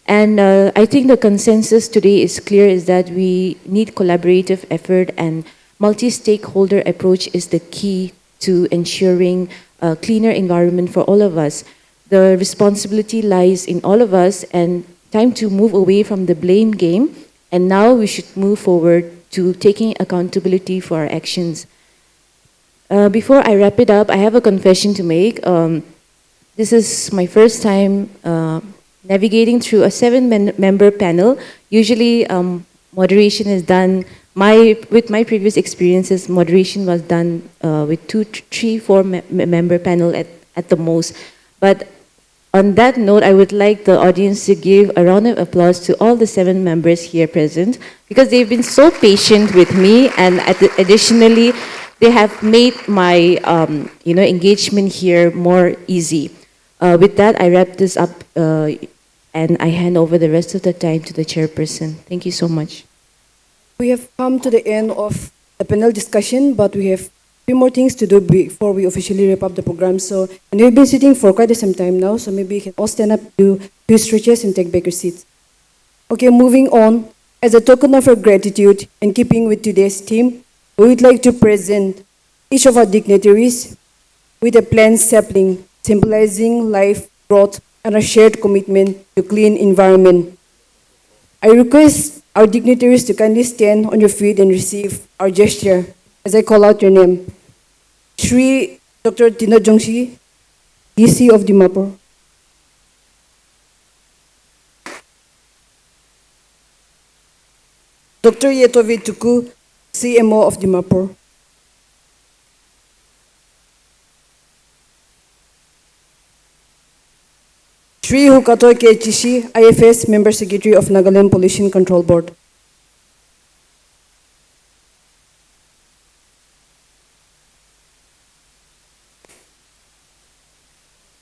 And I think the consensus today is clear, is that we need collaborative effort, and multi-stakeholder approach is the key to ensuring a cleaner environment for all of us. The responsibility lies in all of us, and time to move away from the blame game, and now we should move forward to taking accountability for our actions. Before I wrap it up, I have a confession to make. This is my first time navigating through a 7-member panel. Usually moderation is done, with my previous experiences, moderation was done with 2, 3, 4-member panel at the most. But on that note, I would like the audience to give a round of applause to all the 7 members here present, because they've been so patient with me, and additionally, they have made my engagement here more easy. With that, I wrap this up, and I hand over the rest of the time to the chairperson. Thank you so much. We have come to the end of the panel discussion, but we have 3 more things to do before we officially wrap up the program. So, and we've been sitting for quite some time now, so maybe you can all stand up, do 2 stretches, and take back your seats. Okay, moving on. As a token of our gratitude, in keeping with today's theme, we would like to present each of our dignitaries with a planned sapling, symbolizing life, growth, and a shared commitment to clean environment. I request our dignitaries to kindly stand on your feet and receive our gesture as I call out your name. Shri Dr. Tina Jongshi, DC of Dimapur. Dr. Yetovi Tuku, CMO of Dimapur. Shri Hukato K. Chishi, IFS Member Secretary of Nagaland Pollution Control Board.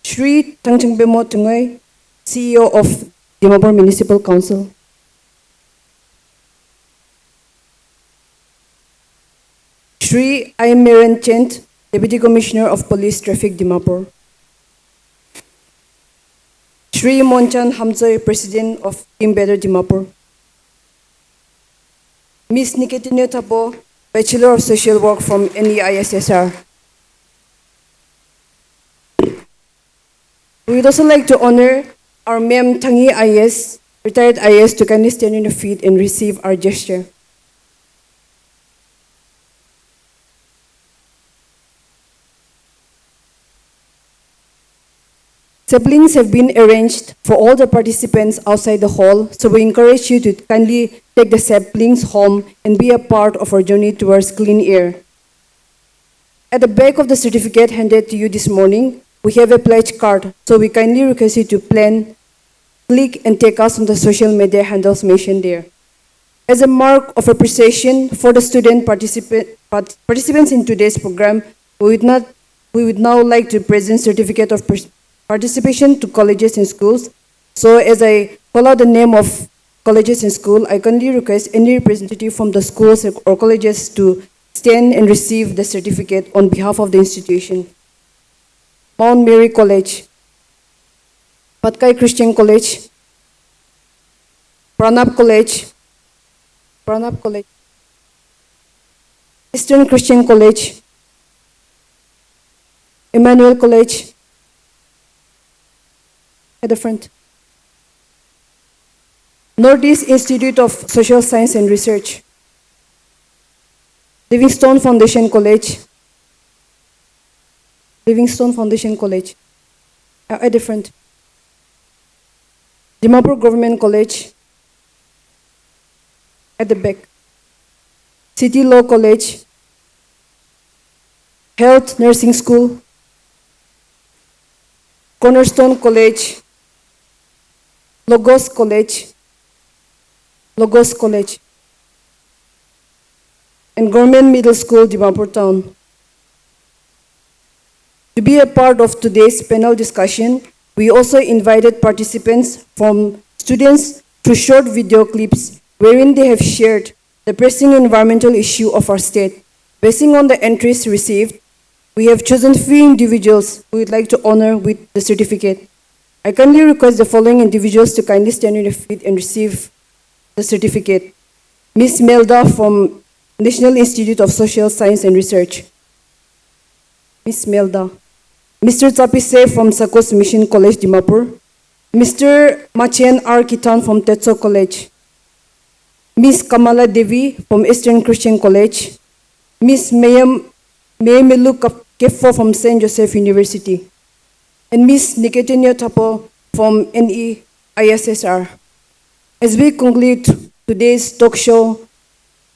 Shri Tangchengbemo Tungai, CEO of Dimapur Municipal Council. Shri I. Miran Chent, Deputy Commissioner of Police Traffic Dimapur. Shri Monchan Hamzoy, President of Team Better Dimapur. Ms. Nikitine Tapo, Bachelor of Social Work from NEISSR. We would also like to honor our Mem Tangi IS, retired IS, to kindly stand on the feet and receive our gesture. Saplings have been arranged for all the participants outside the hall, so we encourage you to kindly take the saplings home and be a part of our journey towards clean air. At the back of the certificate handed to you this morning, we have a pledge card, so we kindly request you to plan, click, and take us on the social media handles mentioned there. As a mark of appreciation for the student participants in today's program, we would now like to present certificate of participation to colleges and schools. So as I call out the name of colleges and schools, I kindly request any representative from the schools or colleges to stand and receive the certificate on behalf of the institution. Mount Mary College, Patkai Christian College, Pranab College, Eastern Christian College, Emmanuel College, at the front. Northeast Institute of Social Science and Research, Livingstone Foundation College, at the front. Dimapur Government College, at the back. City Law College, Health Nursing School, Cornerstone College, Logos College, and Government Middle School, Dimapur Town. To be a part of today's panel discussion, we also invited participants from students through short video clips wherein they have shared the pressing environmental issue of our state. Basing on the entries received, we have chosen 3 individuals we would like to honor with the certificate. I kindly request the following individuals to kindly stand on their feet and receive the certificate. Ms. Melda from National Institute of Social Science and Research. Ms. Melda. Mr. Tapise from Sakos Mission College, Dimapur. Mr. Machen R. Kitan from Tetso College. Ms. Kamala Devi from Eastern Christian College. Ms. Mayemelu Kefo from St. Joseph University. And Ms. Nikitinya Tapo from NEISSR. As we conclude today's talk show,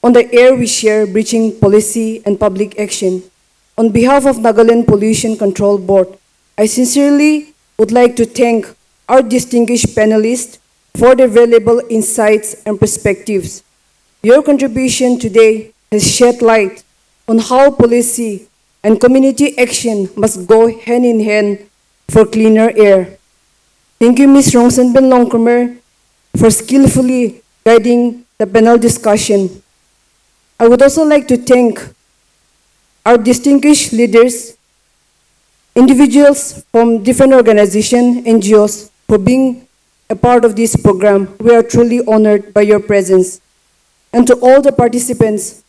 On the Air We Share, Breaching Policy and Public Action, on behalf of Nagaland Pollution Control Board, I sincerely would like to thank our distinguished panelists for their valuable insights and perspectives. Your contribution today has shed light on how policy and community action must go hand in hand for cleaner air. Thank you, Ms. Rongsenben Longkrumer, for skillfully guiding the panel discussion. I would also like to thank our distinguished leaders, individuals from different organizations, NGOs, for being a part of this program. We are truly honored by your presence. And to all the participants,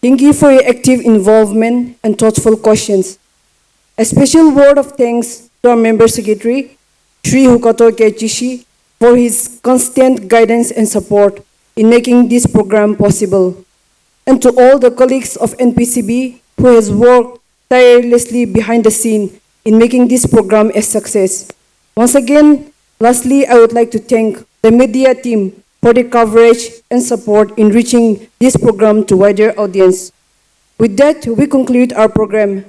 thank you for your active involvement and thoughtful questions. A special word of thanks to our Member Secretary, Shri Hukato Chishi, for his constant guidance and support in making this program possible. And to all the colleagues of NPCB who has worked tirelessly behind the scene in making this program a success. Once again, lastly, I would like to thank the media team for the coverage and support in reaching this program to wider audience. With that, we conclude our program.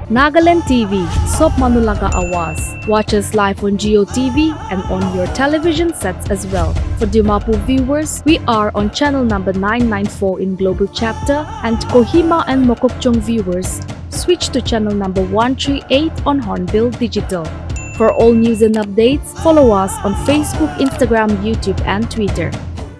Nagaland TV, Sop Manulaga Awas. Watch us live on Geo TV and on your television sets as well. For Dimapur viewers, we are on channel number 994 in Global Chapter, and Kohima and Mokokchung viewers, switch to channel number 138 on Hornbill Digital. For all news and updates, follow us on Facebook, Instagram, YouTube, and Twitter.